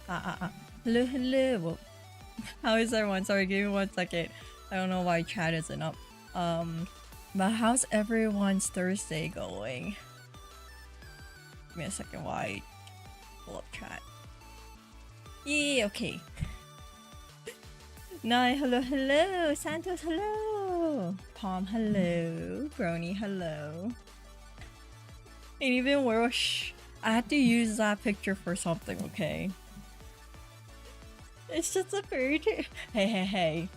Hello, hello. How is everyone? Sorry, give me 1 second. I don't know why chat isn't up. But how's everyone's Thursday going? Give me a second while I pull up chat. Yeah, okay. Nai, hello, hello. Santos, hello. Palm, hello. Brony, hello. And even worse, I had to use that picture for something, okay? It's just a fairy tale. Hey, hey, hey.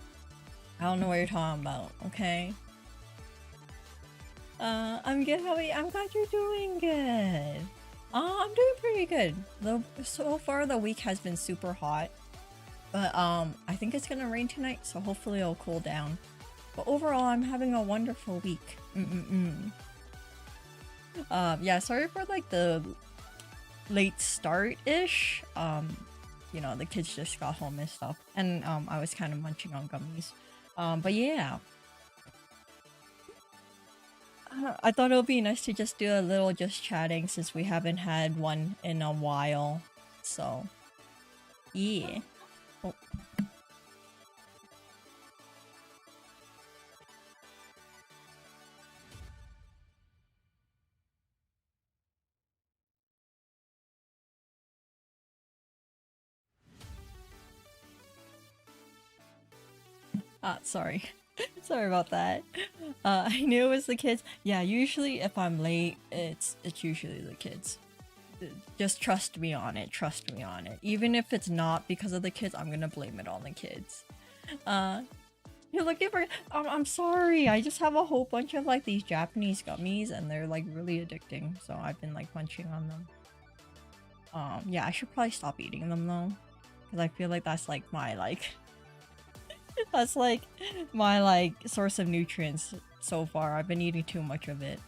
I don't know what you're talking about, okay? I'm good. How are you? I'm glad you're doing good. I'm doing pretty good. Though so far the week has been super hot. But I think it's gonna rain tonight, so hopefully it'll cool down. But overall, I'm having a wonderful week. Yeah, sorry for like the late start-ish. You know, the kids just got home and stuff. And I was kind of munching on gummies. But yeah. I thought it would be nice to just do a little just chatting since we haven't had one in a while. So, yeah. Oh. Sorry. Sorry about that. I knew it was the kids. Yeah, usually if I'm late, it's usually the kids. Just trust me on it. Trust me on it. Even if it's not because of the kids, I'm gonna blame it on the kids. You're looking for. I'm sorry. I just have a whole bunch of like these Japanese gummies, and they're like really addicting. So I've been like munching on them. Yeah, I should probably stop eating them though, because I feel like that's like my like. That's like my like source of nutrients so far. I've been eating too much of it.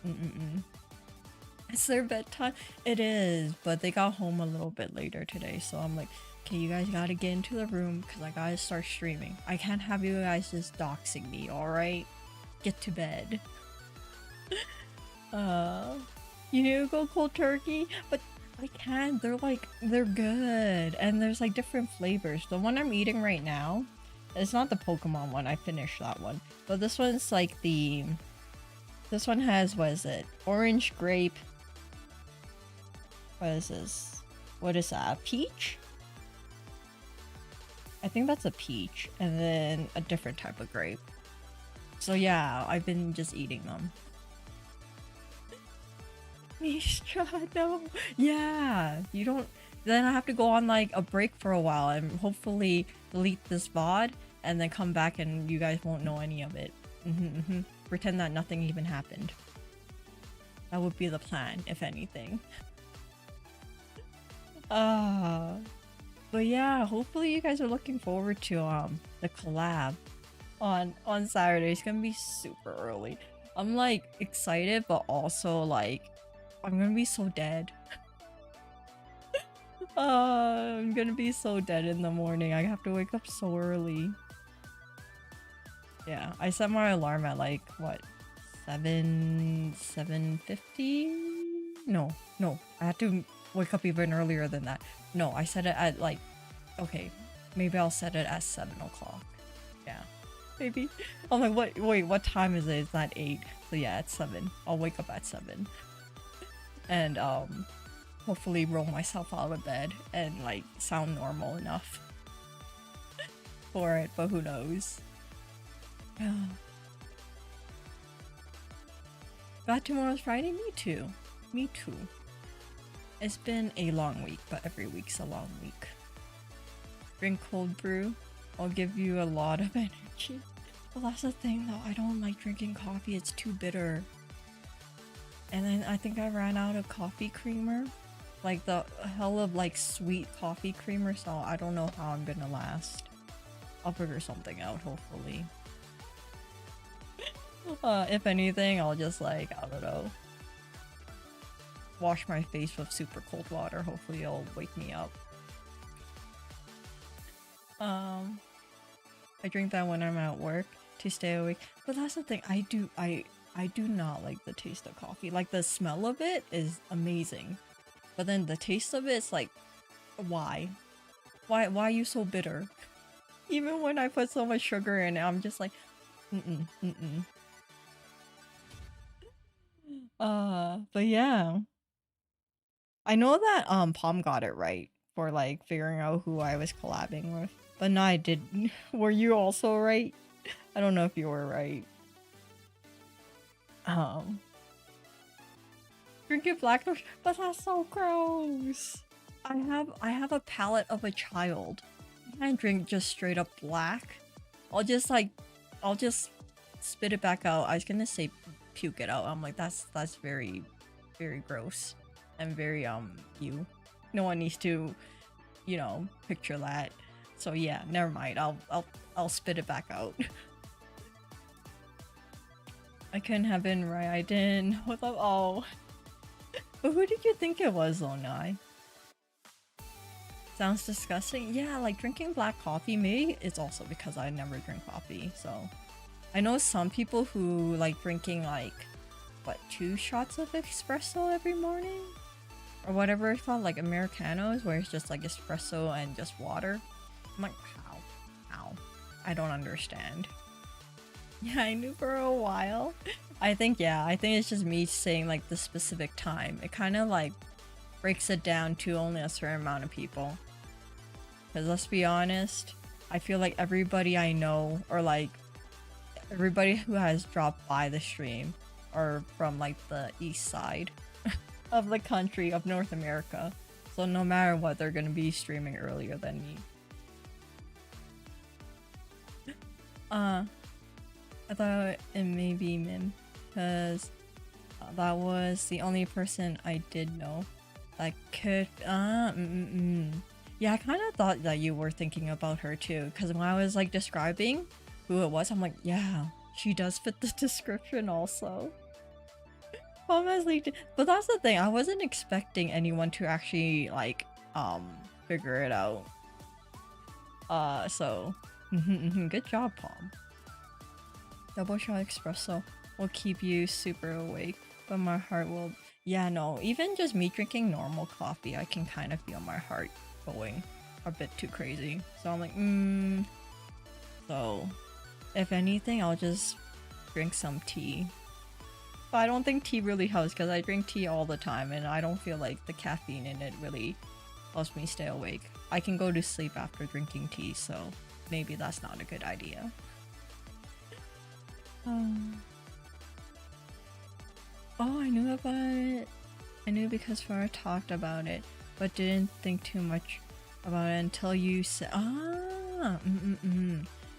It's their bedtime. It is, but they got home a little bit later today, so I'm like, okay, you guys gotta get into the room because I gotta start streaming. I can't have you guys just doxing me, alright? Get to bed. You need to go cold turkey? But I can't. They're good. And there's like different flavors. The one I'm eating right now, it's not the Pokemon one. I finished that one. But this one's like the... This one has, what is it? Orange grape. What is this? What is that? A peach? I think that's a peach. And then a different type of grape. So yeah, I've been just eating them. Mistra, no. Yeah, you don't... Then I have to go on like a break for a while and hopefully delete this VOD and then come back and you guys won't know any of it. Pretend that nothing even happened. That would be the plan, if anything. But yeah, hopefully you guys are looking forward to the collab on Saturday. It's gonna be super early. I'm like excited, but also like I'm gonna be so dead. I'm gonna be so dead in the morning. I have to wake up so early. Yeah, I set my alarm at like what, 7:50? No, I had to wake up even earlier than that. No, I set it at like, okay, maybe I'll set it at 7 o'clock. Yeah, maybe. I'm like, what? Wait, what time is it? It's not 8. So yeah, it's 7. I'll wake up at 7. And hopefully roll myself out of bed and like sound normal enough for it, but who knows. God, tomorrow's Friday? Me too. Me too. It's been a long week, but every week's a long week. Drink cold brew. I'll give you a lot of energy. Well, that's the thing though. I don't like drinking coffee. It's too bitter. And then I think I ran out of coffee creamer. Like the hell of like sweet coffee creamer, so I don't know how I'm gonna last. I'll figure something out, hopefully. If anything, I'll just like, I don't know, wash my face with super cold water. Hopefully it'll wake me up. I drink that when I'm at work to stay awake. But that's the thing, I do not like the taste of coffee. Like the smell of it is amazing. But then the taste of it is like, why? Why are you so bitter? Even when I put so much sugar in it, I'm just like, mm-mm, mm-mm. But yeah. I know that Palm got it right for like figuring out who I was collabing with. But no, I didn't. Were you also right? I don't know if you were right. Um Drinking black, but that's so gross. I have a palate of a child. I can't drink just straight up black. I'll just like I'll just spit it back out. I was gonna say puke it out. I'm like that's very very gross and very you. No one needs to, you know, picture that. So yeah, never mind. I'll spit it back out. I couldn't have been right. I didn't. What the oh. But who did you think it was, Onai? Sounds disgusting. Yeah, like drinking black coffee. Maybe it's also because I never drink coffee. So I know some people who like drinking like what 2 shots of espresso every morning or whatever it's called, like Americanos, where it's just like espresso and just water. I'm like, how? I don't understand. Yeah, I knew for a while. I think it's just me saying like the specific time. It kind of like breaks it down to only a certain amount of people. Because let's be honest, I feel like everybody I know, or like everybody who has dropped by the stream, are from like the east side of the country of North America. So no matter what, they're gonna be streaming earlier than me. I thought it may be Min, because that was the only person I did know that could. Yeah, I kind of thought that you were thinking about her too, because when I was like describing who it was, I'm like, yeah, she does fit the description also. Honestly, but that's the thing. I wasn't expecting anyone to actually like figure it out. So good job, Palm. Double shot espresso will keep you super awake, but my heart will. Yeah, no, even just me drinking normal coffee, I can kind of feel my heart going a bit too crazy. So I'm like, So, if anything, I'll just drink some tea. But I don't think tea really helps because I drink tea all the time and I don't feel like the caffeine in it really helps me stay awake. I can go to sleep after drinking tea, so maybe that's not a good idea. Oh, I knew about it. I knew because Farah talked about it, but didn't think too much about it until you said.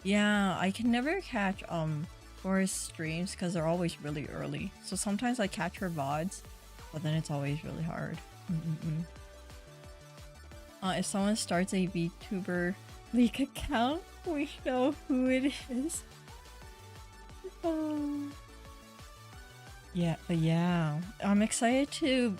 Yeah, I can never catch Farah's streams because they're always really early. So sometimes I catch her VODs, but then it's always really hard. If someone starts a VTuber leak account, we know who it is. Yeah, but yeah, I'm excited to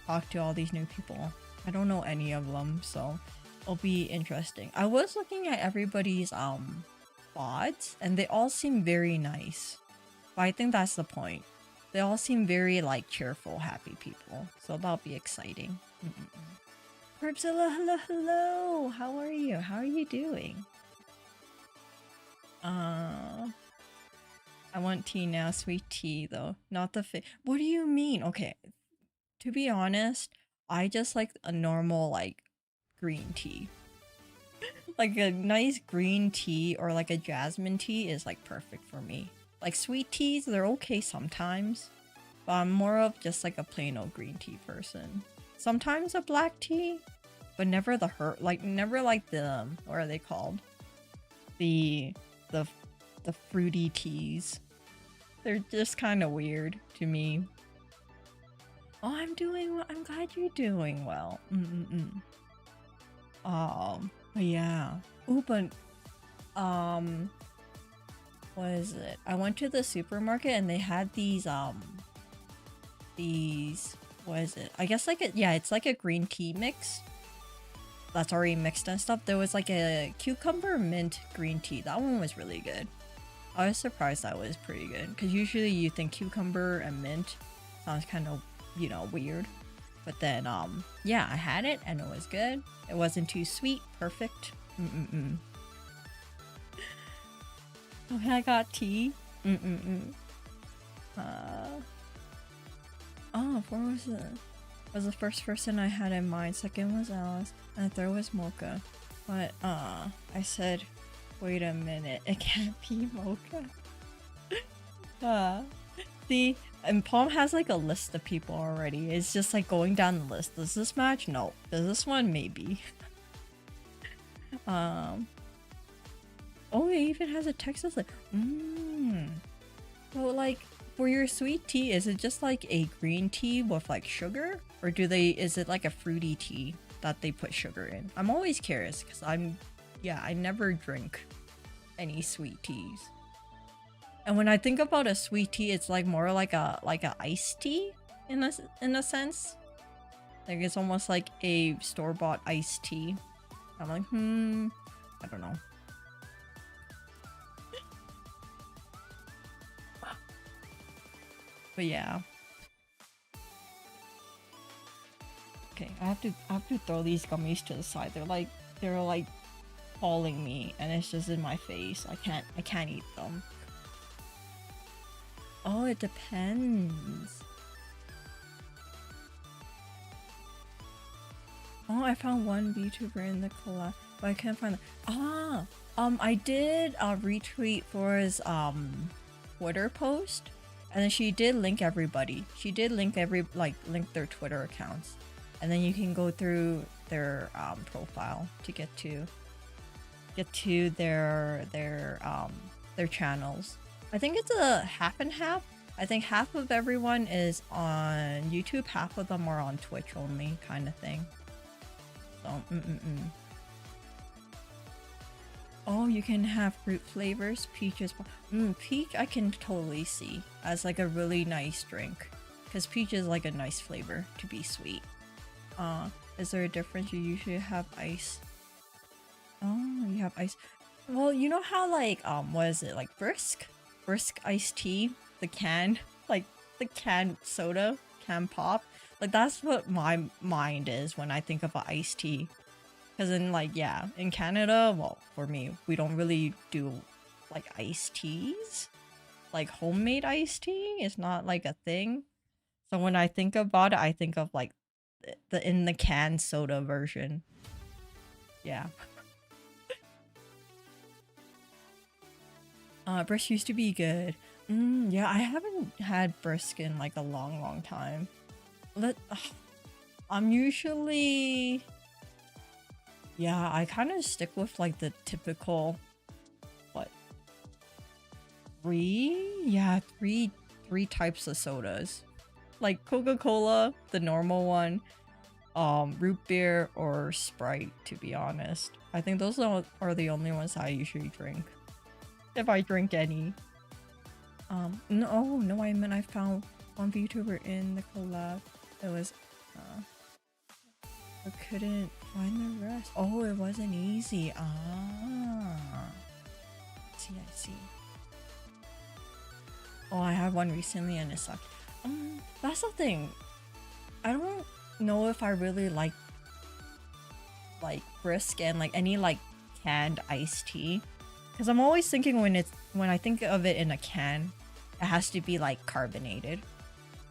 talk to all these new people. I don't know any of them, so it'll be interesting. I was looking at everybody's VODs, and they all seem very nice. But I think that's the point. They all seem very like cheerful, happy people, so that'll be exciting. Herbzilla, hello. How are you? How are you doing? I want tea now, sweet tea though, not the What do you mean? Okay, to be honest, I just like a normal like green tea. Like a nice green tea or like a jasmine tea is like perfect for me. Like sweet teas, they're okay sometimes, but I'm more of just like a plain old green tea person. Sometimes a black tea, but never the never like the what are they called? The fruity teas. They're just kind of weird to me. Oh, I'm doing well. I'm glad you're doing well. But yeah. Oh, but what is it? I went to the supermarket and they had these what is it? I guess like it's like a green tea mix that's already mixed and stuff. There was like a cucumber mint green tea. That one was really good. I was surprised that was pretty good because usually you think cucumber and mint sounds kind of, you know, weird. But then yeah, I had it and it was good. It wasn't too sweet. Perfect. Oh, I got tea. Oh, four was the first person I had in mind. Second was Alice, and third was Mocha. But I said, wait a minute, it can't be Mocha. See, and Palm has like a list of people already. It's just like going down the list. Does this match? No. Does this one? Maybe. Oh, it even has a text that's like, So like, for your sweet tea, is it just like a green tea with like sugar? Or is it like a fruity tea that they put sugar in? I'm always curious because I never drink any sweet teas. And when I think about a sweet tea, it's like more like a iced tea in a sense. Like it's almost like a store-bought iced tea. I'm like, I don't know. But yeah. Okay, I have to throw these gummies to the side. They're like calling me and it's just in my face. I can't eat them. Oh, it depends. Oh, I found one VTuber in the collab, but I can't find them. I did retweet for his Twitter post, and then she did link everybody. She did link link their Twitter accounts, and then you can go through their profile to get to their channels. I think it's a half and half. I think half of everyone is on YouTube, half of them are on Twitch only, kind of thing. So, Oh, you can have fruit flavors, peaches. Peach I can totally see as like a really nice drink, because peach is like a nice flavor to be sweet. Is there a difference? You usually have ice. Oh, you have ice. Well, you know how like what is it, like brisk iced tea, the can, like the canned soda, can pop, like that's what my mind is when I think of an iced tea. Because in Canada, well, for me, we don't really do like iced teas, like homemade iced tea is not like a thing. So when I think about it, I think of like the in the can soda version. Yeah. Brisk used to be good. Yeah, I haven't had brisk in like a long time. I'm usually, yeah, I kind of stick with like the typical, what, three types of sodas, like Coca-Cola, the normal one, root beer, or Sprite. To be honest, I think those are the only ones I usually drink, if I drink any. No, I meant I found one VTuber in the collab. It was, I couldn't find the rest. Oh, it wasn't easy. I see. Oh, I had one recently and it sucked. That's the thing. I don't know if I really like brisk and like any like canned iced tea, because I'm always thinking when I think of it in a can, it has to be like carbonated,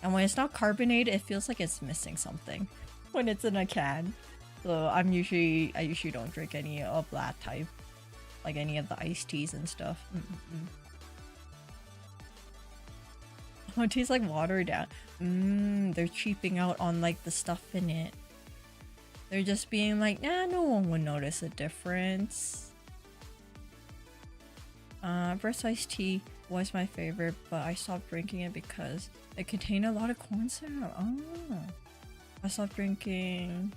and when it's not carbonated, it feels like it's missing something when it's in a can. So I usually don't drink any of that type, like any of the iced teas and stuff. Oh, it tastes like watered down. They're cheaping out on like the stuff in it. They're just being like, nah, no one would notice a difference. Breast iced tea was my favorite, but I stopped drinking it because it contained a lot of corn syrup. Oh, I stopped drinking.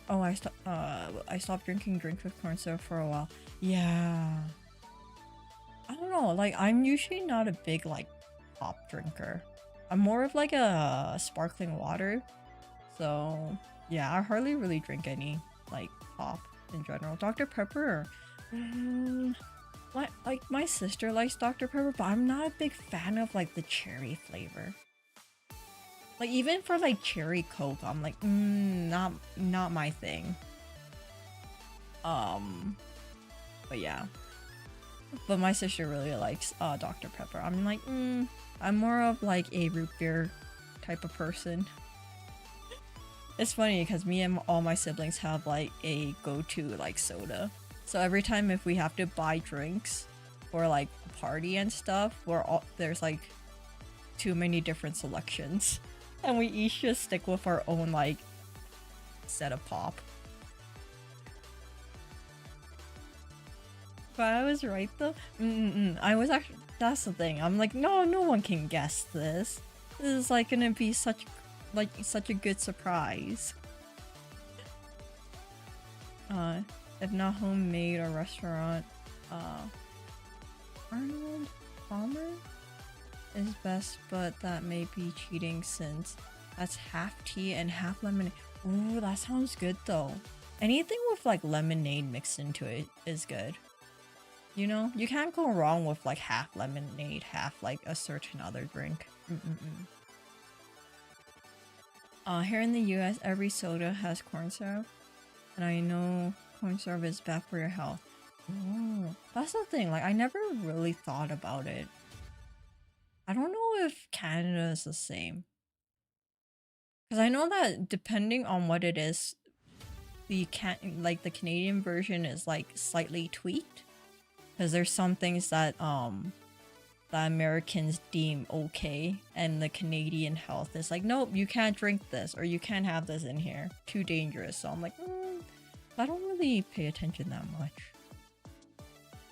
I stopped drinking drinks with corn syrup for a while. Yeah. I don't know. Like, I'm usually not a big like pop drinker. I'm more of like a sparkling water. So yeah, I hardly really drink any like pop in general. Dr. Pepper. Like my sister likes Dr. Pepper, but I'm not a big fan of like the cherry flavor. Like even for like cherry Coke, I'm like, not my thing. But yeah. But my sister really likes Dr. Pepper. I'm like, I'm more of like a root beer type of person. It's funny because me and all my siblings have like a go-to like soda. So every time if we have to buy drinks for like a party and stuff, there's like too many different selections. And we each just stick with our own like set of pop. But I was right though. I was actually, that's the thing. I'm like, no one can guess this. This is like gonna be such a good surprise. If not homemade or restaurant, Arnold Palmer is best, but that may be cheating since that's half tea and half lemonade. Ooh, that sounds good though. Anything with like lemonade mixed into it is good. You know, you can't go wrong with like half lemonade, half like a certain other drink. Here in the US, every soda has corn syrup, and I know corn syrup is bad for your health. Oh, that's the thing. Like, I never really thought about it. I don't know if Canada is the same, because I know that depending on what it is, the Canadian version is like slightly tweaked, because there's some things that the Americans deem okay, and the Canadian health is like, nope, you can't drink this, or you can't have this in here, too dangerous. So I'm like, I don't really pay attention that much.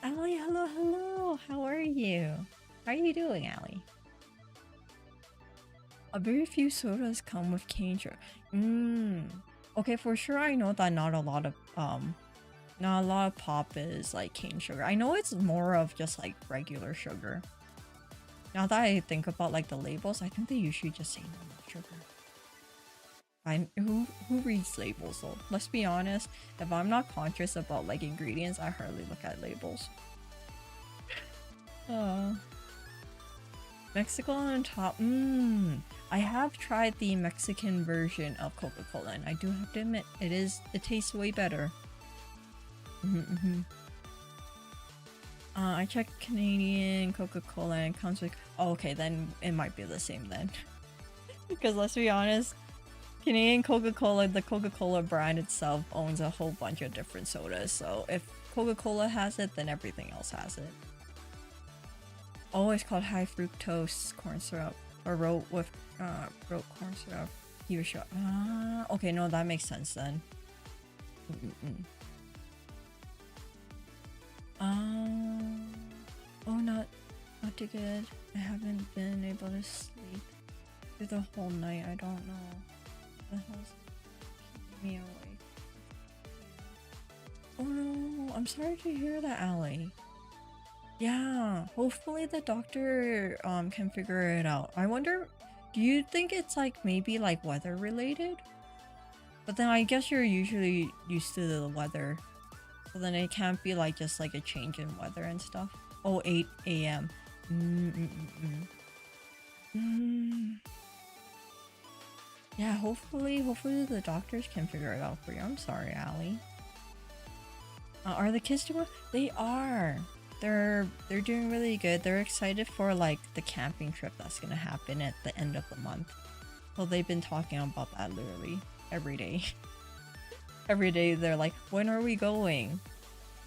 Allie, hello, how are you? How are you doing, Allie? A very few sodas come with cane sugar. Okay, for sure I know that not a lot of pop is like cane sugar. I know it's more of just like regular sugar. Now that I think about like the labels, I think they usually just say normal sugar. Who reads labels though? Let's be honest, if I'm not conscious about like ingredients, I hardly look at labels. Mexico on top. I have tried the Mexican version of Coca-Cola, and I do have to admit, it tastes way better. I checked Canadian Coca-Cola and it comes with, oh, okay, then it might be the same then. Because let's be honest, Canadian Coca-Cola, the Coca-Cola brand itself owns a whole bunch of different sodas, so if Coca-Cola has it, then everything else has it. Oh, it's called high fructose corn syrup, or wrote corn syrup. Give a shot. Okay, no, that makes sense then. Oh, not too good. I haven't been able to sleep through the whole night. I don't know. The hell's keeping me awake? Oh no, I'm sorry to hear that, Allie. Yeah, hopefully the doctor can figure it out. I wonder, do you think it's like maybe like weather related? But then I guess you're usually used to the weather. So then it can't be like just like a change in weather and stuff. Oh, 8 a.m. Yeah, hopefully the doctors can figure it out for you. I'm sorry, Allie. Are the kids doing? They are. They're doing really good. They're excited for like the camping trip that's gonna happen at the end of the month. So they've been talking about that literally every day. Every day they're like, when are we going?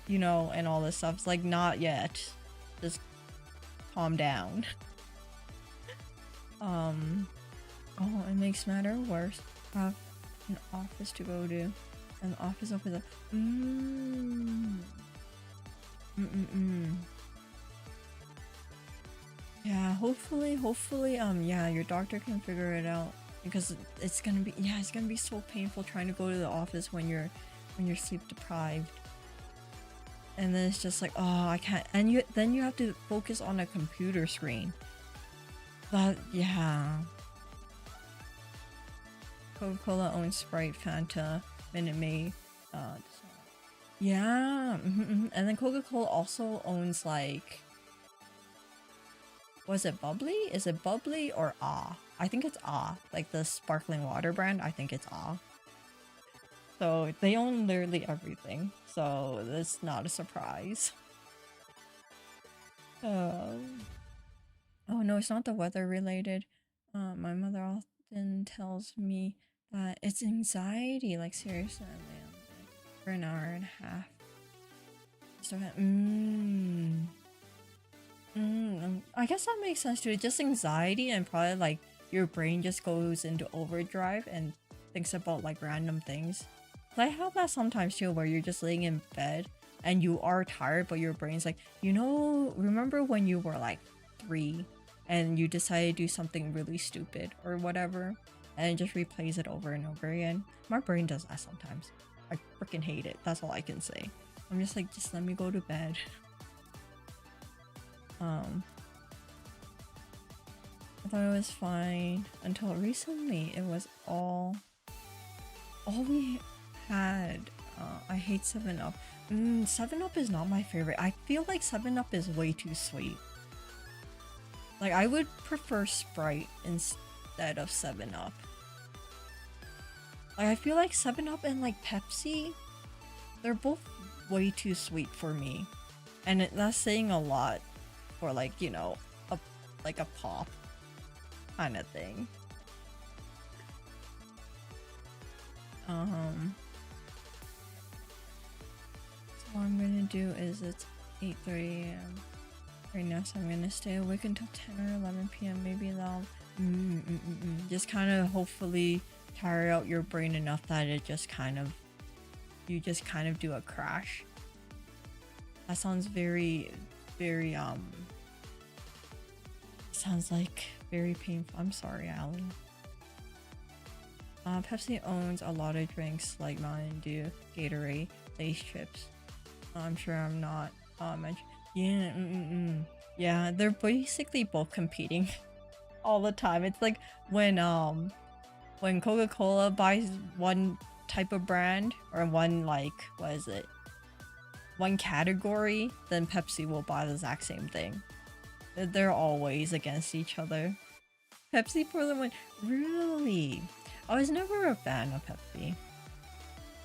You know, and all this stuff. It's like, not yet. Just calm down. Oh, it makes matter worse. I have an office to go to. And the office opens up. Yeah, hopefully, yeah, your doctor can figure it out. Because it's gonna be so painful trying to go to the office when you're sleep deprived. And then it's just like, oh, I can't. And then you have to focus on a computer screen. But yeah. Coca-Cola owns Sprite, Fanta, Minute Maid. Yeah. And then Coca-Cola also owns like, was it Bubbly? Is it Bubbly or Ah? I think it's Ah, like the sparkling water brand. I think it's Ah. So they own literally everything. So that's not a surprise. Um, oh no, it's not the weather related. My mother often tells me that it's anxiety. Like seriously, I lay on bed for an hour and a half. So I guess that makes sense too. It's just anxiety and probably like your brain just goes into overdrive and thinks about like random things. I have that sometimes too, where you're just laying in bed and you are tired, but your brain's like, you know, remember when you were like 3 and you decided to do something really stupid or whatever, and it just replays it over and over again. My brain does that sometimes. I freaking hate it. That's all I can say. I'm just like, just let me go to bed. I thought it was fine until recently. It was all we had. I hate 7-Up. 7-Up is not my favorite. I feel like 7-Up is way too sweet. Like I would prefer Sprite instead of 7-Up. Like I feel like 7-Up and like Pepsi, they're both way too sweet for me, and that's saying a lot for like, you know, a pop kind of thing. So what I'm gonna do is it's 8:30 a.m. right now, so I'm gonna stay awake until 10 or 11 p.m. Maybe that'll just kind of hopefully tire out your brain enough that it just kind of you just kind of do a crash. That sounds very sounds like very painful. I'm sorry, Allie. Pepsi owns a lot of drinks like Mountain Dew, Gatorade, Lay's chips. I'm sure I'm not yeah, yeah, they're basically both competing all the time. It's like when Coca-Cola buys one type of brand or one, like, what is it? One category, then Pepsi will buy the exact same thing. They're always against each other. Pepsi for the win. Really? I was never a fan of Pepsi.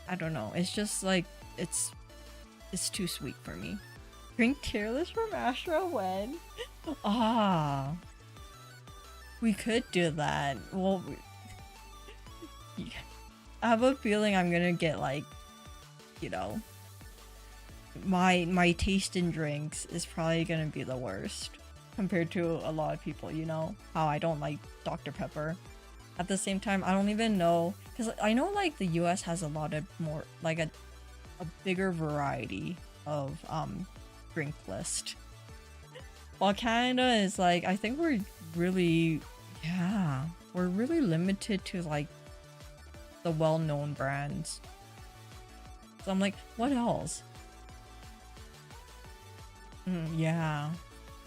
I don't know. It's just like it's too sweet for me. Drink tier list from Astra when? Ah. We could do that. Well, yeah. I have a feeling I'm gonna get like, you know, my taste in drinks is probably gonna be the worst compared to a lot of people, you know? How I don't like Dr. Pepper. At the same time, I don't even know, because I know like the US has a lot of more, like a bigger variety of drink list. While Canada is like, I think we're really, yeah, we're really limited to like the well-known brands. So I'm like, what else? Yeah.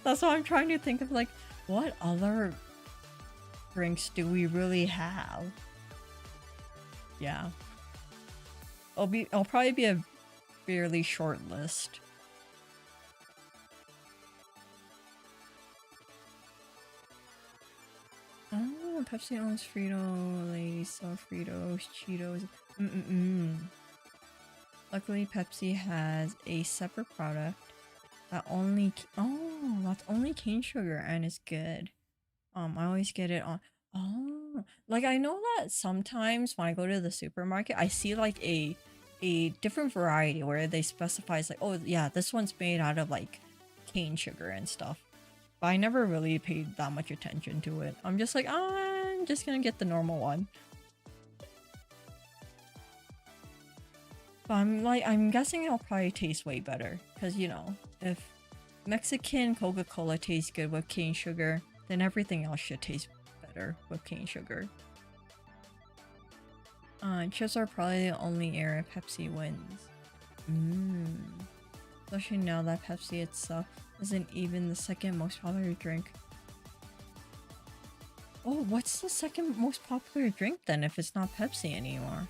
That's what I'm trying to think of, like, what other drinks do we really have? Yeah. I'll probably be a fairly short list. Oh, Pepsi owns Frito-Lay, so Fritos, Cheetos. Luckily, Pepsi has a separate product that that's only cane sugar and it's good. I always get it on. Oh, like I know that sometimes when I go to the supermarket, I see like a different variety where they specify it's like, oh yeah, this one's made out of like cane sugar and stuff. But I never really paid that much attention to it. I'm just like, I'm just gonna get the normal one. But I'm guessing it'll probably taste way better. Because, you know, if Mexican Coca-Cola tastes good with cane sugar, then everything else should taste better with cane sugar. Chips are probably the only area Pepsi wins. Especially now that Pepsi itself isn't even the second most popular drink. Oh, what's the second most popular drink then if it's not Pepsi anymore?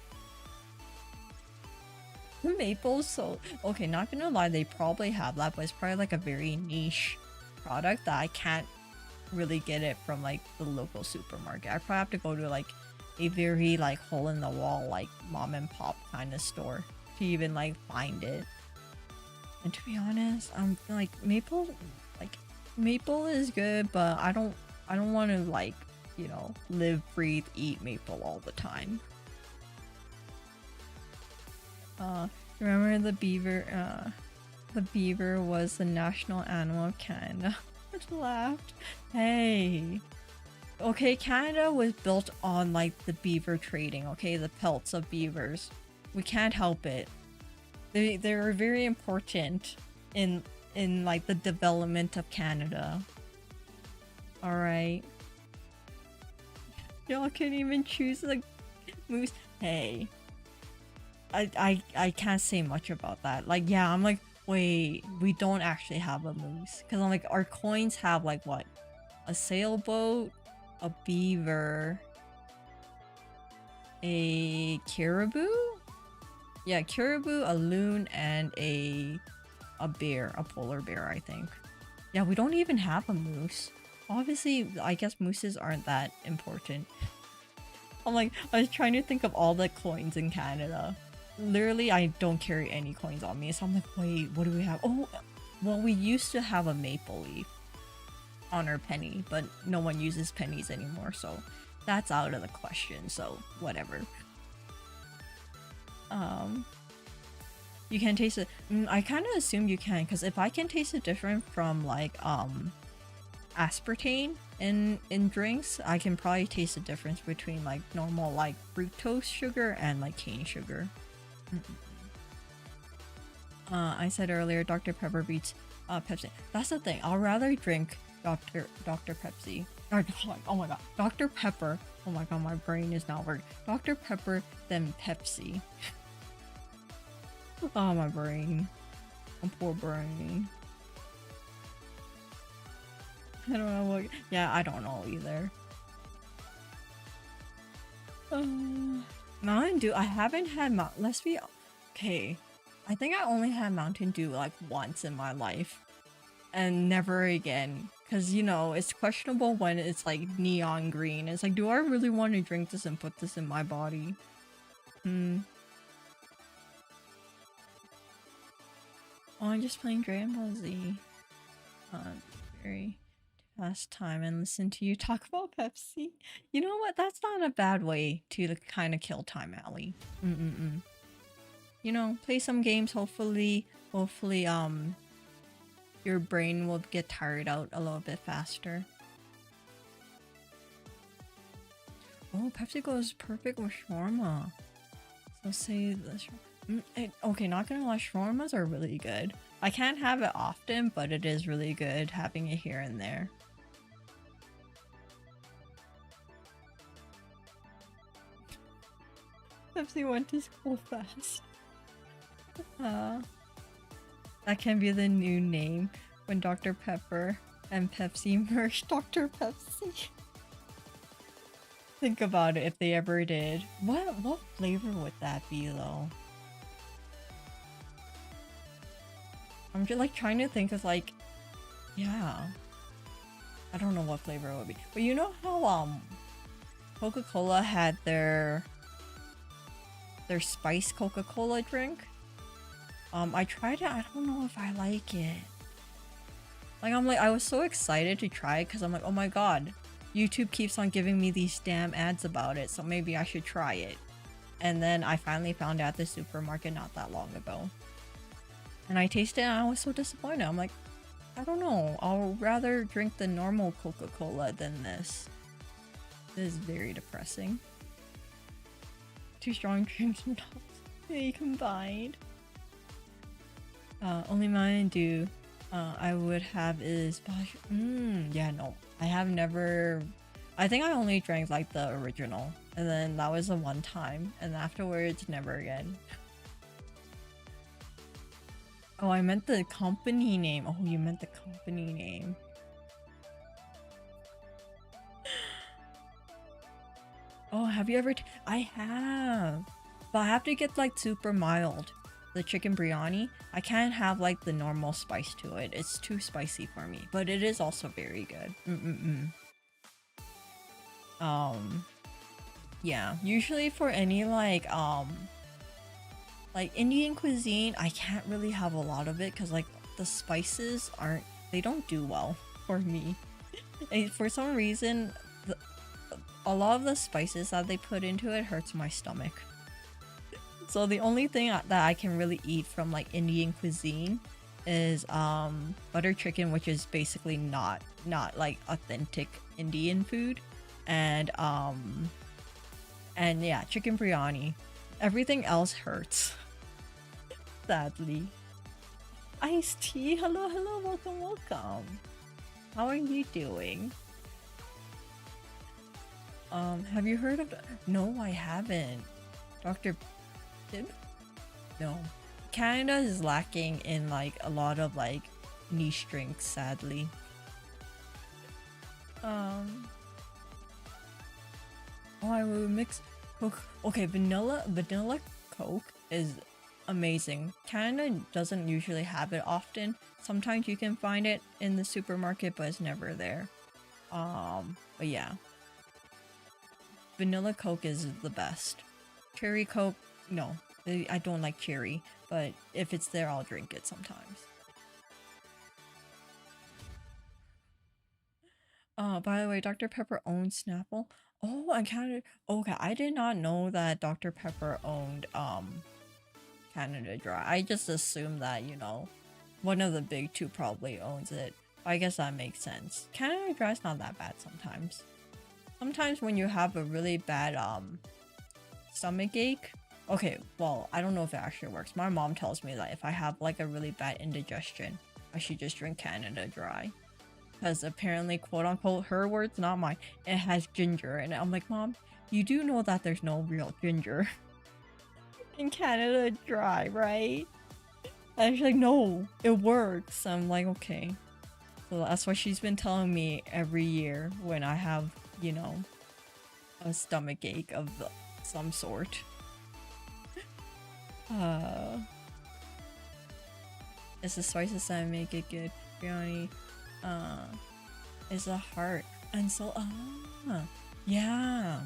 Maple so okay, not gonna lie, they probably have that, but it's probably like a very niche product that I can't really get it from like the local supermarket. I probably have to go to like a very like hole in the wall like mom and pop kind of store to even like find it. And to be honest, I'm like maple is good, but I don't want to like, you know, live, breathe, eat maple all the time. Remember the beaver? The beaver was the national animal of Canada. I just laughed. Hey. Okay, Canada was built on like the beaver trading, okay? The pelts of beavers. We can't help it. They're very important in like the development of Canada. Alright. Y'all can't even choose the moose. Hey. I can't say much about that. Like, yeah, I'm like, wait, we don't actually have a moose. Because I'm like, our coins have like what? A sailboat, a beaver, a caribou? Yeah, caribou, a loon, and a bear, a polar bear, I think. Yeah, we don't even have a moose. Obviously, I guess mooses aren't that important. I'm like, I was trying to think of all the coins in Canada. Literally, I don't carry any coins on me, so I'm like, wait, what do we have? Oh, well, we used to have a maple leaf on our penny, but no one uses pennies anymore, so that's out of the question, so whatever. You can taste it. I kind of assume you can, because if I can taste it different from like aspartame in drinks, I can probably taste the difference between like normal like fructose sugar and like cane sugar. I said earlier, Dr. Pepper beats Pepsi. That's the thing. I'll rather drink Dr. Pepsi. Oh my god, Dr. Pepper. Oh my god, my brain is not working. Dr. Pepper than Pepsi. Oh, my brain. My poor brain. I don't know what. Yeah, I don't know either. Mountain Dew. I haven't had let's be okay. I think I only had Mountain Dew like once in my life, and never again. Cause you know it's questionable when it's like neon green. It's like, do I really want to drink this and put this in my body? Oh, I'm just playing Dragon Ball Z. Very last time and listen to you talk about Pepsi. You know what? That's not a bad way to kind of kill time, Allie. You know, play some games. Hopefully, your brain will get tired out a little bit faster. Oh, Pepsi goes perfect with shawarma. So say this. Okay, not gonna lie, shawarmas are really good. I can't have it often, but it is really good having it here and there. Pepsi went to school fast. That can be the new name when Dr. Pepper and Pepsi merged. Dr. Pepsi. Think about it if they ever did. What flavor would that be though? I'm just like trying to think of like, yeah. I don't know what flavor it would be. But you know how Coca-Cola had their spiced Coca-Cola drink? I tried it. I don't know if I like it. Like I was so excited to try it because I'm like, oh my god, YouTube keeps on giving me these damn ads about it, so maybe I should try it. And then I finally found it at the supermarket not that long ago. And I tasted it and I was so disappointed. I'm like, I don't know. I'll rather drink the normal Coca-Cola than this. This is very depressing. Two strong drinks and they combined. Only Mountain Dew I would have is yeah, no. I have never. I think I only drank like the original, and then that was the one time, and afterwards never again. Oh, I meant the company name. Oh, you meant the company name. Oh, have you ever? I have, but I have to get like super mild. the chicken biryani, I can't have like the normal spice to it. It's too spicy for me, but it is also very good. Yeah, usually for any like Indian cuisine, I can't really have a lot of it because like the spices they don't do well for me. And for some reason, a lot of the spices that they put into it hurts my stomach. So the only thing that I can really eat from like Indian cuisine is butter chicken, which is basically not like authentic Indian food, and yeah, chicken biryani. Everything else hurts. Sadly. Iced tea, hello, welcome. How are you doing? Have you heard of? No, I haven't. Dr. Pibb? No. Canada is lacking in like a lot of like niche drinks, sadly. Oh, I would mix Coke. Okay, vanilla Coke is amazing. Canada doesn't usually have it often. Sometimes you can find it in the supermarket, but it's never there. But yeah. Vanilla Coke is the best. Cherry Coke, no. I don't like cherry, but if it's there, I'll drink it sometimes. By the way, Dr. Pepper owns Snapple. Oh, I Canada. Okay, I did not know that Dr. Pepper owned Canada Dry. I just assumed that, you know, one of the big two probably owns it. I guess that makes sense. Canada Dry's not that bad sometimes. Sometimes when you have a really bad stomach ache. Okay, well, I don't know if it actually works. My mom tells me that if I have like a really bad indigestion, I should just drink Canada Dry. Because apparently, quote unquote, her words, not mine, it has ginger in it. I'm like, Mom, you do know that there's no real ginger in Canada Dry, right? And she's like, no, it works. I'm like, okay. So that's what she's been telling me every year when I have, you know, a stomach ache of some sort. It's the spices that make it good. Biryani is a heart. And so yeah.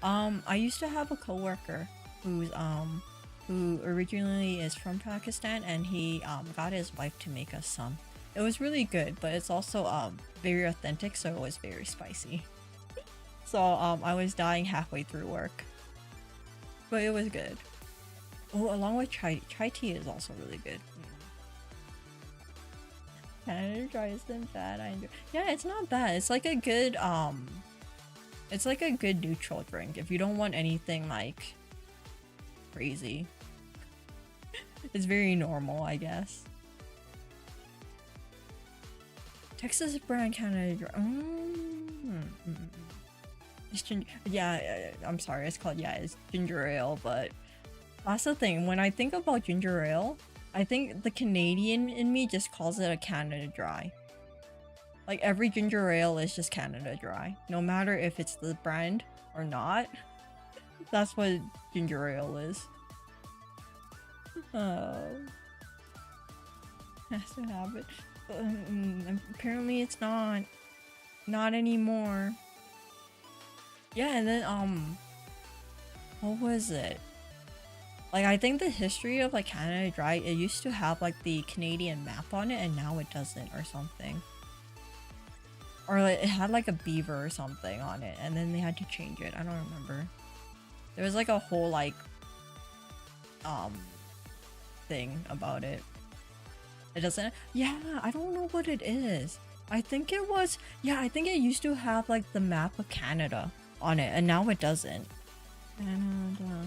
I used to have a coworker who originally is from Pakistan, and he got his wife to make us some. It was really good, but it's also very authentic, so it was very spicy. So I was dying halfway through work. But it was good. Oh, along with chai tea is also really good. Canada Dry isn't bad. I enjoy. Yeah, it's not bad. It's like a good it's like a good neutral drink if you don't want anything like crazy. It's very normal, I guess. Texas brand Canada Dry. It's ginger. Yeah, I'm sorry. It's called, yeah, it's ginger ale, but that's the thing. When I think about ginger ale, I think the Canadian in me just calls it a Canada Dry. Like every ginger ale is just Canada Dry. No matter if it's the brand or not. That's what ginger ale is. Has to have it. Apparently it's not. Not anymore. Yeah, and then what was it? Like, I think the history of like Canada Dry, it used to have like the Canadian map on it, and now it doesn't, or something. Or like, it had like a beaver or something on it, and then they had to change it. I don't remember. There was like a whole like thing about it. It doesn't. Yeah, I don't know what it is. I think it was. Yeah, I think it used to have like the map of Canada on it, and now it doesn't. Canada.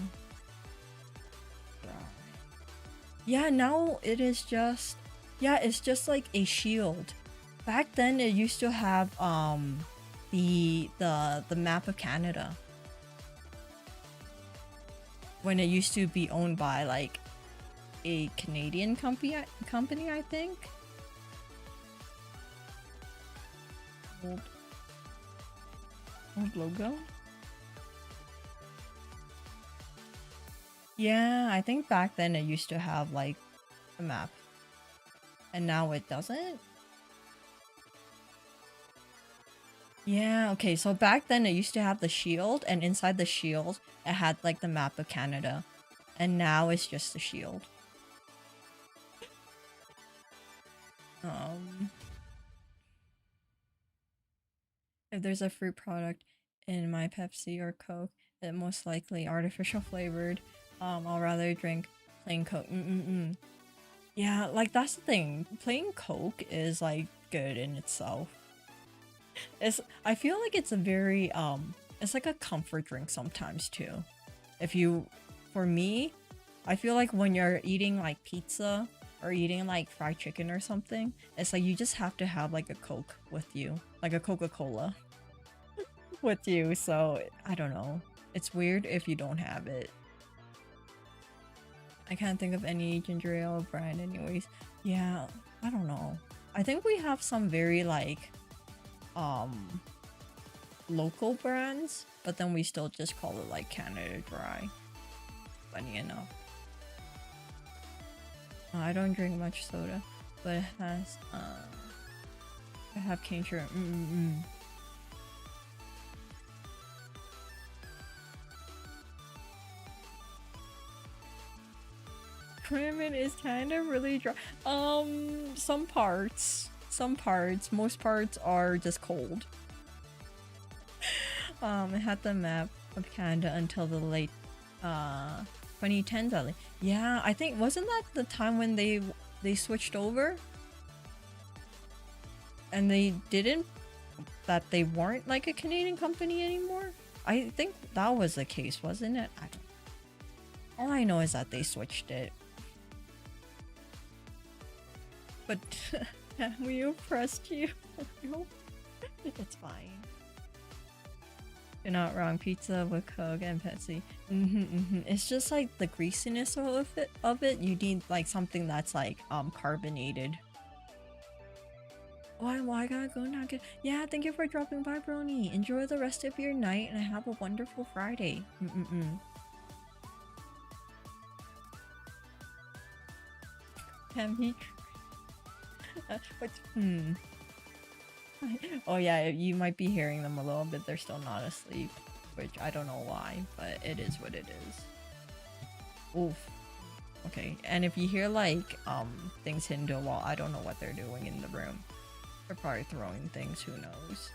Yeah, now it is just. Yeah, it's just like a shield. Back then, it used to have the map of Canada. When it used to be owned by like a Canadian company, I think. Old logo. Yeah, I think back then it used to have like a map, and now it doesn't. Yeah, okay, so back then it used to have the shield, and inside the shield it had like the map of Canada, and now it's just the shield. Um, if there's a fruit product in my Pepsi or Coke, it most likely artificial flavored. I'll rather drink plain Coke. Yeah, like that's the thing. Plain Coke is like good in itself. I feel like it's a very it's like a comfort drink sometimes too. If you For me, I feel like when you're eating like pizza or eating like fried chicken or something, it's like you just have to have like a Coke with you, like a Coca-Cola with you. So I don't know. It's weird if you don't have it. I can't think of any ginger ale brand anyways. Yeah, I don't know. I think we have some very like um local brands, but then we still just call it like Canada Dry. Funny enough. I don't drink much soda, but it has I have cane sugar. Creamin is kind of really dry. Some parts. Some parts. Most parts are just cold. It had the map of Canada until the late 2010s at least. Yeah, I think wasn't that the time when they switched over? And they didn't that they weren't like a Canadian company anymore? I think that was the case, wasn't it? I don't. All I know is that they switched it. But we oppressed you. It's fine. You're not wrong. Pizza with Coke and Pepsi. It's just like the greasiness of it. You need like something that's like carbonated. Oh, I gotta go now. Yeah, thank you for dropping by, Brony. Enjoy the rest of your night and have a wonderful Friday. Can he? Oh yeah, you might be hearing them a little bit. They're still not asleep, which I don't know why, but it is what it is. Oof. Okay, and if you hear like things hitting the wall, I don't know what they're doing in the room. They're probably throwing things. Who knows?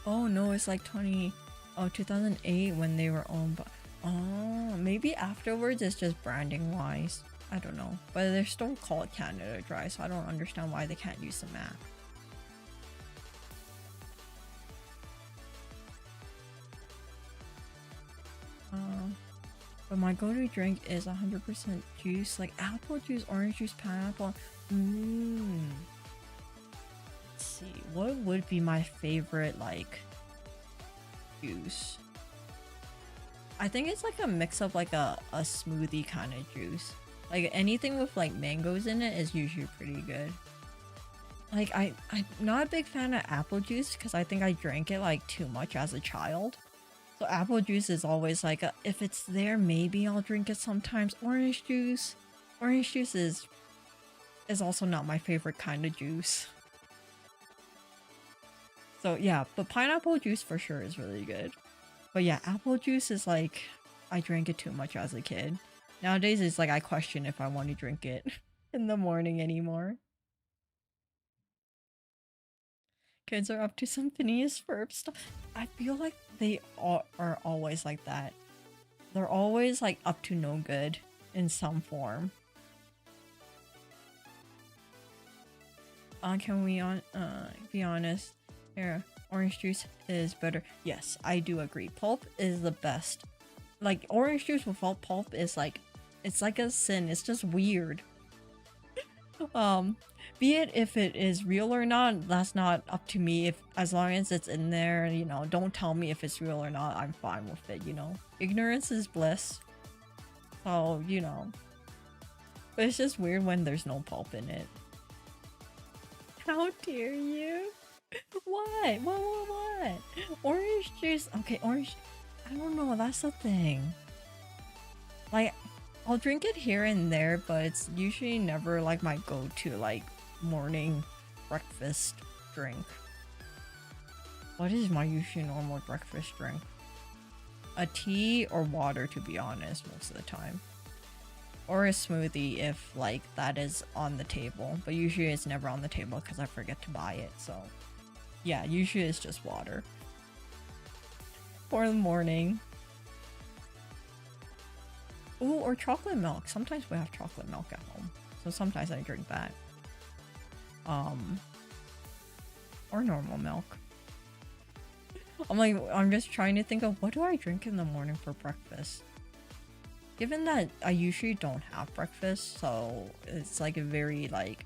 Oh no, it's like 2008 when they were owned by. Oh, maybe afterwards it's just branding wise. I don't know, but they're still called Canada Dry, so I don't understand why they can't use the map. But my go-to drink is 100% juice, like apple juice, orange juice, pineapple. Let's see, what would be my favorite like juice? I think it's like a mix of like a smoothie kind of juice. Like anything with like mangoes in it is usually pretty good. Like I'm not a big fan of apple juice because I think I drank it like too much as a child. So apple juice is always like if it's there, maybe I'll drink it sometimes. Orange juice is also not my favorite kind of juice. So yeah, but pineapple juice for sure is really good. But yeah, apple juice is like I drank it too much as a kid. Nowadays, it's like I question if I want to drink it in the morning anymore. Kids are up to some Phineas Ferb stuff. I feel like they are always like that. They're always like up to no good in some form. Can we be honest? Here, orange juice is better. Yes, I do agree. Pulp is the best. Like orange juice without pulp is like it's like a sin. It's just weird. Be it if it is real or not, that's not up to me. If as long as it's in there, you know, don't tell me if it's real or not. I'm fine with it, you know. Ignorance is bliss. So, you know. But it's just weird when there's no pulp in it. How dare you? What? What? Orange juice. Okay, orange. I don't know. That's the thing. Like, I'll drink it here and there, but it's usually never like my go-to like morning breakfast drink. What is my usually normal breakfast drink? A tea or water, to be honest, most of the time. Or a smoothie if like that is on the table, but usually it's never on the table because I forget to buy it. So yeah, usually it's just water for the morning. Ooh, or chocolate milk. Sometimes we have chocolate milk at home, so sometimes I drink that. Or normal milk. I'm just trying to think of what do I drink in the morning for breakfast. Given that I usually don't have breakfast, so it's like a very like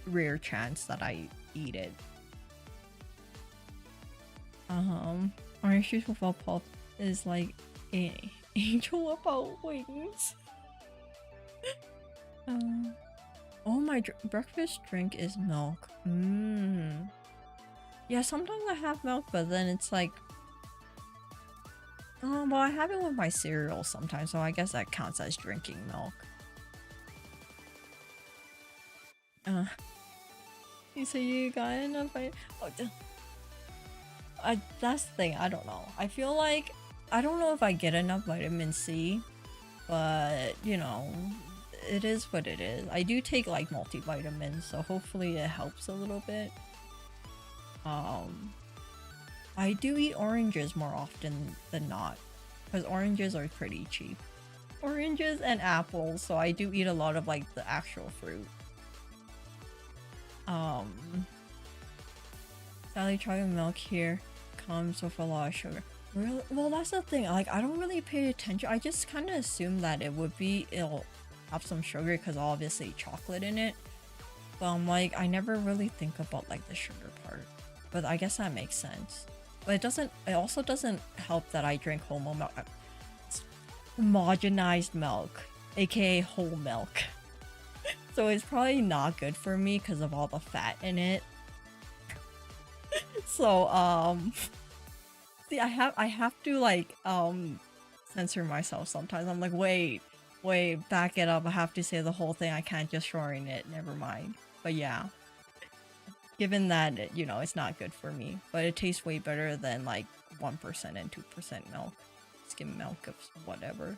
rare chance that I eat it. Orange juice without pulp is like a angel without wings. Oh, my breakfast drink is milk. Yeah, sometimes I have milk, but then it's like, oh, well, I have it with my cereal sometimes, so I guess that counts as drinking milk. You say you got enough? That's the thing. I don't know. I feel like I don't know if I get enough vitamin C, but you know, it is what it is. I do take like multivitamins, so hopefully it helps a little bit. I do eat oranges more often than not, because oranges are pretty cheap. Oranges and apples, so I do eat a lot of like the actual fruit. Sally chocolate milk here comes with a lot of sugar. Really? Well, that's the thing. Like, I don't really pay attention. I just kind of assume that it'll have some sugar because obviously chocolate in it. But I'm like, I never really think about like the sugar part. But I guess that makes sense. But it also doesn't help that I drink Homo milk. Homogenized milk, aka whole milk. So it's probably not good for me because of all the fat in it. So see, I have to like censor myself sometimes. I'm like, wait, back it up. I have to say the whole thing. I can't just shorten it. Never mind. But yeah, given that, you know, it's not good for me, but it tastes way better than like 1% and 2% milk, skim milk of whatever.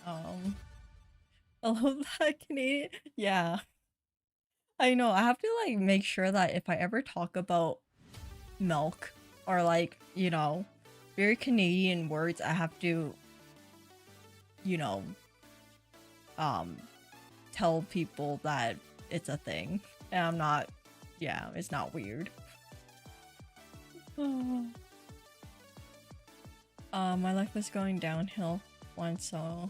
I love that Canadian. Yeah, I know. I have to like make sure that if I ever talk about milk or like, you know, very Canadian words, I have to, you know, tell people that it's a thing. And I'm not, yeah, it's not weird. My life was going downhill once, so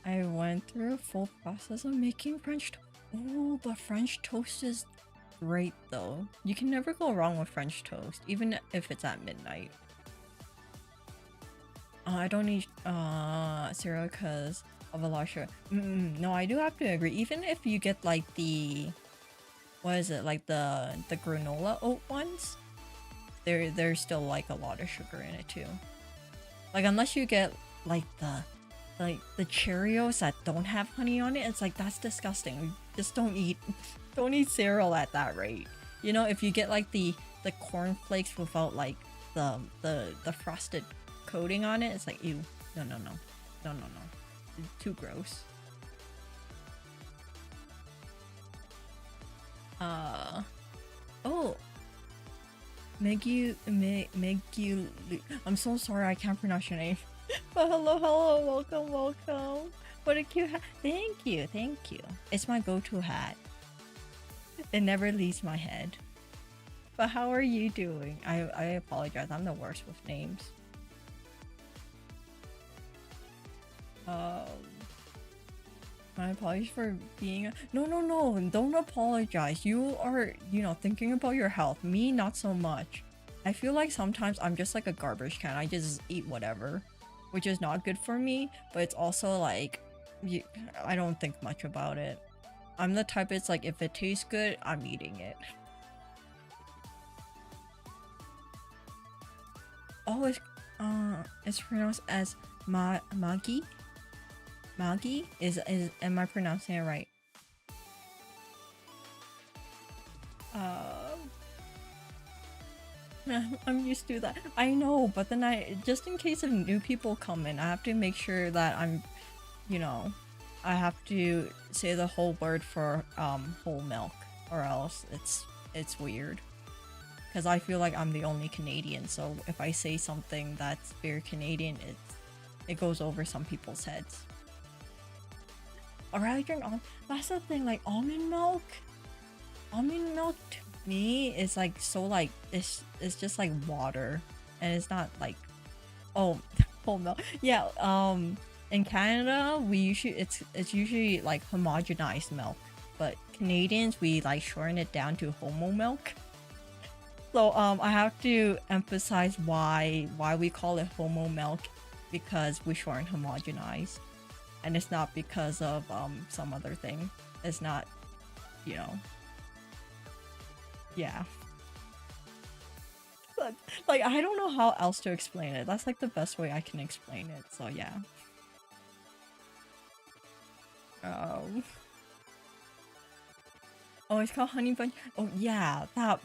I went through a full process of making French toast. Oh, but French toast is great though. You can never go wrong with French toast, even if it's at midnight. I don't eat cereal because of a lot of sugar. No, I do have to agree. Even if you get like the, what is it, like the granola oat ones, there's still like a lot of sugar in it too. Like unless you get like the Cheerios that don't have honey on it, it's like that's disgusting. Just don't eat cereal at that rate. You know, if you get like the cornflakes without like the frosted coating on it, it's like ew. No. It's too gross. Oh, Megu, I'm so sorry, I can't pronounce your name. But hello, welcome. What a cute hat. Thank you. It's my go-to hat. It never leaves my head. But how are you doing? I apologize, I'm the worst with names. My apologies for being no, don't apologize. You are, you know, thinking about your health. Me, not so much. I feel like sometimes I'm just like a garbage can. I just eat whatever, which is not good for me, but it's also like I don't think much about it. I'm the type, it's like if it tastes good, I'm eating it. Oh, it's pronounced as Magi. Magi is am I pronouncing it right? Uh, I'm used to that. I know, but then just in case of new people come in, I have to make sure that you know, I have to say the whole word for whole milk, or else it's weird. Because I feel like I'm the only Canadian, so if I say something that's very Canadian, it goes over some people's heads. Or I drink that's the thing, like almond milk. Almond milk to me is like so like it's just like water, and it's not like oh whole milk. Yeah, in Canada we usually it's usually like homogenized milk, but Canadians we like shorten it down to homo milk. So I have to emphasize why we call it homo milk, because we shorten homogenize, and it's not because of some other thing. It's not, you know. Yeah. But, like I don't know how else to explain it. That's like the best way I can explain it. So yeah. Um. Oh, it's called honey bunch. Oh yeah, that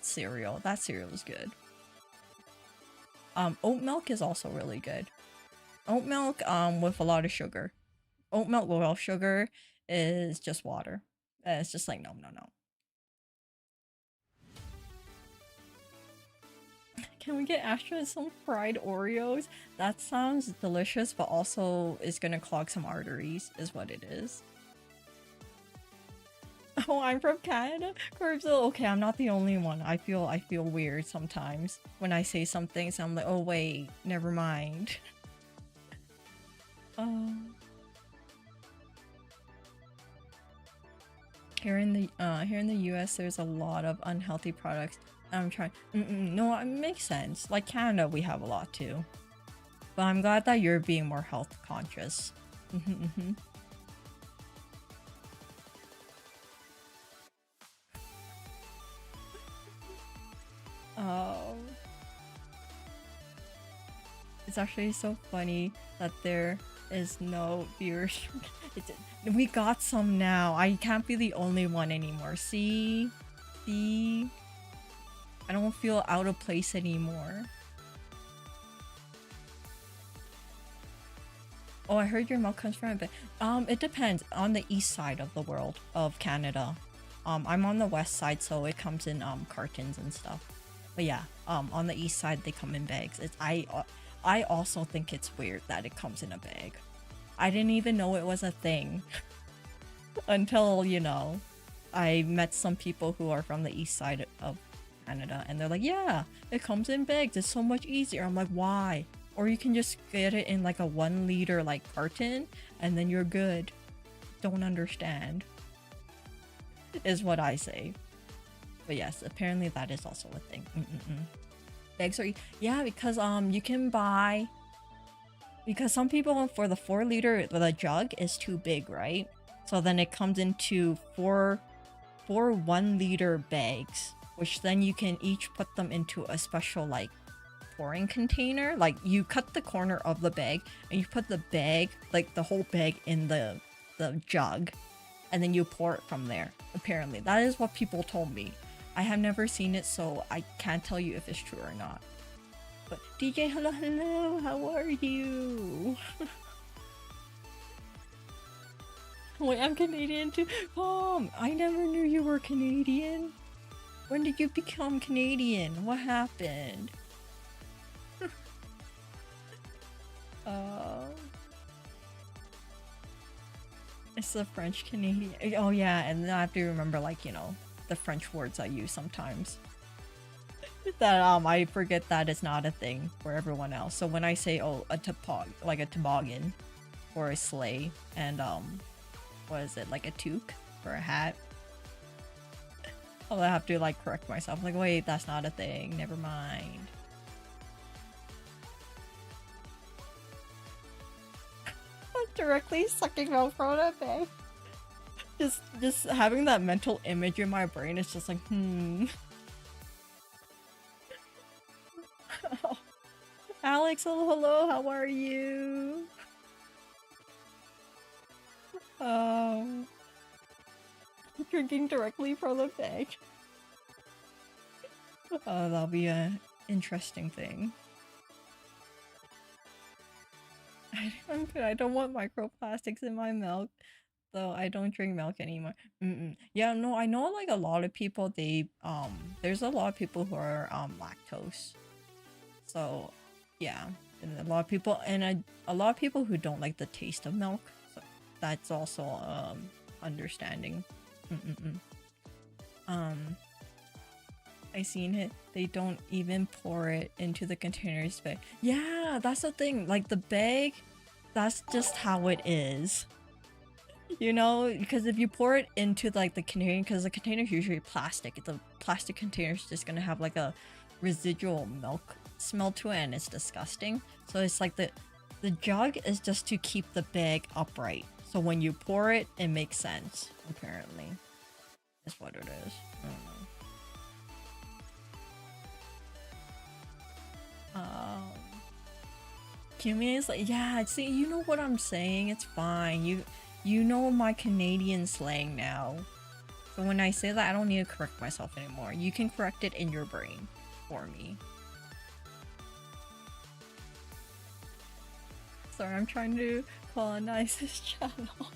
cereal. That cereal is good. Oat milk is also really good. Oat milk with a lot of sugar. Oat milk without sugar is just water. It's just like no no no. Can we get Astra and some fried Oreos? That sounds delicious, but also is gonna clog some arteries, is what it is. Oh, I'm from Canada? Corpsville. Okay, I'm not the only one. I feel weird sometimes when I say something, so I'm like, oh wait, never mind. Um here in the US there's a lot of unhealthy products. I'm trying no, it makes sense. Like Canada we have a lot too. But I'm glad that you're being more health conscious. Oh, it's actually so funny that there is no viewers. We got some now. I can't be the only one anymore. See? See? I don't feel out of place anymore. Oh, I heard your milk comes from it. It depends on the east side of the world of Canada. I'm on the west side, so it comes in cartons and stuff. But yeah, on the east side they come in bags. I also think it's weird that it comes in a bag. I didn't even know it was a thing until, you know, I met some people who are from the east side of Canada, and they're like, yeah, it comes in bags. It's so much easier. I'm like, why? Or you can just get it in like a 1 liter like carton and then you're good. Don't understand, is what I say. But yes, apparently that is also a thing. Bags are yeah, because you can buy, because some people for the 4 liter the jug is too big, right? So then it comes into four 1 liter bags, which then you can each put them into a special like pouring container. Like you cut the corner of the bag and you put the bag, like the whole bag, in the jug, and then you pour it from there. Apparently that is what people told me. I have never seen it, so I can't tell you if it's true or not. But DJ, hello, hello, how are you? Wait, I'm Canadian too. Mom, I never knew you were Canadian. When did you become Canadian? What happened? It's the French Canadian. Oh yeah, and then I have to remember, like, you know, the French words I use sometimes. That I forget that it's not a thing for everyone else. So when I say a toboggan or a sleigh, and what is it, like a toque or a hat, I'll have to like correct myself. Like, wait, that's not a thing. Never mind. I'm directly sucking milk from a bag. Just having that mental image in my brain is just like, Alex, oh hello, how are you? Um, drinking directly from the bag. That'll be a interesting thing. I don't want microplastics in my milk, though I don't drink milk anymore. Yeah, no, I know like a lot of people, there's a lot of people who are lactose. So, yeah, and a lot of people, and a lot of people who don't like the taste of milk. So that's also understanding. I seen it. They don't even pour it into the container's bag. Yeah, that's the thing. Like the bag, that's just how it is. You know, because if you pour it into like the container, because the container is usually plastic, the plastic container is just gonna have like a residual milk smell to it, and it's disgusting. So it's like the jug is just to keep the bag upright. So when you pour it, it makes sense. Apparently, that's what it is. I don't know. Kimmy is like, yeah, see, you know what I'm saying? It's fine. You know my Canadian slang now. So when I say that, I don't need to correct myself anymore. You can correct it in your brain for me. Sorry, I'm trying to colonize this channel.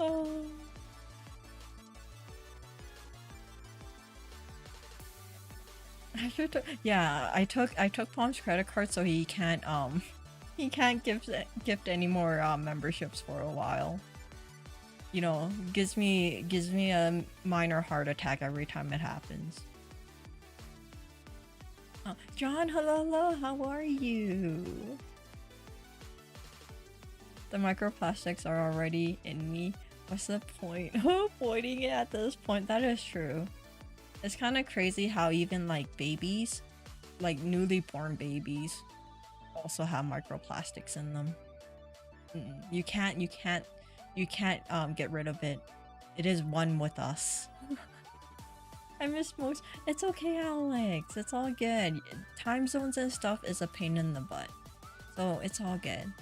Oh. Yeah, I took Palm's credit card so he can't gift any more memberships for a while. You know, gives me a minor heart attack every time it happens. John, hello, how are you? The microplastics are already in me. What's the point of avoiding it at this point? That is true. It's kind of crazy how even like babies, like newly born babies, also have microplastics in them. You can't get rid of it. It is one with us. I miss most. It's okay, Alex. It's all good. Time zones and stuff is a pain in the butt, so it's all good.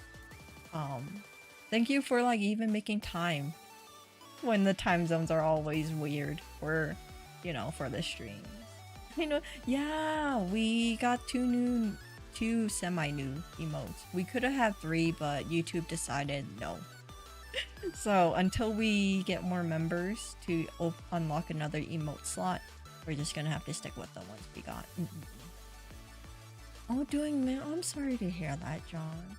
Thank you for like even making time when the time zones are always weird for, you know, for the streams. You know, yeah, we got two semi-new emotes. We could have had 3, but YouTube decided no. So until we get more members to unlock another emote slot, we're just gonna have to stick with the ones we got. Oh, I'm sorry to hear that, John.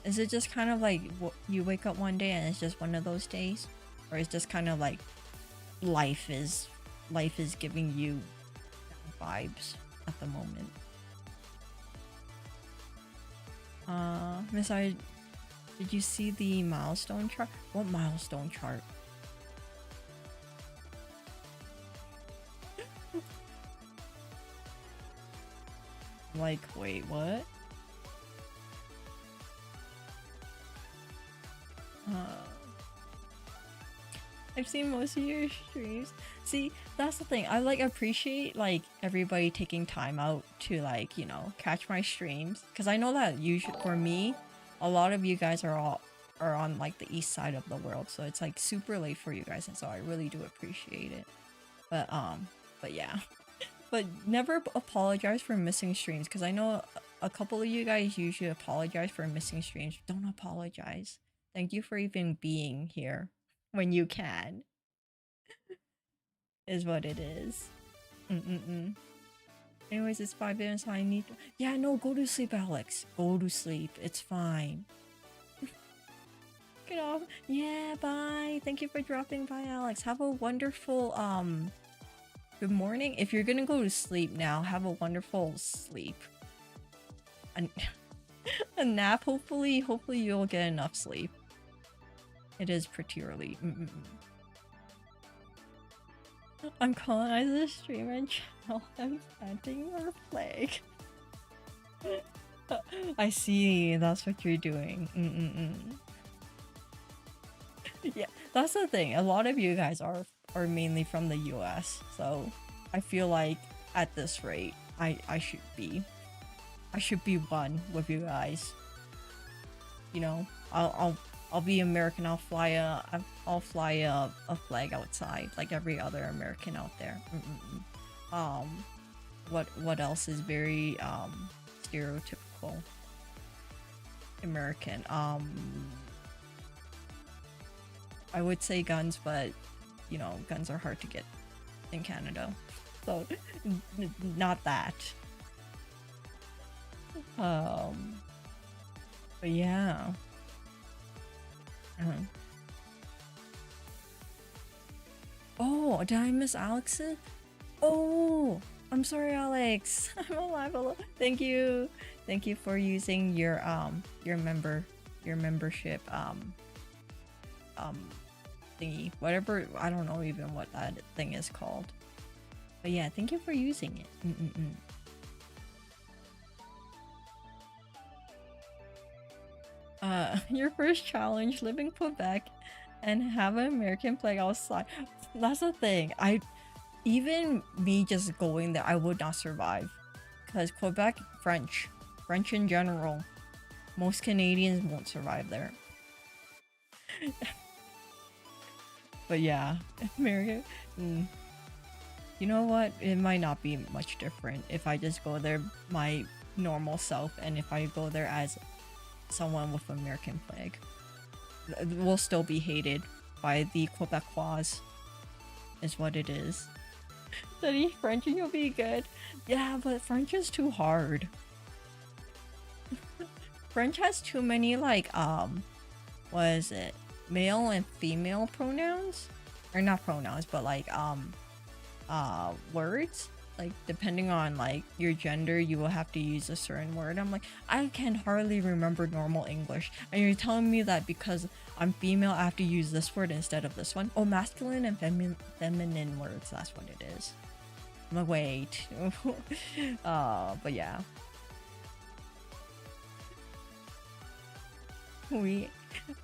Is it just kind of like you wake up one day and it's just one of those days? Or it's just kind of like life is giving you vibes at the moment? Miss I, did you see the milestone chart? What milestone chart? Like, wait, what? I've seen most of your streams. See, that's the thing. I like appreciate like everybody taking time out to like, you know, catch my streams, because I know that usually for me, a lot of you guys are on like the east side of the world, so it's like super late for you guys, and so I really do appreciate it. But yeah. But never apologize for missing streams, because I know a couple of you guys usually apologize for missing streams. Don't apologize. Thank you for even being here when you can. Is what it is. Anyways, it's 5 a.m. so I need to... Yeah, no, go to sleep, Alex. Go to sleep. It's fine. Get off. Yeah, bye. Thank you for dropping by, Alex. Have a wonderful, good morning. If you're gonna go to sleep now, have a wonderful sleep. A nap, hopefully you'll get enough sleep. It is pretty early. I'm colonizing the streamer channel. I'm planting your flag. I see. That's what you're doing. Yeah, that's the thing. A lot of you guys are mainly from the US, so I feel like at this rate, I should be. I should be one with you guys. You know, I'll be American. I'll fly a flag outside like every other American out there. What else is very stereotypical American? I would say guns, but you know, guns are hard to get in Canada, so not that. But yeah. Oh, did I miss Alex's? Oh, I'm sorry, Alex. I'm alive. Thank you. Thank you for using your membership thingy. Whatever, I don't know even what that thing is called. But yeah, thank you for using it. Your first challenge, live in Quebec and have an American flag outside. That's the thing. Even me just going there, I would not survive. Because Quebec, French in general, most Canadians won't survive there. But yeah, America, you know what? It might not be much different if I just go there my normal self, and if I go there as someone with American flag, we'll still be hated by the Quebecois, is what it is. Study French and you'll be good. Yeah, but French is too hard. French has too many like what is it? Male and female pronouns? Or not pronouns, but like words. Like depending on like your gender, you will have to use a certain word. I'm like, I can hardly remember normal English, and you're telling me that because I'm female I have to use this word instead of this one? Oh, masculine and feminine words, that's what it is. I'm like, wait. But yeah.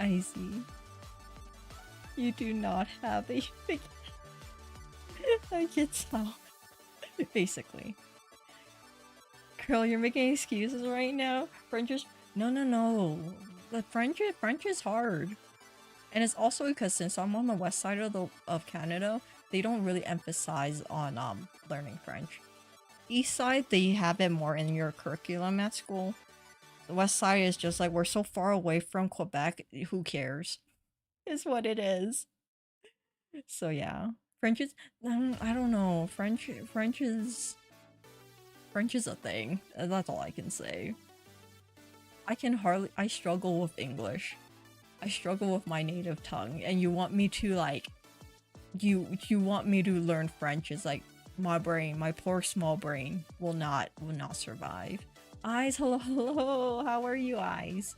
I see. You do not have a big sound. Basically. Girl, you're making excuses right now. French is no. The French is hard. And it's also because since I'm on the west side of Canada, they don't really emphasize on learning French. East side, they have it more in your curriculum at school. The west side is just like, we're so far away from Quebec, who cares? Is what it is. So yeah. French is, I don't know. French is a thing. That's all I can say. I struggle with English. I struggle with my native tongue, and you want me to like, you want me to learn French? Is like, my brain, my poor small brain will not survive. Eyes, hello, how are you, Eyes?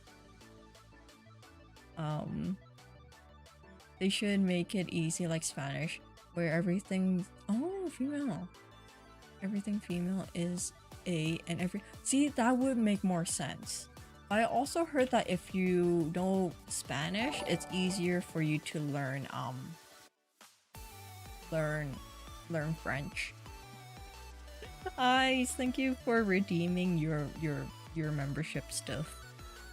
They should make it easy like Spanish, where everything female. Everything female is a, and every, see, that would make more sense. I also heard that if you know Spanish, it's easier for you to learn French. Eyes, thank you for redeeming your membership stuff.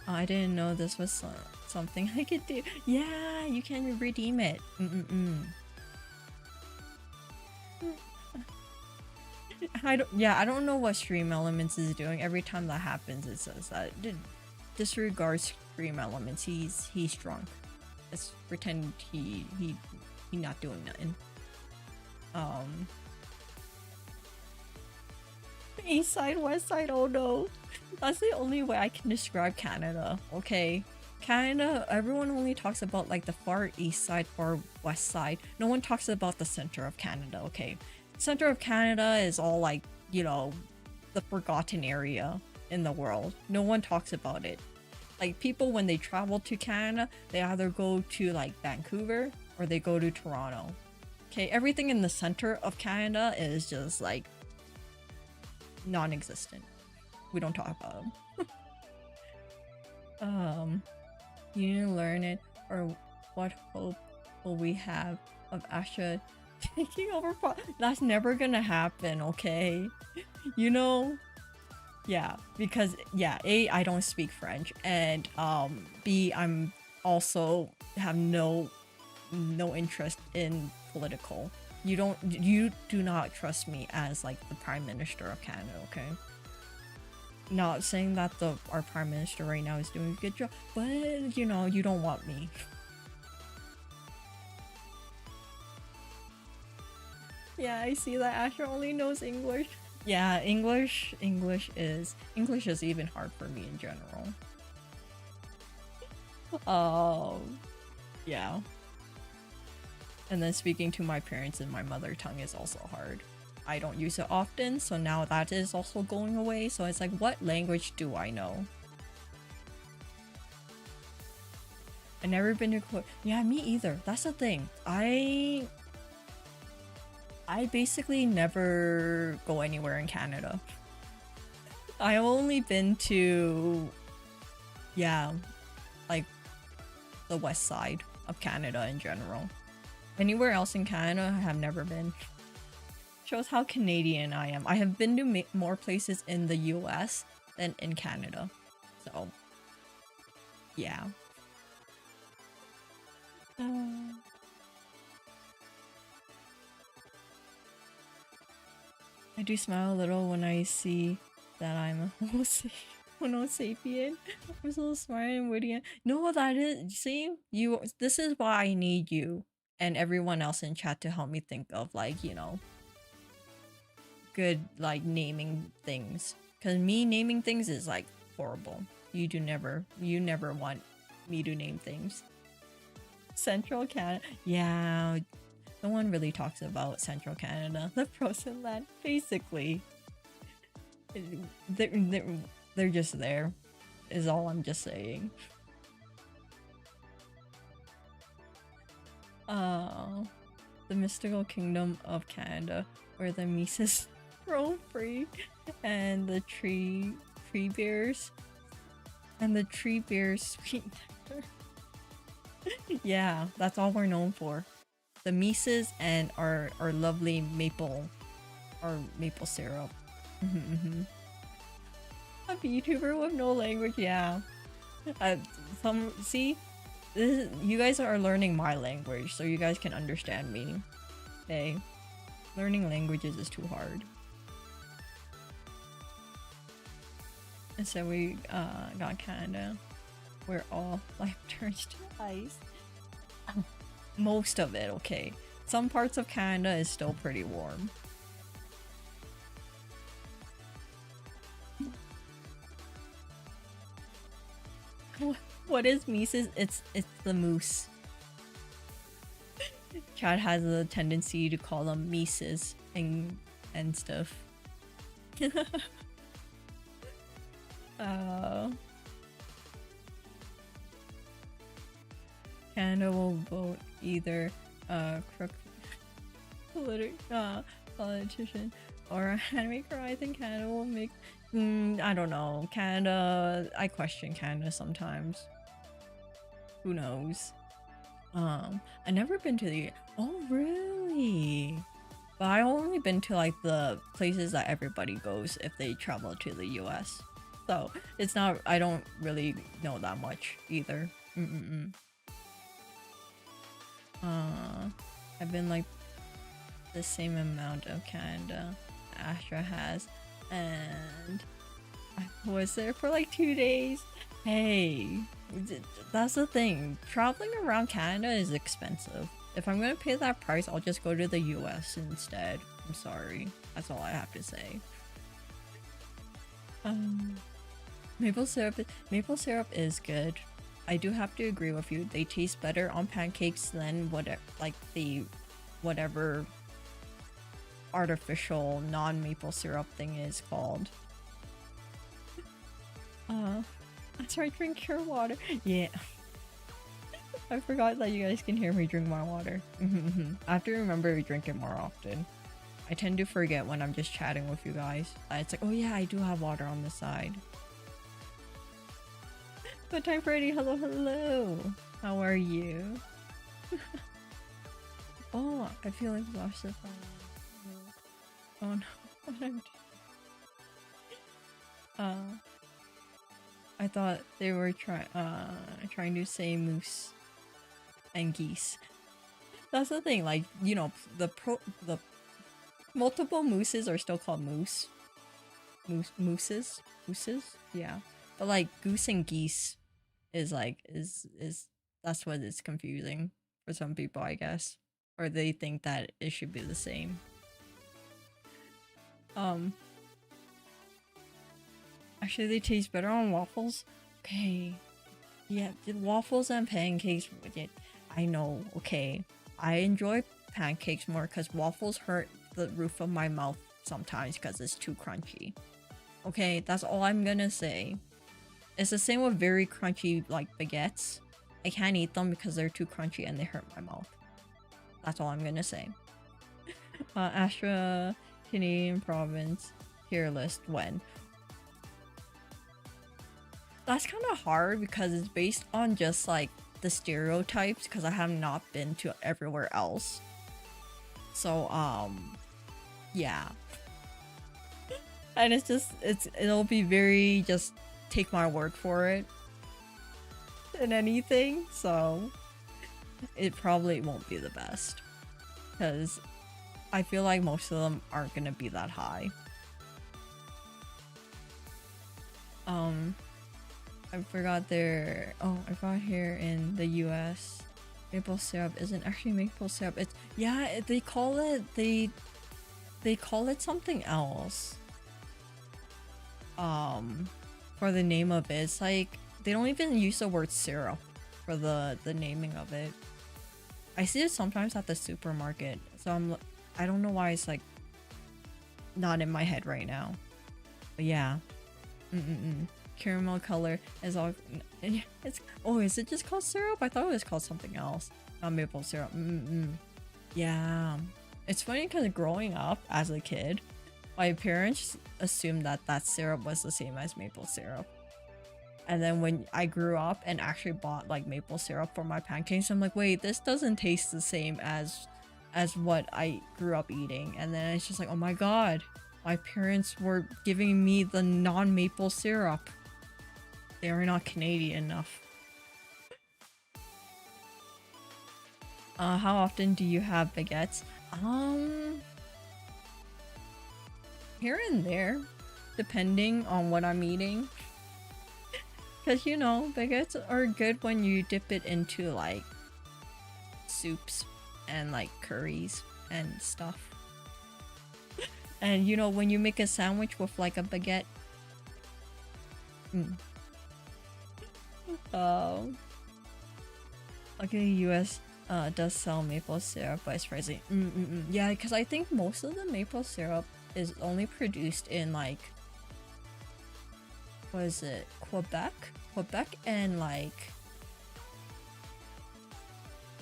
I didn't know this was something I could do. Yeah, you can redeem it. I don't know what Stream Elements is doing. Every time that happens, it says that disregard Stream Elements. He's drunk. Let's pretend he not doing nothing. East side, west side, oh no. That's the only way I can describe Canada, okay? Canada, everyone only talks about like the far east side, far west side. No one talks about the center of Canada, okay? Center of Canada is all like, you know, the forgotten area in the world. No one talks about it. Like people, when they travel to Canada, they either go to like Vancouver or they go to Toronto. Okay, everything in the center of Canada is just like non-existent. We don't talk about them. You need to learn it, or what hope will we have of Astra taking over? That's never gonna happen, okay? You know, Yeah, because yeah, A, I don't speak French, and B, I'm also have no interest in political. You do not trust me as like the Prime Minister of Canada, okay? Not saying that the our Prime Minister right now is doing a good job, but you know, you don't want me. Yeah, I see that Astra only knows English. Yeah, English is even hard for me in general. Um, yeah. And then speaking to my parents in my mother tongue is also hard. I don't use it often, so now that is also going away. So it's like, what language do I know? I've never been to yeah, me either. That's the thing. I basically never go anywhere in Canada. I've only been to, yeah, like the west side of Canada in general. Anywhere else in Canada, I have never been. Shows how Canadian I am. I have been to more places in the US than in Canada. So, yeah. I do smile a little when I see that I'm a Hono sapien. I'm so smart and witty. Know what that is? See, you. This is why I need you and everyone else in chat to help me think of like, you know, good like naming things. Cause me naming things is like horrible. You never want me to name things. Central Canada, yeah. No one really talks about Central Canada, the frozen land. Basically, they're, they're just there. Is all I'm just saying. Oh, the mystical kingdom of Canada, where the Mises roam free, and the tree bears, and the tree bears sweet nectar. Yeah, that's all we're known for. The Mises and our lovely our maple syrup. A VTuber with no language, yeah. Some see, you guys are learning my language, so you guys can understand me. Hey, learning languages is too hard. And so we got Canada, where all life turns to ice. Most of it, okay. Some parts of Canada is still pretty warm. What is Mises? It's the moose. Chad has a tendency to call them Mises and stuff. Canada will vote either crook politician or a handmaker. I think Canada will make. I don't know. Canada. I question Canada sometimes. Who knows? I never been to the. Oh really? But I only been to like the places that everybody goes if they travel to the US. So it's not. I don't really know that much either. I've been like the same amount of Canada Astra has, and I was there for like 2 days. Hey, that's the thing. Traveling around Canada is expensive. If I'm gonna pay that price, I'll just go to the US instead. I'm sorry. That's all I have to say. Maple syrup is good. I do have to agree with you. They taste better on pancakes than whatever artificial non-maple syrup thing is called. That's right, drink your water. Yeah. I forgot that you guys can hear me drink my water. I have to remember to drink it more often. I tend to forget when I'm just chatting with you guys. It's like, oh yeah, I do have water on the side. Good time, Freddy. Hello, hello. How are you? Oh, I feel like exhausted. Oh no, what I'm doing. Uh, I thought they were trying to say moose and geese. That's the thing, like, you know, the multiple mooses are still called mooses, yeah. But like goose and geese is like is that's what is confusing for some people, I guess, or they think that it should be the same. Um, Actually, they taste better on waffles. Okay, yeah, the waffles and pancakes. I know. Okay, I enjoy pancakes more because waffles hurt the roof of my mouth sometimes because it's too crunchy. Okay, that's all I'm gonna say. It's the same with very crunchy like baguettes. I can't eat them because they're too crunchy and they hurt my mouth. That's all I'm gonna say. Astra, Canadian province, tier list when? That's kind of hard because it's based on just like the stereotypes because I have not been to everywhere else. So yeah. And it'll be very just take my word for it in anything, so it probably won't be the best because I feel like most of them aren't gonna be that high. I forgot there. Oh, I got here in the US. Maple syrup isn't actually maple syrup. It's yeah. They call it something else. For the name of it, it's like they don't even use the word syrup for the naming of it. I see it sometimes at the supermarket, so I don't know why it's like not in my head right now. But yeah. Caramel color is all. It's oh, is it just called syrup? I thought it was called something else. Not maple syrup. Yeah, it's funny because growing up as a kid, my parents assumed that syrup was the same as maple syrup. And then when I grew up and actually bought like maple syrup for my pancakes, I'm like, wait, this doesn't taste the same as what I grew up eating. And then it's just like, oh my god, my parents were giving me the non-maple syrup. They are not Canadian enough. How often do you have baguettes? Here and there, depending on what I'm eating. Cause you know, baguettes are good when you dip it into like soups and like curries and stuff. And you know, when you make a sandwich with like a baguette. Okay, US does sell maple syrup, but it's pricey. Yeah, because I think most of the maple syrup is only produced in like, what is it, Quebec and like,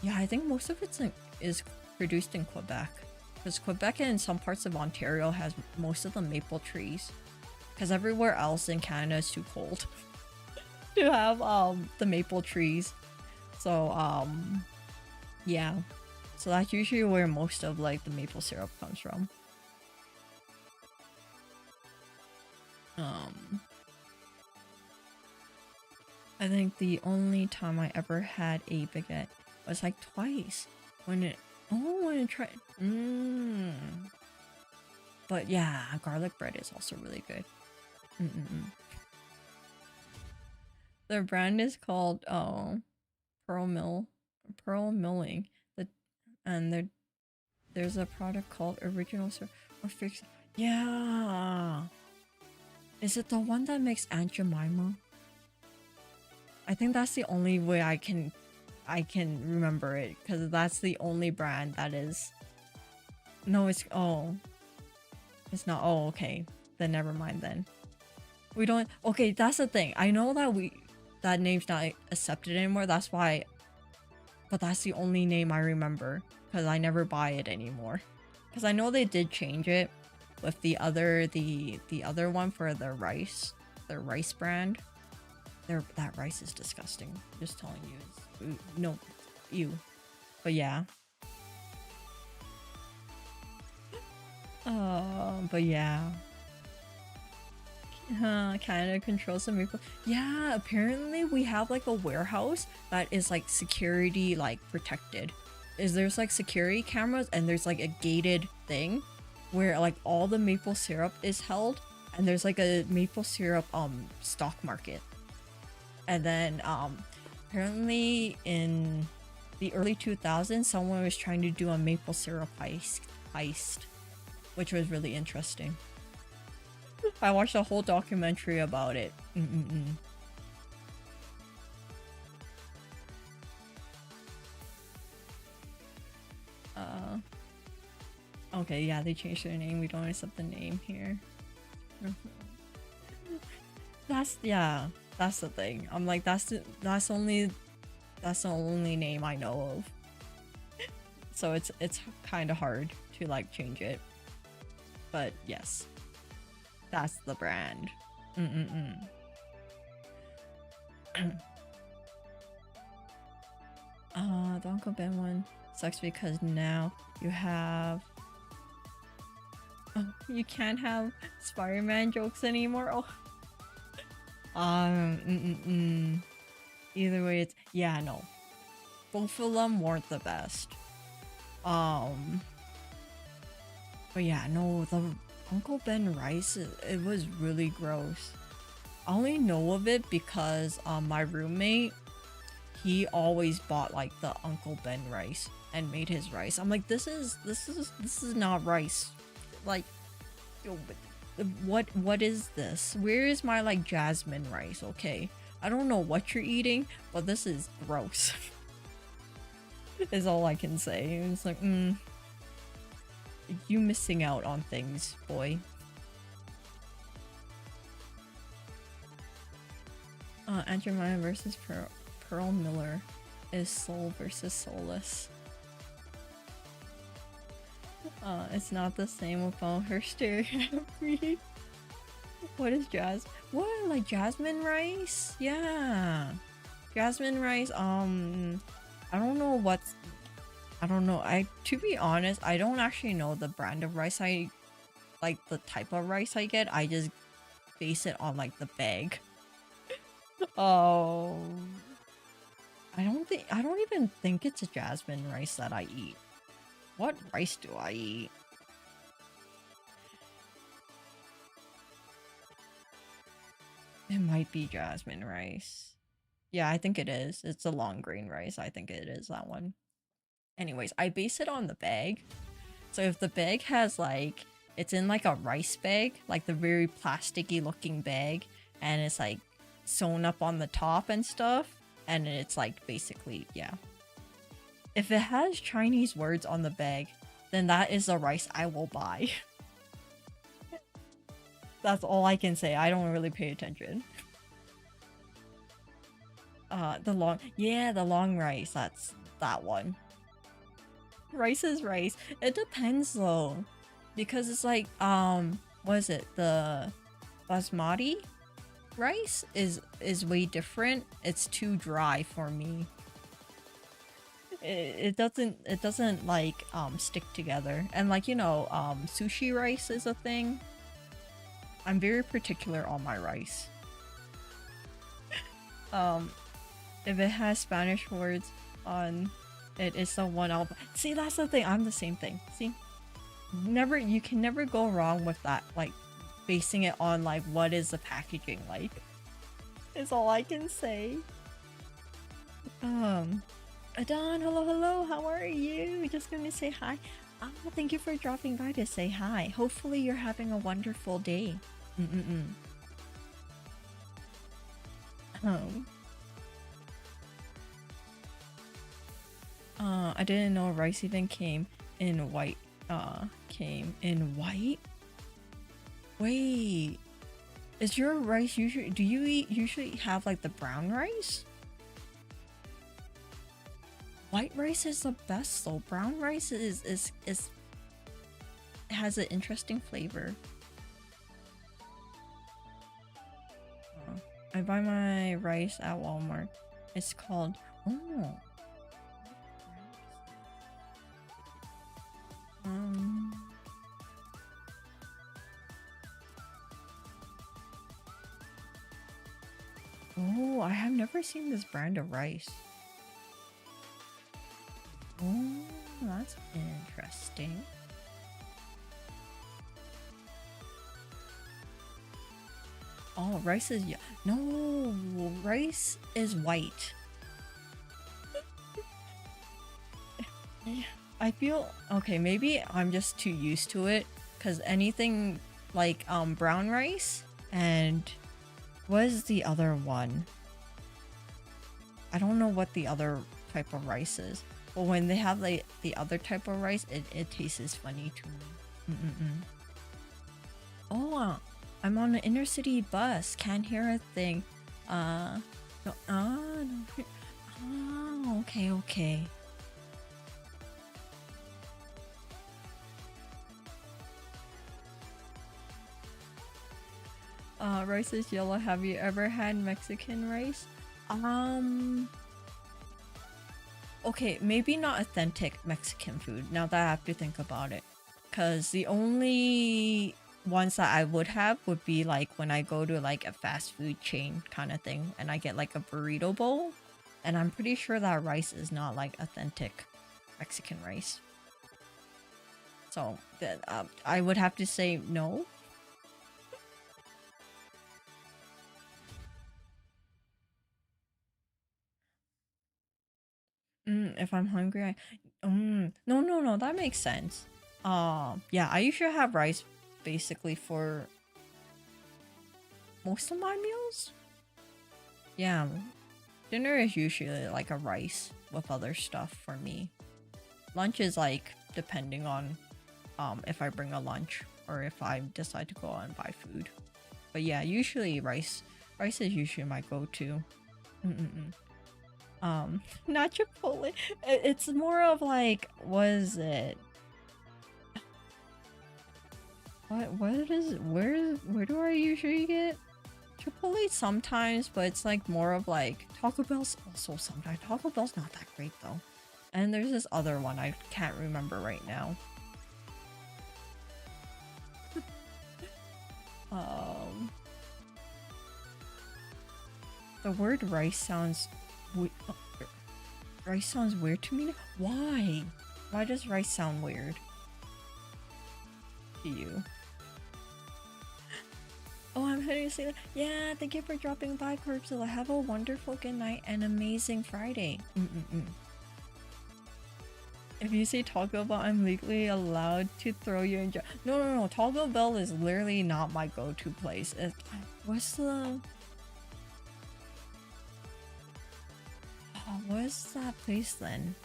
yeah, I think most of it is produced in Quebec, because Quebec and some parts of Ontario has most of the maple trees, because everywhere else in Canada is too cold to have the maple trees. So yeah, so that's usually where most of like the maple syrup comes from. I think the only time I ever had a baguette was like twice when it tried. But yeah, garlic bread is also really good. The brand is called Pearl Milling. And there's a product called Original or Fix. Yeah. Is it the one that makes Aunt Jemima? I think that's the only way I can remember it, because that's the only brand that is. No, it's it's not. Oh, okay. Then never mind then. We don't. Okay, that's the thing. I know that name's not accepted anymore. That's why. But that's the only name I remember, because I never buy it anymore. Because I know they did change it with the other one for the rice brand. That rice is disgusting. Just telling you. No, ew. But yeah. But yeah. Canada controls the maple. Yeah, apparently we have like a warehouse that is like security like protected. There's like security cameras and there's like a gated thing where like all the maple syrup is held, and there's like a maple syrup stock market. And then apparently in the early 2000s someone was trying to do a maple syrup heist, which was really interesting. I watched a whole documentary about it. Okay, yeah, they changed their name. We don't accept the name here. That's the thing. I'm like, that's the only name I know of. So it's kind of hard to like change it. But yes, that's the brand. The Uncle Ben one sucks because now you have. Oh, you can't have Spider-Man jokes anymore. Oh. Either way, it's no. Both of them weren't the best. But yeah, no, the Uncle Ben rice, it was really gross. I only know of it because my roommate, he always bought like the Uncle Ben rice and made his rice. I'm like, this is not rice. Like, what is this? Where is my like jasmine rice? Okay, I don't know what you're eating, but this is gross. Is all I can say. It's like, you missing out on things, boy. Andrew Maya versus Pearl Miller is soul versus soulless. It's not the same about her stereography. What is what, like jasmine rice? Yeah, jasmine rice. I don't know what's. I don't know. To be honest, I don't actually know the brand of rice I like, the type of rice I get. I just base it on like the bag. Oh, I don't even think it's a jasmine rice that I eat. What rice do I eat? It might be jasmine rice. Yeah, I think it is. It's a long grain rice. I think it is that one. Anyways, I base it on the bag. So if the bag has like, it's in like a rice bag, like the very plasticky looking bag, and it's like sewn up on the top and stuff, and it's like basically, yeah. If it has Chinese words on the bag, then that is the rice I will buy. That's all I can say. I don't really pay attention. The long rice, that's that one. Rice is rice. It depends though. Because it's like, what is it? The basmati rice is way different. It's too dry for me. It doesn't like stick together. And like, sushi rice is a thing. I'm very particular on my rice. If it has Spanish words on it, is the one I'll see. That's the thing. I'm the same thing. See, you can never go wrong with that. Like basing it on like what is the packaging like. Is all I can say. Adon, hello, how are you? Just gonna say hi. Thank you for dropping by to say hi. Hopefully you're having a wonderful day. I didn't know rice even came in white. Came in white? Wait. Is your rice usually, do you usually have like the brown rice? White rice is the best though. Brown rice is has an interesting flavor. I buy my rice at Walmart. It's called I have never seen this brand of rice. Oh, that's interesting. Oh, rice is no, rice is white. Yeah, I feel okay, maybe I'm just too used to it because anything like brown rice and what is the other one? I don't know what the other type of rice is. But when they have like the other type of rice, it tastes funny to me. Oh, I'm on an inner city bus. Can't hear a thing. No, no. Oh, okay, okay. Rice is yellow. Have you ever had Mexican rice? Okay, maybe not authentic Mexican food, now that I have to think about it. Because the only ones that I would have would be like when I go to like a fast food chain kind of thing and I get like a burrito bowl. And I'm pretty sure that rice is not like authentic Mexican rice. So I would have to say no. If I'm hungry, no, that makes sense. Yeah, I usually have rice basically for most of my meals. Yeah, dinner is usually like a rice with other stuff for me. Lunch is like depending on if I bring a lunch or if I decide to go out and buy food. But yeah, usually rice. Rice is usually my go-to. Not Chipotle. It's more of like, what is it? Where do I usually get Chipotle sometimes, but it's like more of like Taco Bell's also sometimes. Taco Bell's not that great though. And there's this other one I can't remember right now. The word rice sounds rice sounds weird to me. Why? Why does rice sound weird to you? Oh, I'm heading to say that. Yeah, thank you for dropping by, Corpsilla. Have a wonderful good night and amazing Friday. If you say Taco Bell, I'm legally allowed to throw you in jail. No. Taco Bell is literally not my go-to place. What's the... what's that place then?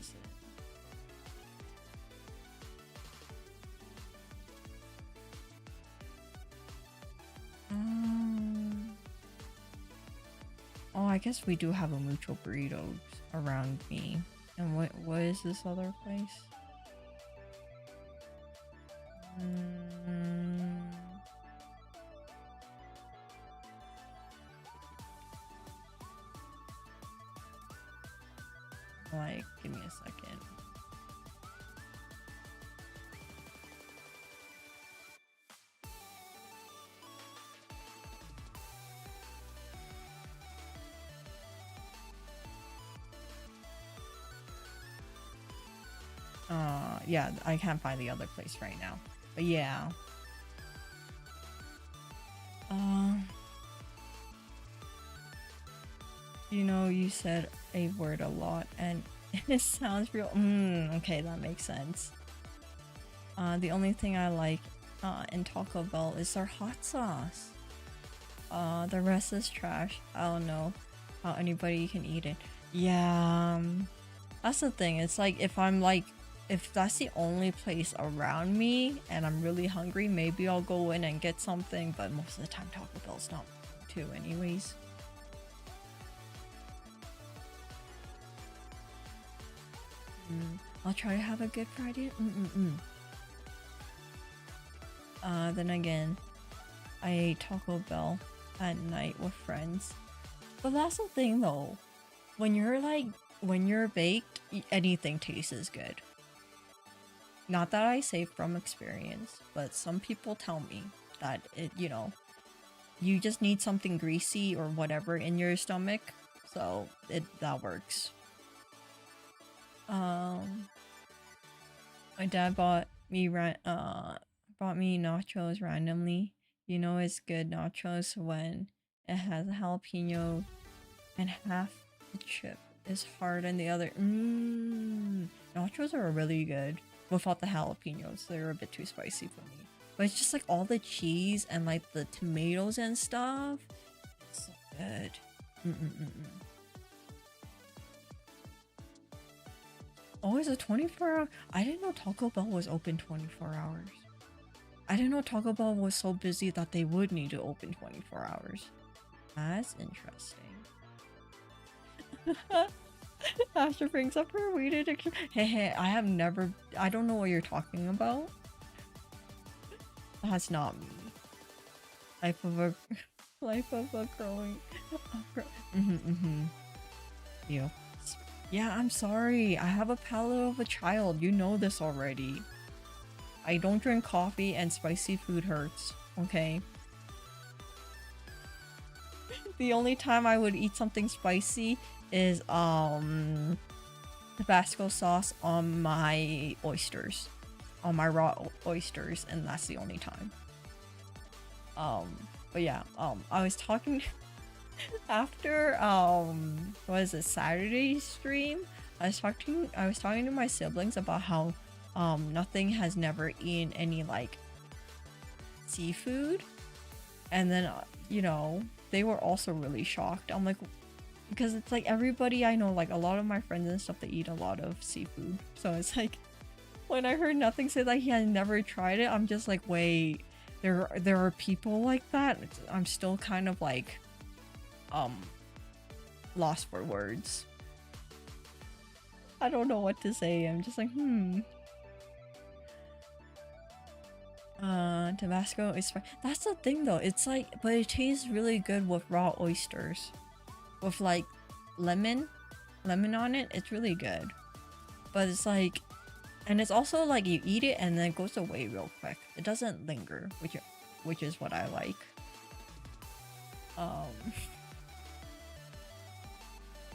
Is it? Oh, I guess we do have a mucho burritos around me. And what is this other place? Like, give me a second. Yeah, I can't find the other place right now. But yeah. You know, you said a word a lot and it sounds real. Okay, that makes sense. The only thing I like in Taco Bell is their hot sauce. The rest is trash. I don't know how anybody can eat it. Yeah, that's the thing. It's like if that's the only place around me and I'm really hungry, maybe I'll go in and get something, but most of the time Taco Bell's not too anyways. I'll try to have a good Friday. Then again, I ate Taco Bell at night with friends. But that's the thing though. When you're baked, anything tastes good. Not that I say from experience, but some people tell me that you just need something greasy or whatever in your stomach, so that works. My dad bought me nachos randomly. It's good nachos when it has a jalapeno and half the chip is hard and the other. Nachos are really good without the jalapenos. They're a bit too spicy for me. But it's just like all the cheese and like the tomatoes and stuff. It's so good. Oh, is it 24 hours? I didn't know Taco Bell was open 24 hours. I didn't know Taco Bell was so busy that they would need to open 24 hours. That's interesting. Astra brings up her weed addiction. Hey, I don't know what you're talking about. That's not me. Life of a growing. You. Yeah, I'm sorry. I have a palate of a child. You know this already. I don't drink coffee and spicy food hurts. Okay. The only time I would eat something spicy is Tabasco sauce on my oysters. On my raw oysters, and that's the only time. But yeah, I was talking after what is it, Saturday stream? I was talking to my siblings about how nothing has never eaten any like seafood, and then they were also really shocked. I'm like, because it's like everybody I know, like a lot of my friends and stuff, they eat a lot of seafood, so it's like when I heard nothing say that he had never tried it, I'm just like, wait, there are people like that. I'm still kind of like lost for words. I don't know what to say. I'm just like, Tabasco is fine. That's the thing though. It's like, but it tastes really good with raw oysters. With like lemon on it. It's really good. But it's like, and it's also like you eat it and then it goes away real quick. It doesn't linger, which is what I like.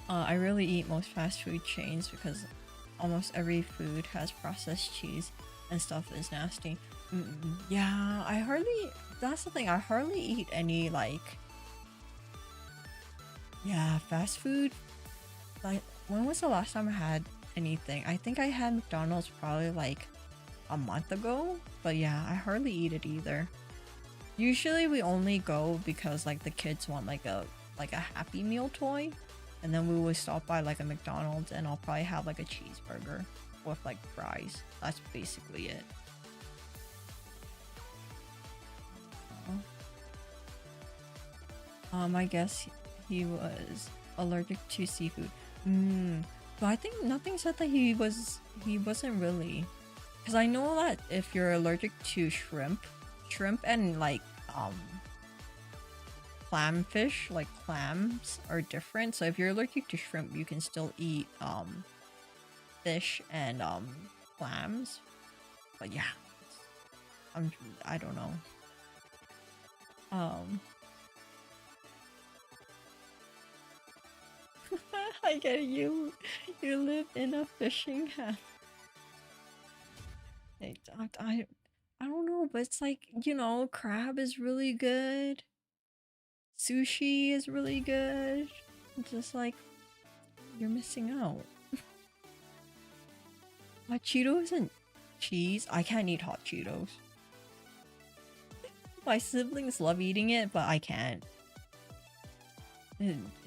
I really eat most fast food chains because almost every food has processed cheese and stuff is nasty. Yeah, that's the thing, I hardly eat any like, yeah, fast food. Like, when was the last time I had anything? I think I had McDonald's probably like a month ago, but yeah, I hardly eat it either. Usually we only go because like the kids want like a Happy Meal toy, and then we would stop by like a McDonald's and I'll probably have like a cheeseburger with like fries. That's basically it. I guess he was allergic to seafood. But I think nothing said that he wasn't really. Because I know that if you're allergic to shrimp and like clamfish, like clams are different. So if you're allergic to shrimp, you can still eat fish and clams. But yeah, I don't know. I get you. You live in a fishing house. I don't know, but it's like, crab is really good. Sushi is really good. Just like, you're missing out. Hot Cheetos and cheese? I can't eat hot Cheetos. My siblings love eating it, but I can't.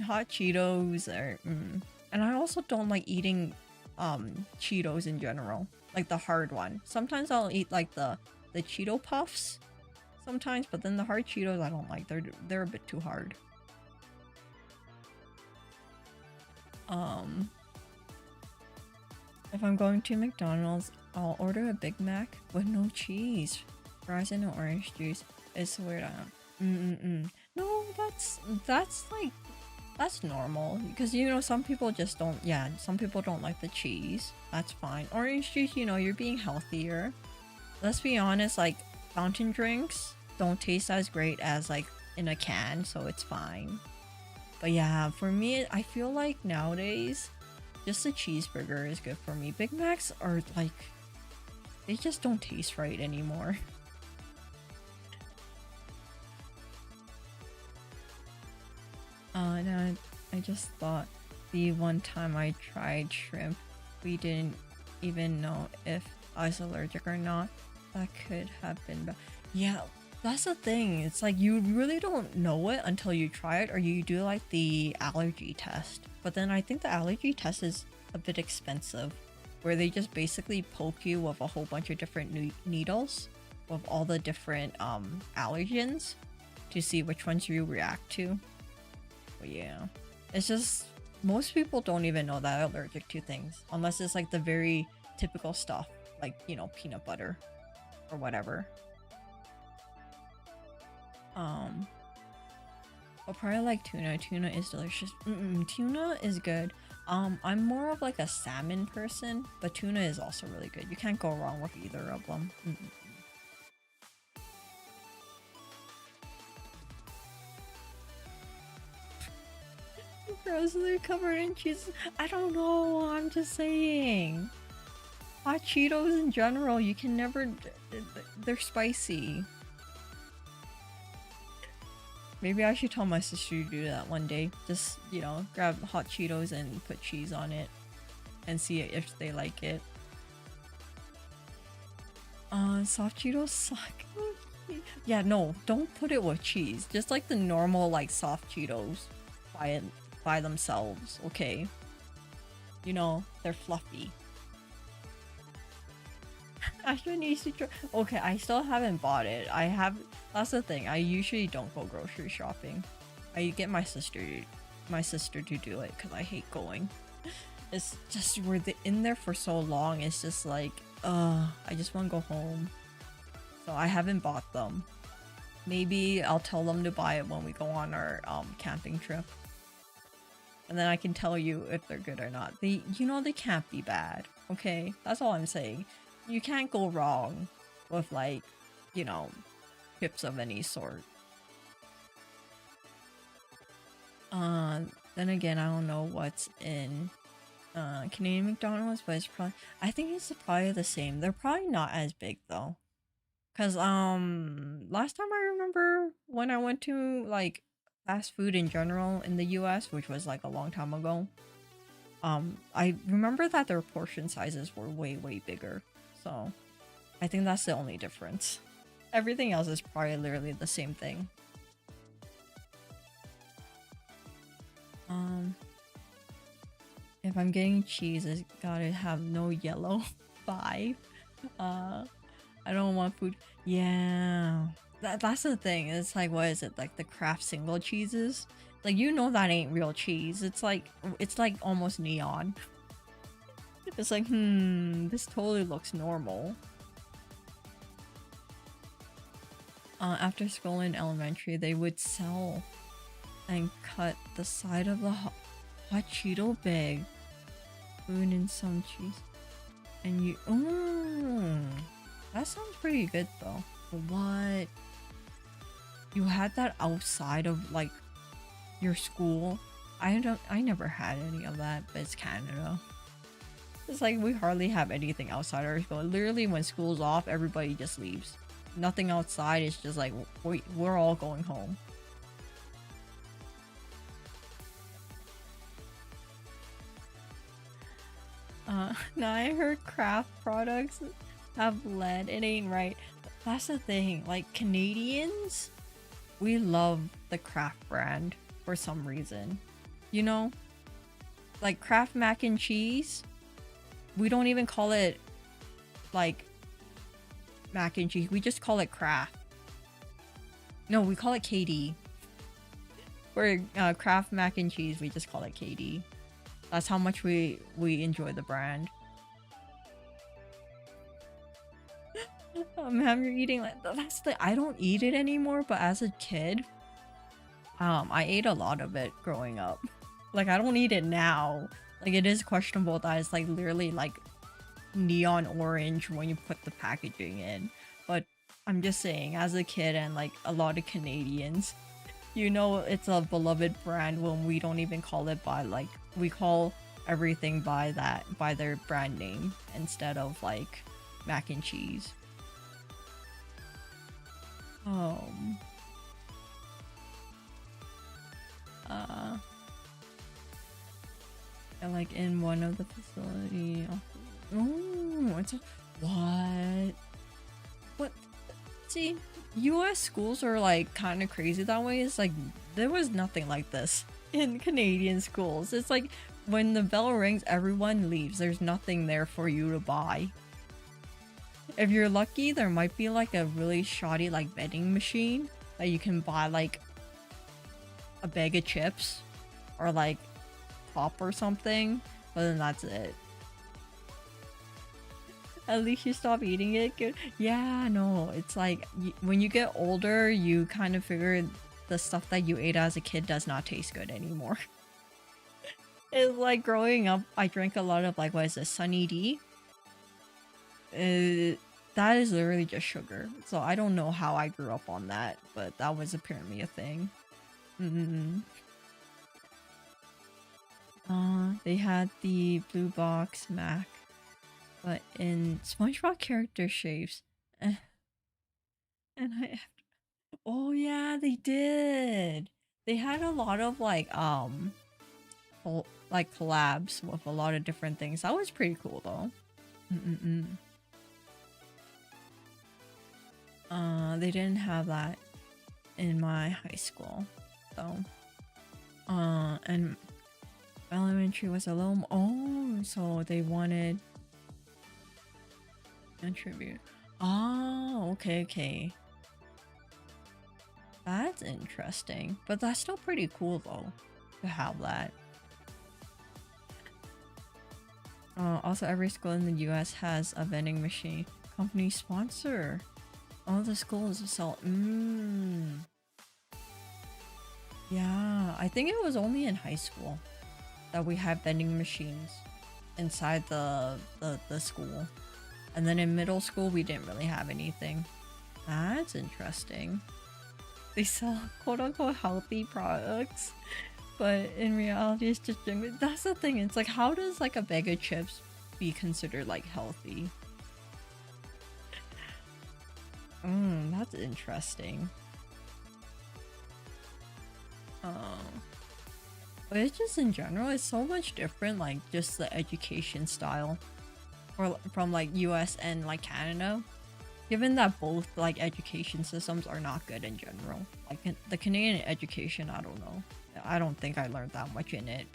Hot Cheetos are and I also don't like eating Cheetos in general, like the hard one. Sometimes I'll eat like the Cheeto Puffs sometimes, but then the hard Cheetos I don't like. They're a bit too hard. If I'm going to McDonald's, I'll order a Big Mac with no cheese, fries and no orange juice. It's weird. No, that's like That's normal because you know some people just don't. Yeah, some people don't like the cheese. That's fine. Orange juice, you know, you're being healthier. Let's be honest, like fountain drinks don't taste as great as like in a can, so it's fine. But yeah, for me, I feel like nowadays, just a cheeseburger is good for me. Big Macs are like, they just don't taste right anymore. No, I just thought the one time I tried shrimp, we didn't even know if I was allergic or not. That could have been bad. Yeah, that's the thing. It's like you really don't know it until you try it or you do like the allergy test. But then I think the allergy test is a bit expensive, where they just basically poke you with a whole bunch of different needles with all the different allergens to see which ones you react to. But yeah, it's just most people don't even know that they're allergic to things unless it's like the very typical stuff, like you know, peanut butter or whatever. Um, I'll probably like tuna. Tuna is delicious. Tuna is good. I'm more of like a salmon person, but tuna is also really good. You can't go wrong with either of them. Grossly covered in cheese. I don't know. I'm just saying. Hot Cheetos in general, you can never. They're spicy. Maybe I should tell my sister to do that one day. Just, you know, grab hot Cheetos and put cheese on it and see if they like it. Soft Cheetos suck. Yeah, no, don't put it with cheese. Just like the normal, like, soft Cheetos by themselves, okay? You know, they're fluffy. Astra needs to try. Okay, I still haven't bought it. That's the thing. I usually don't go grocery shopping. I get my sister to do it because I hate going. It's just we're in there for so long. It's just like, I just want to go home. So I haven't bought them. Maybe I'll tell them to buy it when we go on our camping trip. And then I can tell you if they're good or not. They can't be bad. Okay, that's all I'm saying. You can't go wrong with like, you know, chips of any sort. Then again, I don't know what's in Canadian McDonald's, but I think it's probably the same. They're probably not as big though. Cause last time I remember when I went to like fast food in general in the US, which was like a long time ago, I remember that their portion sizes were way bigger. So I think that's the only difference. Everything else is probably literally the same thing. If I'm getting cheese, it's gotta have no yellow. 5. I don't want food. Yeah, that's the thing. It's like, what is it? Like the Kraft single cheeses. Like, you know that ain't real cheese. It's like almost neon. It's like, this totally looks normal. After school in elementary, they would sell and cut the side of the hot Cheeto bag. Food and some cheese. And you, that sounds pretty good though. What? You had that outside of like your school? I never had any of that, but it's Canada. It's like we hardly have anything outside our school. Literally, when school's off, everybody just leaves. Nothing outside. It's just like we're all going home. Now I heard Kraft products have lead. It ain't right. That's the thing. Like, Canadians, we love the Kraft brand for some reason. You know? Like Kraft mac and cheese, we don't even call it like mac and cheese. We just call it Kraft. No, we call it KD. For Kraft mac and cheese, we just call it KD. That's how much we enjoy the brand. You're eating like I don't eat it anymore, but as a kid, I ate a lot of it growing up. Like I don't eat it now. Like it is questionable that it's like literally like neon orange when you put the packaging in. But I'm just saying, as a kid and like a lot of Canadians, you know it's a beloved brand when we don't even call it by like we call everything by their brand name instead of like mac and cheese. Um uh and like in one of the facility. Oh, it's a what? What? See, U.S. schools are like kind of crazy that way. It's like there was nothing like this in Canadian schools. It's like when the bell rings, everyone leaves. There's nothing there for you to buy. If you're lucky, there might be like a really shoddy like vending machine that you can buy like a bag of chips or like pop or something, but then that's it. At least you stop eating it. Good. Yeah, no, it's like when you get older, you kind of figure the stuff that you ate as a kid does not taste good anymore. It's like growing up, I drank a lot of like, what is this, Sunny D? That is literally just sugar. So I don't know how I grew up on that, but that was apparently a thing. They had the blue box Mac, but in SpongeBob character shapes. And I oh yeah, they did. They had a lot of like like collabs with a lot of different things. That was pretty cool though. They didn't have that in my high school, so and elementary was a little so they wanted a tribute. Oh, okay. That's interesting, but that's still pretty cool though to have that. Also, every school in the U.S. has a vending machine. Company sponsor. All the schools sell. Yeah, I think it was only in high school that we had vending machines inside the school, and then in middle school we didn't really have anything. That's interesting. They sell quote-unquote healthy products, but in reality it's just junk. That's the thing, it's like how does like a bag of chips be considered like healthy? That's interesting. But it's just in general, it's so much different, like just the education style or from like US and like Canada, given that both like education systems are not good in general. Like the Canadian education, I don't know, I don't think I learned that much in it.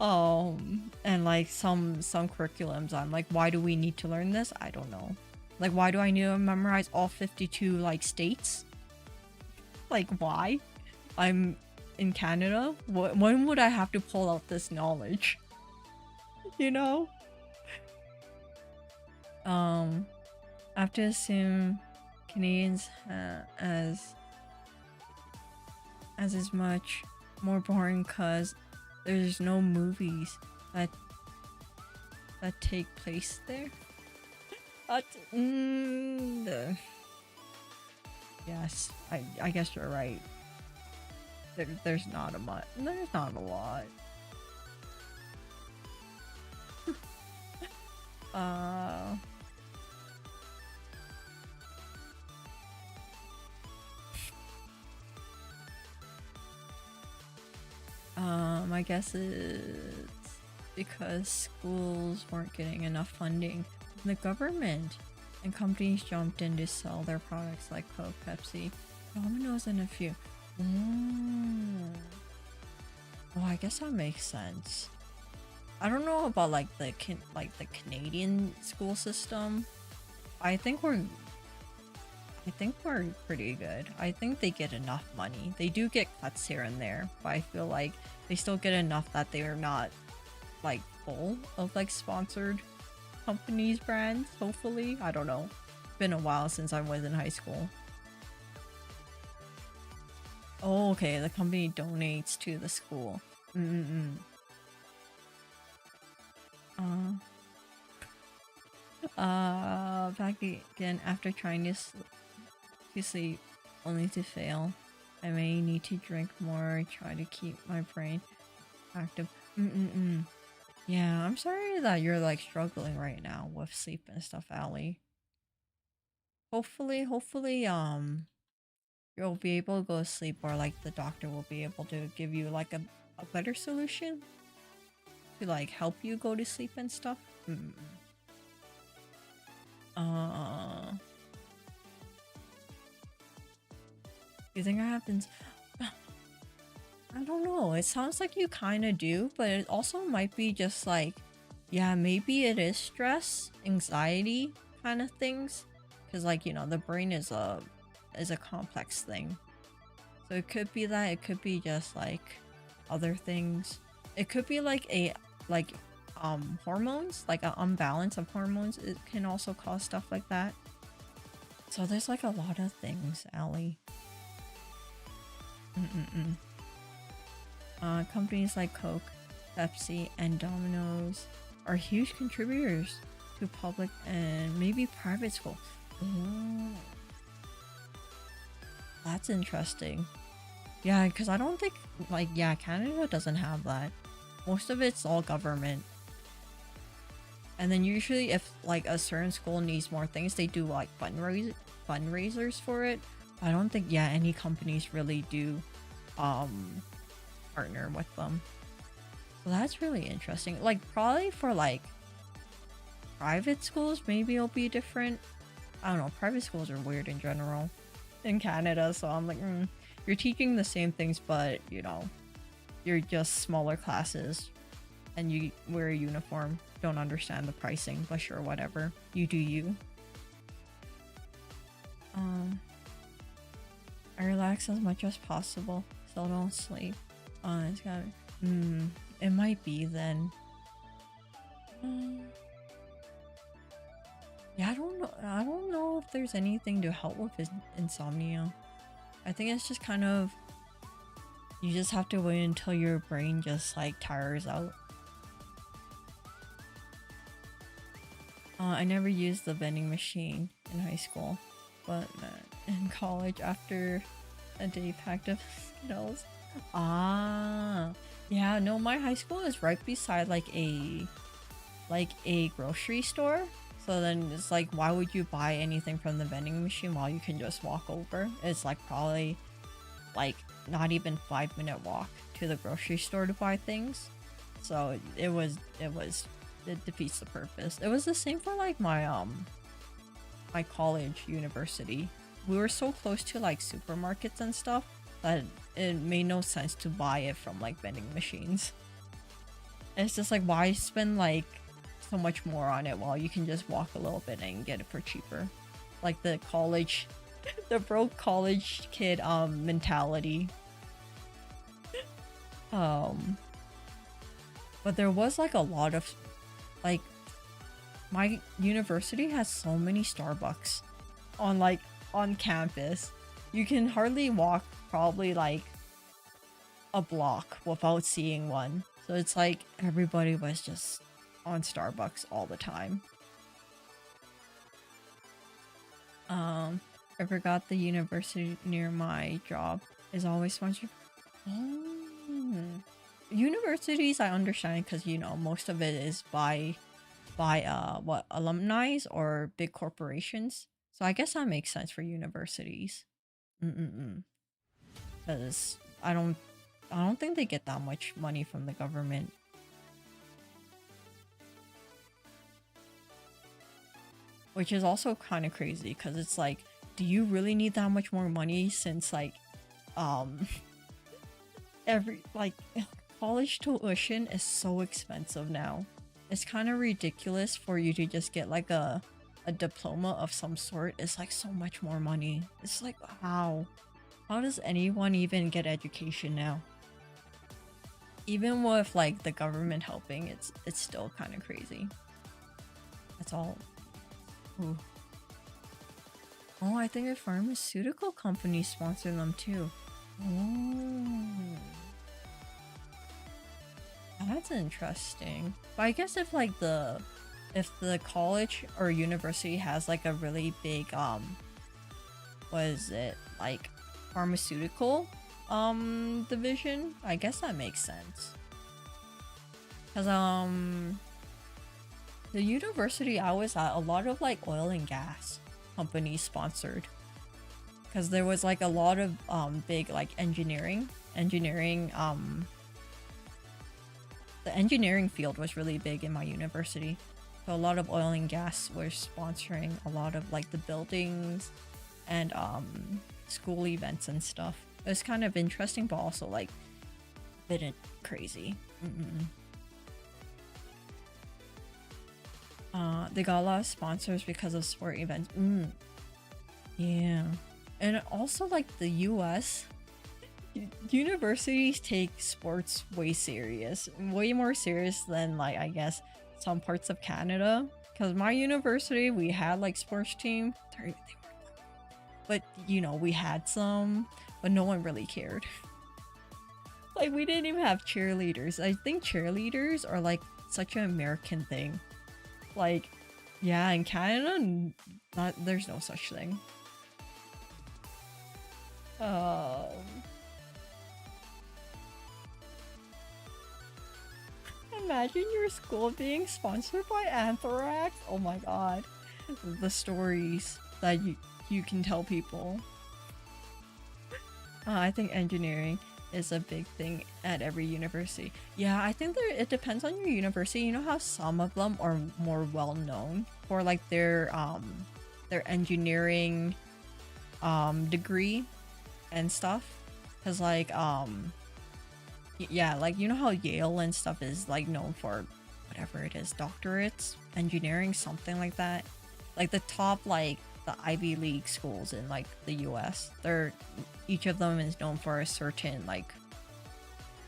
And like some curriculums, I'm like, why do we need to learn this? I don't know. Like, why do I need to memorize all 52 like states? Like, why? I'm in Canada. When would I have to pull out this knowledge? You know? I have to assume Canadians as is much more boring because there's no movies that take place there. Yes, I guess you're right. There's not a lot. There's not a lot. I guess it's because schools weren't getting enough funding. The government and companies jumped in to sell their products like Coke, Pepsi, Domino's, and a few. Oh, I guess that makes sense. I don't know about like the Canadian school system. I think we're pretty good. I think they get enough money. They do get cuts here and there, but I feel like they still get enough that they are not like full of like sponsored companies, brands, hopefully. I don't know. It's been a while since I was in high school. Oh, okay. The company donates to the school. Mm-mm-mm. Back again after trying to sleep, only to fail. I may need to drink more, try to keep my brain active. Mm-mm-mm. Yeah, I'm sorry that you're like struggling right now with sleep and stuff, Allie. Hopefully, you'll be able to go to sleep, or like the doctor will be able to give you like a better solution to like help you go to sleep and stuff. Mm. Uh, you think it happens? I don't know. It sounds like you kind of do, but it also might be just like, yeah, maybe it is stress, anxiety kind of things, because like the brain is a complex thing. So it could be that. It could be just like other things. It could be like like hormones, like an unbalance of hormones. It can also cause stuff like that. So there's like a lot of things, Allie. Mm-mm-mm. Companies like Coke, Pepsi, and Domino's are huge contributors to public and maybe private schools. Ooh, that's interesting. Yeah, because I don't think, like, yeah, Canada doesn't have that. Most of it's all government. And then usually if, like, a certain school needs more things, they do, like, fundraisers for it. I don't think, yeah, any companies really do, partner with them. So that's really interesting. Like, probably for, like, private schools, maybe it'll be different. I don't know, private schools are weird in general in Canada, so I'm like, you're teaching the same things, but you're just smaller classes and you wear a uniform. Don't understand the pricing, but sure, whatever. You do you. I relax as much as possible, so don't sleep. It's got it might be then. Yeah, I don't know. I don't know if there's anything to help with insomnia. I think it's just kind of, you just have to wait until your brain just like tires out. I never used the vending machine in high school, but in college after a day packed of Skittles. Ah, yeah. No, my high school is right beside like a grocery store. So then it's like, why would you buy anything from the vending machine while you can just walk over? It's like probably like not even 5-minute walk to the grocery store to buy things. So it defeats the purpose. It was the same for like my college university. We were so close to like supermarkets and stuff that it made no sense to buy it from like vending machines. It's just like, why spend like so much more on it while you can just walk a little bit and get it for cheaper? Like the college the broke college kid mentality. But there was like a lot of like, my university has so many Starbucks on campus. You can hardly walk probably like a block without seeing one. So it's like everybody was just on Starbucks all the time. I forgot the university near my job is always sponsored. Oh. Universities I understand because most of it is by what, alumni or big corporations. So I guess that makes sense for universities. Because I don't think they get that much money from the government. Which is also kind of crazy because it's like, do you really need that much more money since like every like college tuition is so expensive now. It's kind of ridiculous for you to just get like a diploma of some sort. It's like so much more money. It's like, how does anyone even get education now? Even with like the government helping, it's still kind of crazy. That's all. Ooh. Oh, I think a pharmaceutical company sponsor them too. Oh, that's interesting. But I guess if the college or university has like a really big what is it, like pharmaceutical division, I guess that makes sense. Cause the university I was at, a lot of like oil and gas companies sponsored. Cause there was like a lot of big like engineering the engineering field was really big in my university. So a lot of oil and gas were sponsoring a lot of like the buildings and school events and stuff. It was kind of interesting, but also like a bit crazy. They got a lot of sponsors because of sport events. Yeah. And also like the US universities take sports way serious, way more serious than like I guess some parts of Canada. Because my university, we had like sports team, but you know we had some, but no one really cared. Like we didn't even have cheerleaders. I think cheerleaders are like such an American thing. Like, yeah, in Canada, there's no such thing. Imagine your school being sponsored by Anthrax. Oh my god. The stories that you can tell people. I think engineering is a big thing at every university. Yeah, I think it depends on your university. You know how some of them are more well known for like their engineering degree and stuff. Cause like yeah, like you know how Yale and stuff is like known for whatever it is, doctorates, engineering, something like that. Like the top like the Ivy League schools in like the US. Each of them is known for a certain like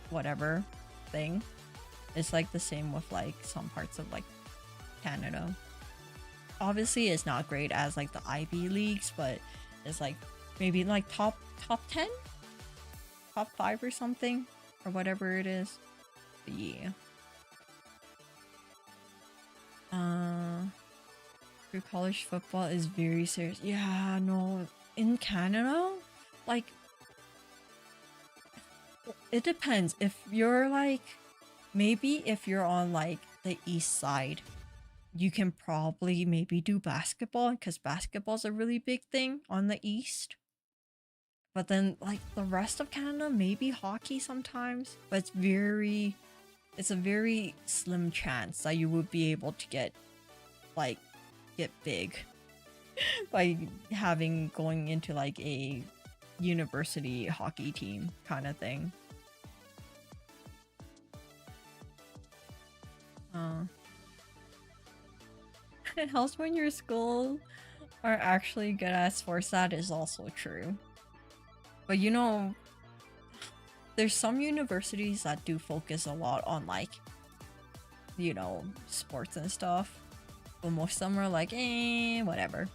whatever thing. It's like the same with like some parts of like Canada. Obviously it's not great as like the Ivy Leagues, but it's like maybe like top 10? Top 5 or something? Or whatever it is. But yeah. Your college football is very serious. Yeah, no. In Canada, like it depends. If you're like maybe if you're on like the east side, you can probably maybe do basketball because basketball's a really big thing on the east. But then like the rest of Canada, maybe hockey sometimes, but it's a very slim chance that you would be able to get big by going into like a university hockey team kind of thing. It helps when your school are actually good at sports. That is also true. But you know, there's some universities that do focus a lot on like, you know, sports and stuff. But most of them are like, whatever.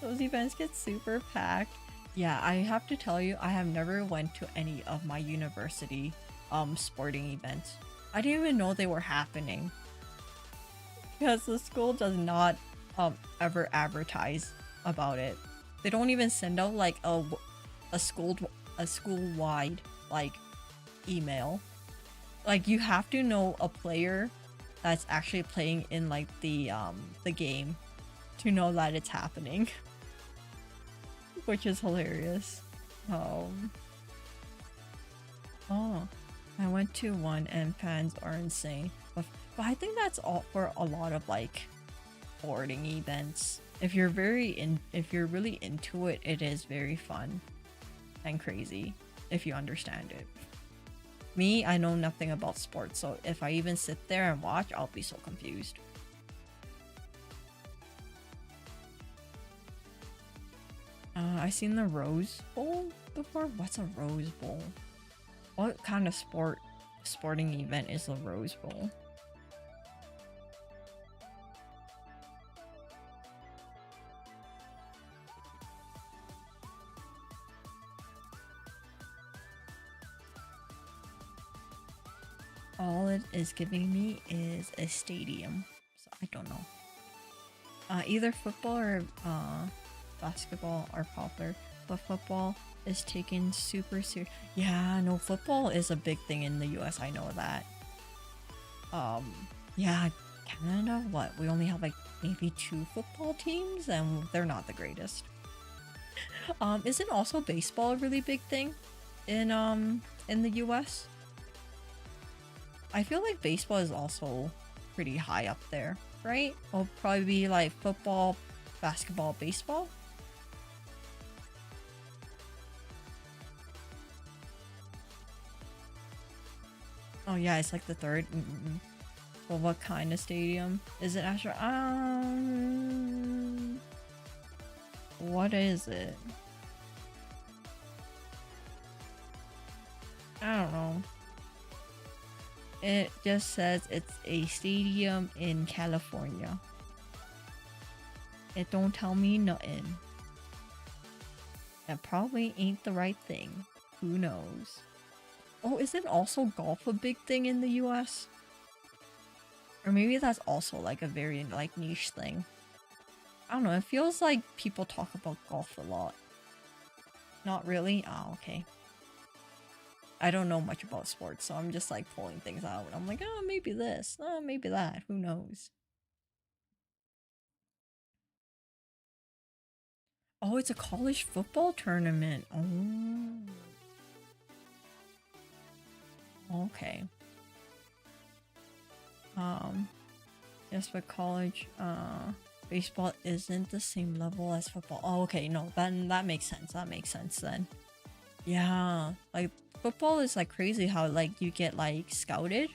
Those events get super packed. Yeah, I have to tell you, I have never went to any of my university sporting events. I didn't even know they were happening. Because the school does not ever advertise about it. They don't even send out like a school-wide like email. Like you have to know a player that's actually playing in like the game to know that it's happening. Which is hilarious. Oh, I went to one and fans are insane. But I think that's all for a lot of like sporting events. If you're really into it, it is very fun and crazy if you understand it. Me, I know nothing about sports, so if I even sit there and watch, I'll be so confused. I seen the Rose Bowl before. What's a Rose Bowl? What kind of sporting event is the Rose Bowl? All it is giving me is a stadium. So I don't know. Either football or basketball are popular, but football is taken super serious. Yeah, no, football is a big thing in the US. I know that. Yeah, Canada, what? We only have like maybe 2 football teams, and they're not the greatest. Isn't also baseball a really big thing in the US? I feel like baseball is also pretty high up there, right? It'll probably be like football, basketball, baseball. Oh yeah, it's like the third. Well, what kind of stadium? Is it Astra? What is it? I don't know. It just says it's a stadium in California. It don't tell me nothing. That probably ain't the right thing. Who knows? Oh, isn't also golf a big thing in the US? Or maybe that's also like a very like niche thing. I don't know, it feels like people talk about golf a lot. Not really? Oh, okay. I don't know much about sports, so I'm just like pulling things out. I'm like, oh, maybe this, oh, maybe that. Who knows? Oh, it's a college football tournament. Oh, okay. Yes, but college, baseball isn't the same level as football. Oh, okay, no, then that makes sense. That makes sense then. Yeah, like football is like crazy how like you get like scouted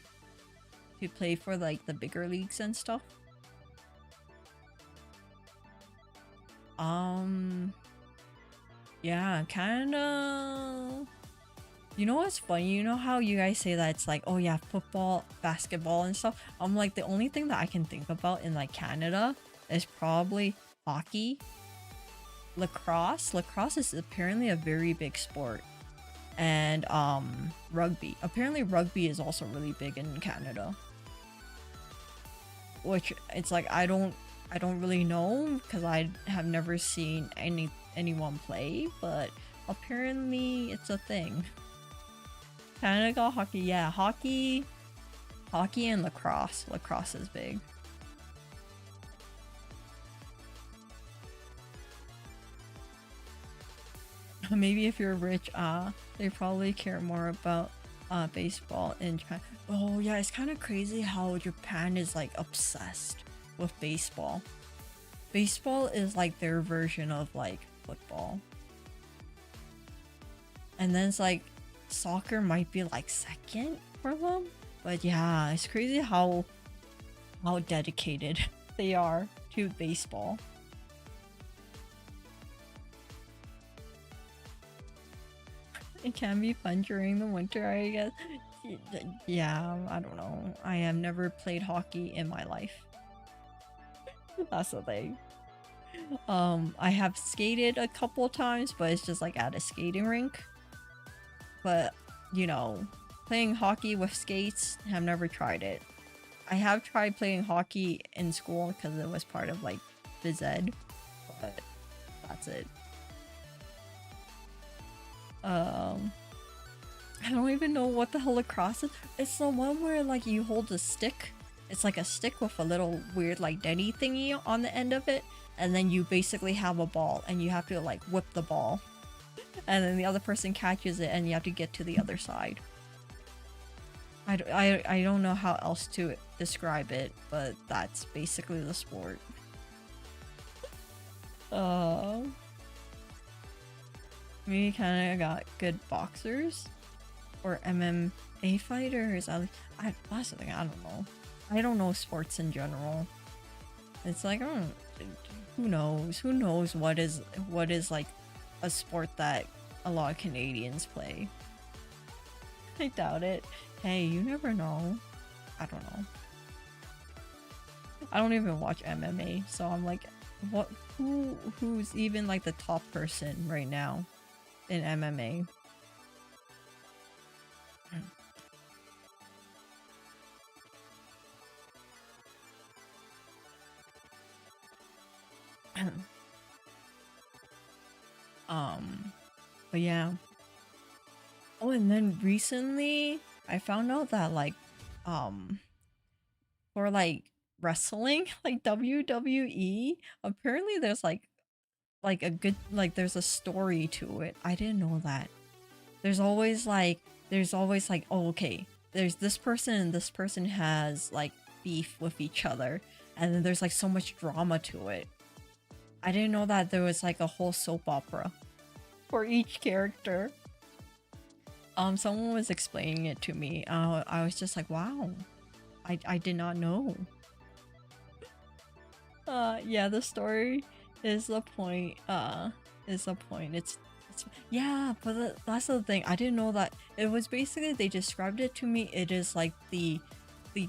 to play for like the bigger leagues and stuff. Yeah, kinda. You know what's funny? You know how you guys say that it's like, oh yeah, football, basketball and stuff? I'm like, the only thing that I can think about in like Canada is probably hockey, lacrosse. Lacrosse is apparently a very big sport. And rugby. Apparently rugby is also really big in Canada. Which it's like I don't really know because I have never seen anyone play, but apparently it's a thing. Canada got hockey. Yeah, hockey and lacrosse. Lacrosse is big. Maybe if you're rich, they probably care more about baseball in Japan. Oh yeah, it's kind of crazy how Japan is like obsessed with baseball. Baseball is like their version of like football. And then it's like soccer might be like second for them. But yeah, it's crazy how dedicated they are to baseball. It can be fun during the winter, I guess. Yeah, I don't know. I have never played hockey in my life. That's the thing. I have skated a couple times, but it's just like at a skating rink. But, you know, playing hockey with skates, have never tried it. I have tried playing hockey in school because it was part of like phys ed, but that's it. I don't even know what the hell lacrosse is. It's the one where like you hold a stick. It's like a stick with a little weird like denny thingy on the end of it, and then you basically have a ball and you have to like whip the ball. And then the other person catches it and you have to get to the other side. I don't know how else to describe it, but that's basically the sport. We kind of got good boxers or MMA fighters. That's the thing, I don't know. I don't know sports in general. It's like, who knows? Who knows what is like a sport that a lot of Canadians play? I doubt it. Hey, you never know. I don't know. I don't even watch MMA, so I'm like, who's even like the top person right now in MMA? But yeah. Oh, and then recently I found out that like um for like wrestling, like WWE, apparently there's like a good like there's a story to it. I didn't know that. There's always like oh okay, there's this person and this person has like beef with each other, and then there's like so much drama to it. I didn't know that there was like a whole soap opera for each character. Someone was explaining it to me. I was just like, wow, I did not know. Yeah, the story is the point. Is the point. It's yeah, but that's the thing. I didn't know that it was basically they described it to me. It is like the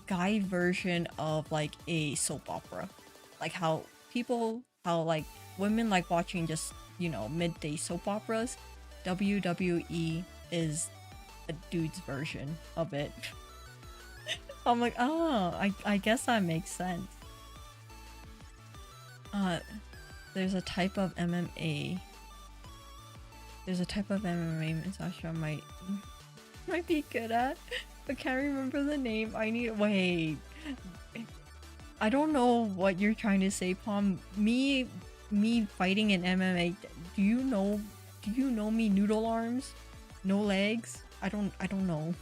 guy version of like a soap opera, like how like women like watching just midday soap operas. WWE is a dude's version of it. I'm like, oh, I guess that makes sense. Uh, there's a type of MMA. There's a type of MMA Miss Astra might be good at, but can't remember the name. I need wait. I don't know what you're trying to say, Palm. Me fighting in MMA. Do you know me? Noodle arms, no legs. I don't know.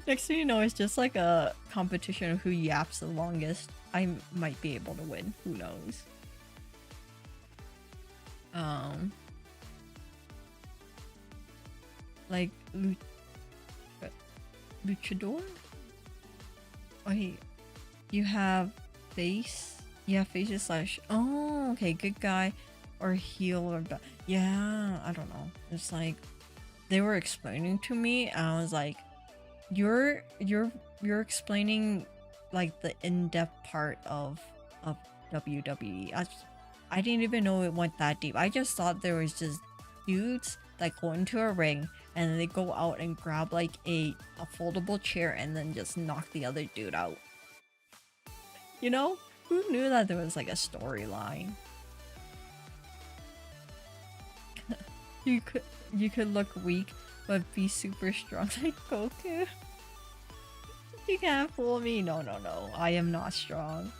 Next thing you know, it's just like a competition of who yaps the longest. I might be able to win. Who knows? Like luchador. Wait, you have face. Yeah, faces slash. Oh, okay, good guy, or heel or yeah. I don't know. It's like they were explaining to me, and I was like, you're explaining like the in-depth part of WWE. I didn't even know it went that deep. I just thought there was just dudes that go into a ring and then they go out and grab like a foldable chair and then just knock the other dude out. You know? Who knew that there was like a storyline? you could look weak but be super strong like Goku. You can't fool me. No. I am not strong.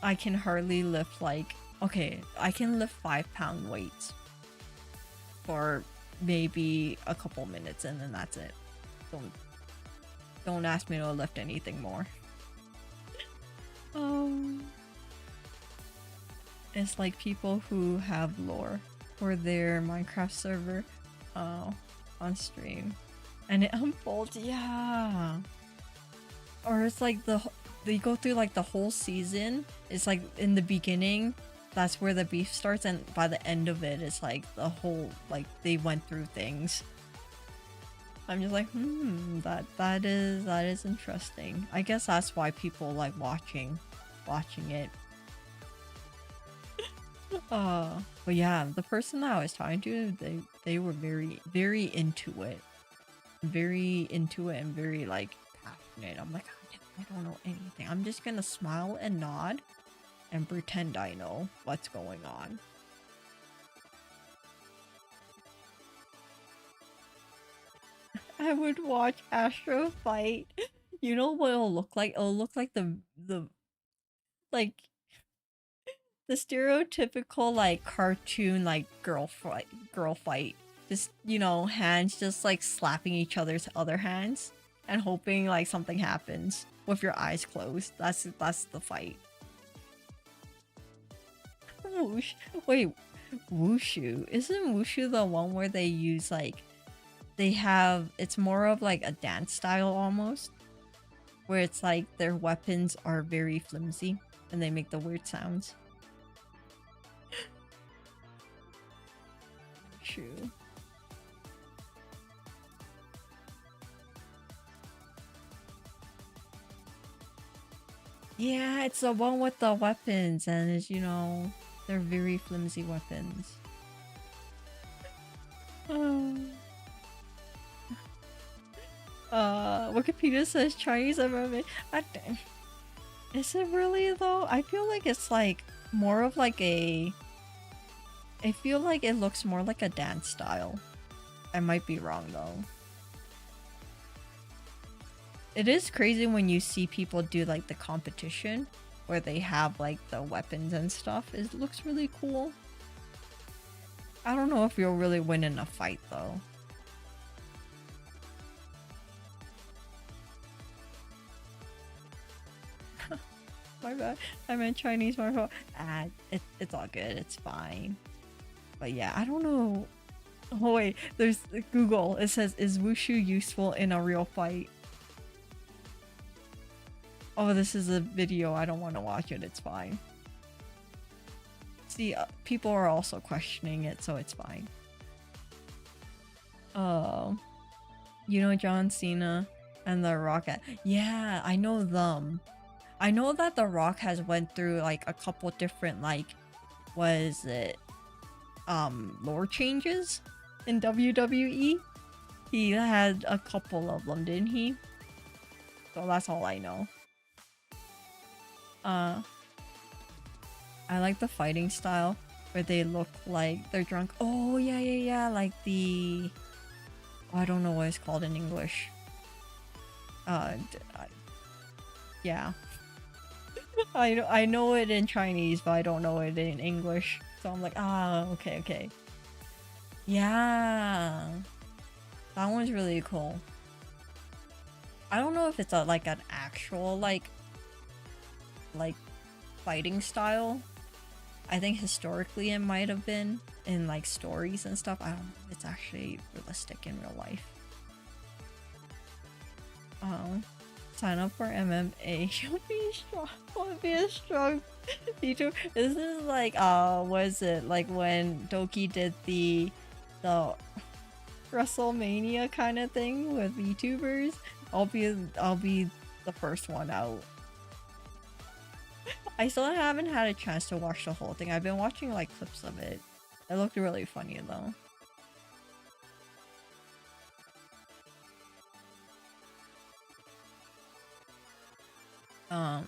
I can hardly lift like okay, I can lift 5-pound weights for maybe a couple minutes and then that's it. Don't ask me to lift anything more. It's like people who have lore for their Minecraft server on stream and it unfolds, yeah. Or it's like they go through like the whole season. It's like in the beginning that's where the beef starts, and by the end of it it's like the whole like they went through things. I'm just like that is interesting. I guess that's why people like watching it. But yeah, the person that I was talking to, they were very into it. Very into it and very like passionate. I'm like, I don't know anything. I'm just gonna smile and nod and pretend I know what's going on. I would watch Astra fight. You know what it'll look like? It'll look like the like the stereotypical like cartoon like girl fight. Just hands just like slapping each other's other hands and hoping like something happens with your eyes closed. That's the fight. Whoosh. Wait, wushu. Isn't wushu the one where they use like it's more of like a dance style almost, where it's like their weapons are very flimsy and they make the weird sounds. True. Yeah, it's the one with the weapons, and it's they're very flimsy weapons. Wikipedia says Chinese MMA. Is it really though? I feel like it's like more of like a... I feel like it looks more like a dance style. I might be wrong though. It is crazy when you see people do like the competition where they have like the weapons and stuff. It looks really cool. I don't know if you'll really win in a fight though. My bad. I meant Chinese martial. It's all good. It's fine. But yeah, I don't know. Oh wait, there's Google. It says, is wushu useful in a real fight? Oh, this is a video. I don't want to watch it. It's fine. See, people are also questioning it, so it's fine. You know John Cena and The Rock? Yeah, I know them. I know that The Rock has went through like a couple different like, was it lore changes in WWE? He had a couple of them, didn't he? So that's all I know. I like the fighting style where they look like they're drunk. Oh yeah, like the... Oh, I don't know what it's called in English. Yeah. I know it in Chinese, but I don't know it in English. So I'm like, okay. Yeah. That one's really cool. I don't know if it's like an actual like fighting style. I think historically it might have been in like stories and stuff. I don't know if it's actually realistic in real life. Sign up for MMA. You'll be strong. You'll be a strong VTuber. This is like was it like when Doki did the WrestleMania kind of thing with VTubers? I'll be the first one out. I still haven't had a chance to watch the whole thing. I've been watching like clips of it. It looked really funny though.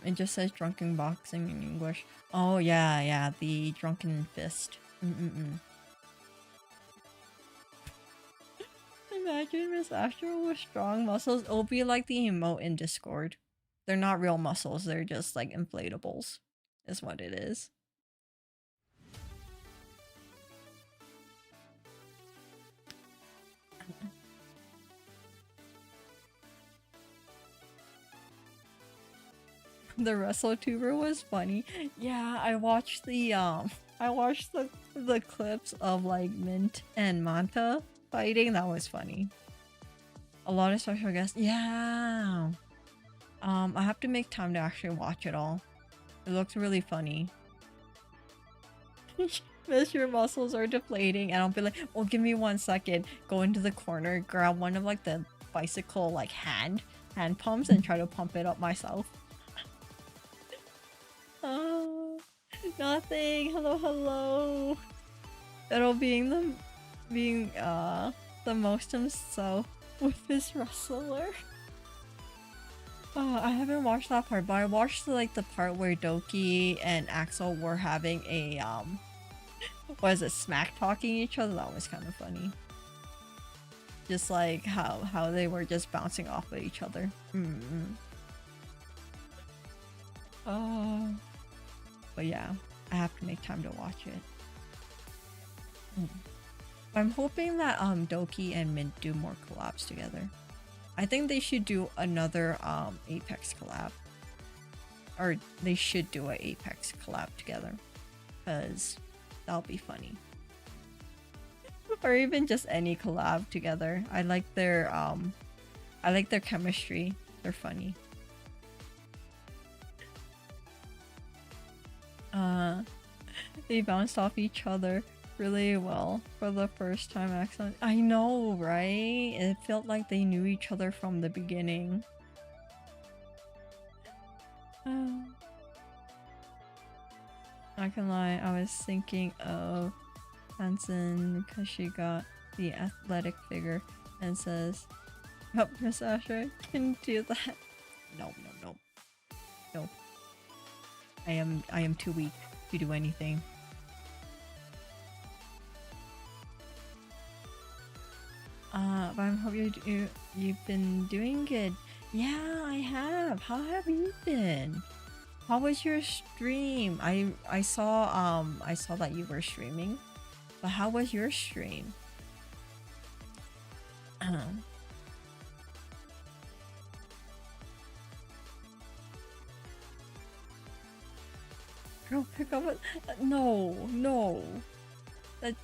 It just says drunken boxing in English. Oh yeah, the drunken fist. Imagine Miss Astra with strong muscles. It'll be like the emote in Discord. They're not real muscles, they're just like inflatables, is what it is. The WrestleTuber was funny. Yeah, I watched the clips of like Mint and Manta fighting. That was funny. A lot of special guests. Yeah. I have to make time to actually watch it all. It looks really funny. Miss, your muscles are deflating, and I'll be like, "Oh, give me 1 second." Go into the corner, grab one of like the bicycle like hand pumps, and try to pump it up myself. Oh, nothing. Hello. That'll being the most himself with his wrestler. Oh, I haven't watched that part, but I watched like the part where Doki and Axel were having a was it smack talking each other? That was kind of funny. Just like how they were just bouncing off of each other. But yeah, I have to make time to watch it. I'm hoping that Doki and Mint do more collabs together. I think they should do another Apex collab. Or they should do an Apex collab together. Because that'll be funny. Or even just any collab together. I like their chemistry. They're funny. They bounced off each other really well for the first time. Excellent. I know, right? It felt like they knew each other from the beginning. Not gonna lie, I was thinking of Hansen because she got the athletic figure and says, "Oh, Miss Asher can do that." No. I am too weak. to do anything. But I hope you've been doing good. Yeah, I have. How have you been? How was your stream? I saw that you were streaming, but how was your stream? Girl, pick up a no. That's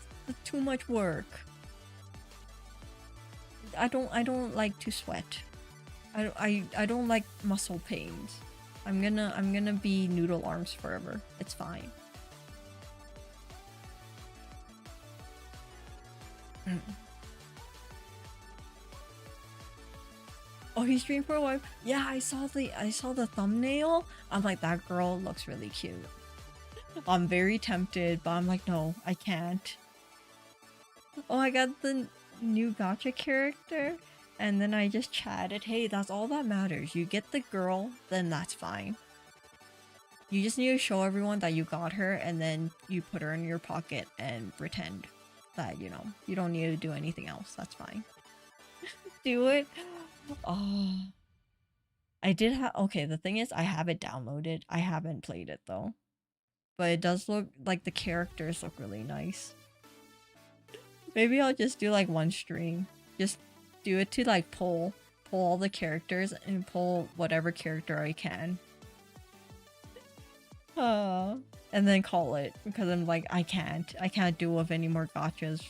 too much work. I don't like to sweat. I don't like muscle pains. I'm gonna be noodle arms forever. It's fine. Oh, he streamed for a while. Yeah, I saw the thumbnail. I'm like, that girl looks really cute. I'm very tempted, but I'm like, no, I can't. Oh, I got the new gacha character, and then I just chatted. Hey, that's all that matters. You get the girl, then that's fine. You just need to show everyone that you got her, and then you put her in your pocket and pretend that, you know, you don't need to do anything else. That's fine. Do it. Oh. I did have. Okay, the thing is, I have it downloaded. I haven't played it though. But it does look like the characters look really nice. Maybe I'll just do like one stream. Just do it to like pull all the characters and pull whatever character I can. And then call it because I'm like, I can't do with any more gotchas.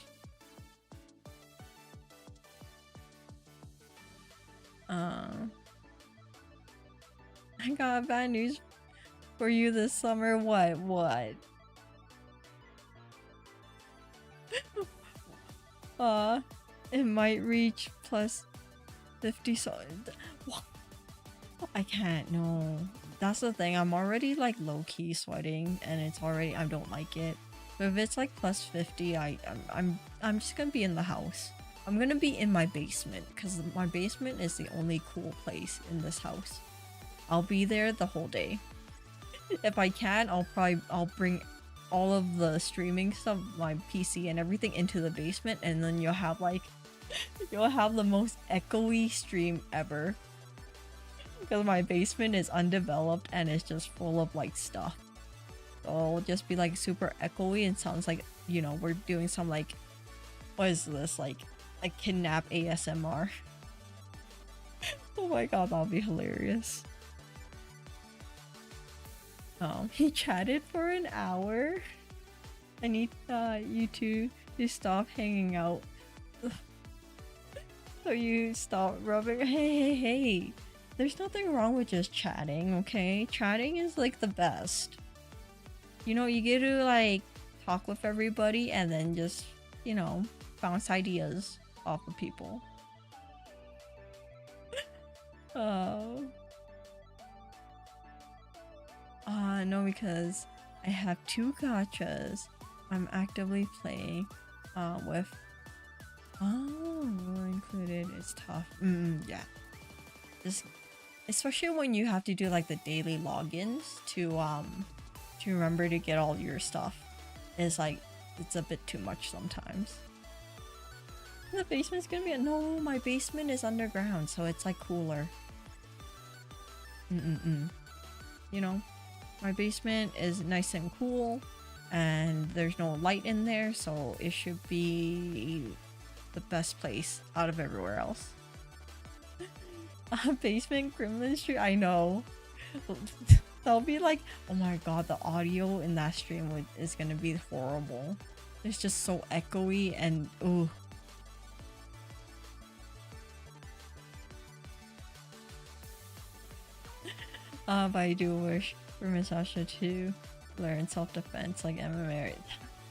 I got bad news for you this summer. What? It might reach plus 50, so what? I can't, no. That's the thing, I'm already like low-key sweating and it's already, I don't like it. But if it's like plus 50, I'm just gonna be in the house. I'm gonna be in my basement because my basement is the only cool place in this house. I'll be there the whole day. If I can, I'll bring all of the streaming stuff, my PC and everything into the basement, and then you'll have like you'll have the most echoey stream ever. Because my basement is undeveloped and it's just full of like stuff. So it'll just be like super echoey and sounds like, you know, we're doing some like, what is this, like kidnap ASMR. Oh my god, that'll be hilarious. He chatted for an hour. I need you two to stop hanging out. So you stop rubbing. Hey. There's nothing wrong with just chatting, okay? Chatting is like the best. You know, you get to like talk with everybody and then just, you know, bounce ideas off of people. Oh. No, because I have 2 gachas I'm actively playing with. Oh, included. It's tough. Yeah. Just, especially when you have to do like the daily logins to remember to get all your stuff. Is like, it's a bit too much sometimes. The basement's gonna be no, my basement is underground, so it's like cooler. You know, my basement is nice and cool, and there's no light in there, so it should be the best place out of everywhere else. Basement Gremlin Street, I know. That'll be like, oh my god, the audio in that stream is gonna be horrible. It's just so echoey and ooh. But I do wish for Miss Astra to learn self-defense like MMA.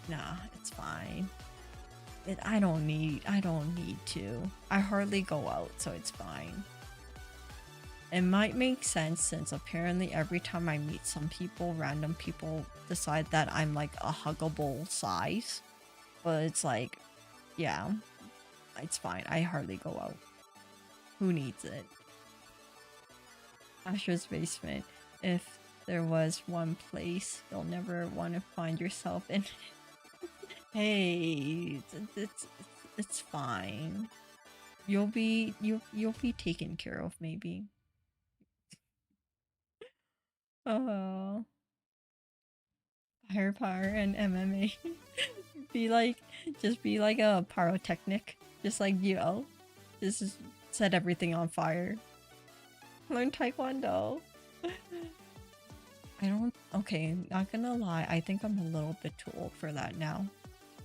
Nah, it's fine. I don't need to. I hardly go out, so it's fine. It might make sense since apparently every time I meet some people, random people decide that I'm like a huggable size. But it's like, yeah, it's fine. I hardly go out. Who needs it? Astra's basement. If there was one place you'll never want to find yourself in. Hey, it's fine. You'll be taken care of, maybe. Oh, firepower and MMA. Just be like a pyrotechnic, just like just set everything on fire. Learn taekwondo. Okay, not gonna lie, I think I'm a little bit too old for that now.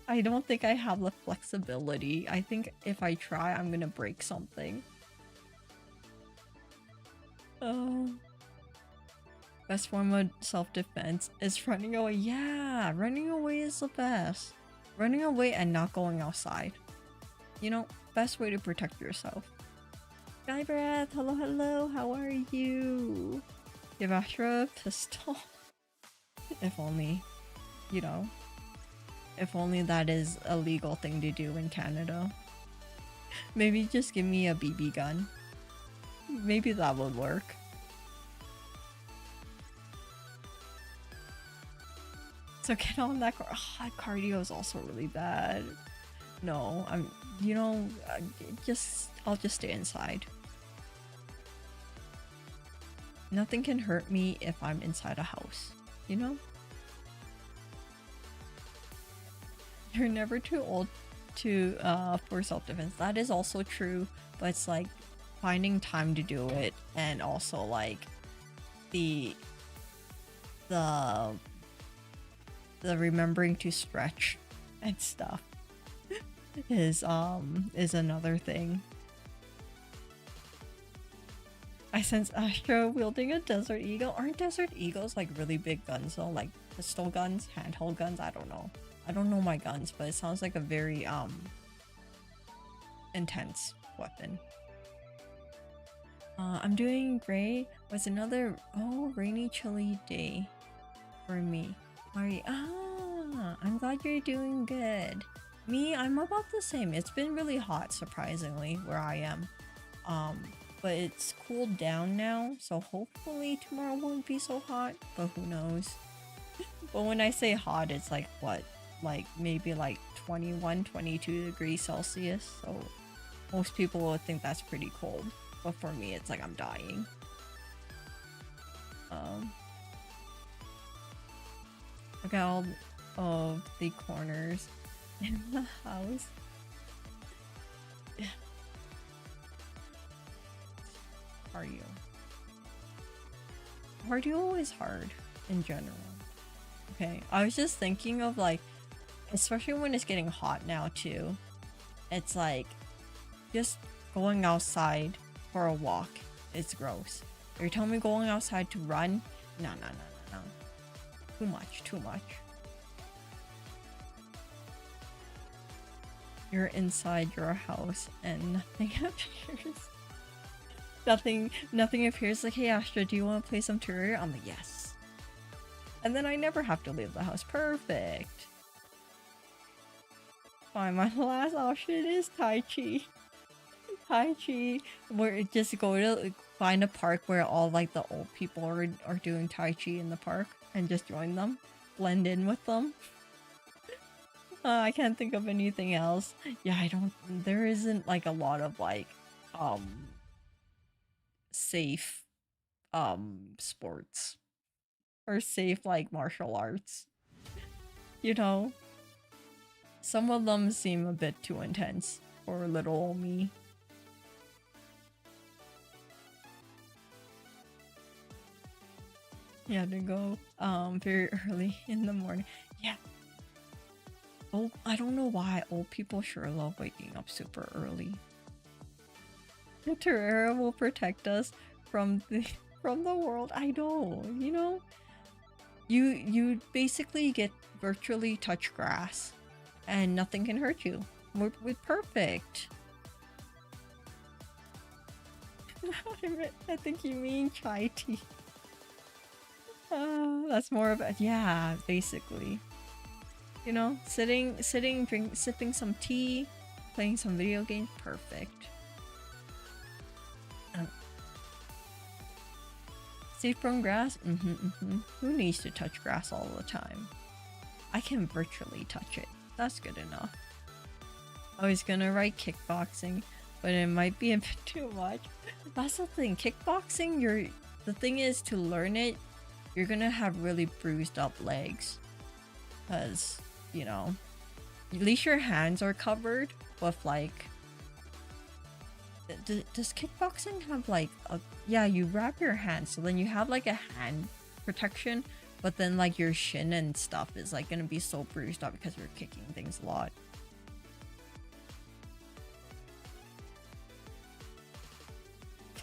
I don't think I have the flexibility. I think if I try, I'm gonna break something. Best form of self-defense is running away. Yeah, running away is the best. Running away and not going outside. You know, best way to protect yourself. Sky Breath, hello, hello, how are you? Give Astra a pistol. If only, you know, if only that is a legal thing to do in Canada. Maybe just give me a BB gun. Maybe that would work. So get on that cardio is also really bad. No, I'll just stay inside. Nothing can hurt me if I'm inside a house, you know? You're never too old for self-defense. That is also true, but it's like finding time to do it, and also like the remembering to stretch and stuff is another thing. I sense Astra wielding a Desert Eagle. Aren't Desert Eagles like really big guns though? Like pistol guns, handheld guns? I don't know. I don't know my guns, but it sounds like a very intense weapon. I'm doing great. Was another rainy, chilly day for me. I'm glad you're doing good. Me, I'm about the same. It's been really hot, surprisingly, where I am. But it's cooled down now, so hopefully tomorrow won't be so hot, but who knows. But when I say hot, it's like what? Like maybe like 21, 22 degrees Celsius, so most people would think that's pretty cold. But for me, it's like I'm dying. Look at all of the corners in the house. Yeah. Cardio. Cardio is hard in general. Okay, I was just thinking of like, especially when it's getting hot now too. It's like, just going outside for a walk is gross. You're telling me going outside to run? No. Too much. You're inside your house and nothing appears. Nothing appears. Like, hey Astra, do you want to play some Terraria? I'm like, yes. And then I never have to leave the house. Perfect. Fine, my last option is Tai Chi. Tai Chi, where just go to find a park where all like the old people are doing Tai Chi in the park and just join them, blend in with them. I can't think of anything else. Yeah, there isn't like a lot of like safe sports or safe like martial arts. You know, some of them seem a bit too intense for little old me. Yeah, to go very early in the morning. Yeah. Oh, I don't know why old people sure love waking up super early. The Terraria will protect us from the world. I know, you know. You basically get virtually touch grass and nothing can hurt you. We're perfect. I think you mean chai tea. That's more of a, yeah, basically. You know, sipping some tea, playing some video games, perfect. Safe from grass? Who needs to touch grass all the time? I can virtually touch it. That's good enough. I was gonna write kickboxing, but it might be a bit too much. That's the thing. Kickboxing, the thing is, to learn it, you're gonna have really bruised up legs. Because, you know, at least your hands are covered with like... Does kickboxing have like a... Yeah, you wrap your hands, so then you have like a hand protection, but then like your shin and stuff is like gonna be so bruised up because you're kicking things a lot.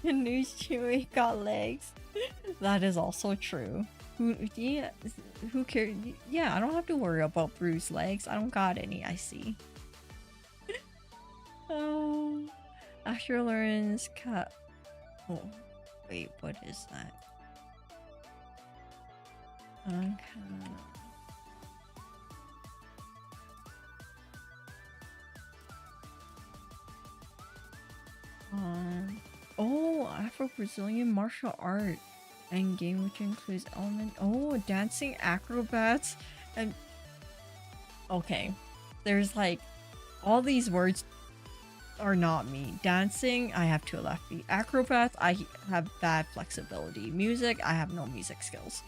News Chewy got legs. That is also true. Who cares? Yeah, I don't have to worry about bruised legs. I don't got any, I see. Astra learns cat. Oh, wait, what is that? Okay. Oh, Afro-Brazilian martial art and game which includes dancing acrobats and okay, there's like all these words are not me. Dancing, I have two left feet. Acrobats, I have bad flexibility. Music, I have no music skills.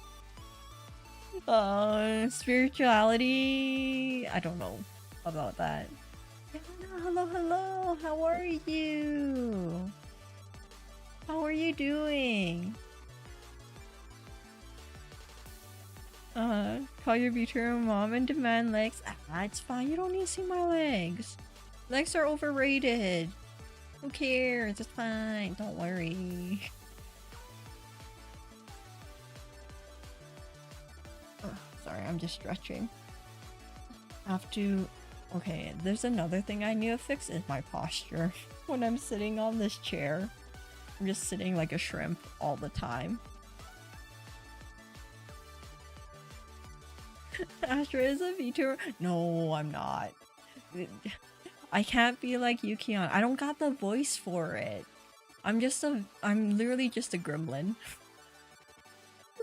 Spirituality, I don't know about that. Hello, how are you? How are you doing? Call your VTuber mom and demand legs. Ah, it's fine, you don't need to see my legs. Legs are overrated. Who cares? It's fine, don't worry. Oh, sorry, I'm just stretching. Okay, there's another thing I need to fix is my posture. When I'm sitting on this chair, I'm just sitting like a shrimp all the time. Astra is a VTuber. No, I'm not. I can't be like Yukion. I don't got the voice for it. I'm literally just a gremlin.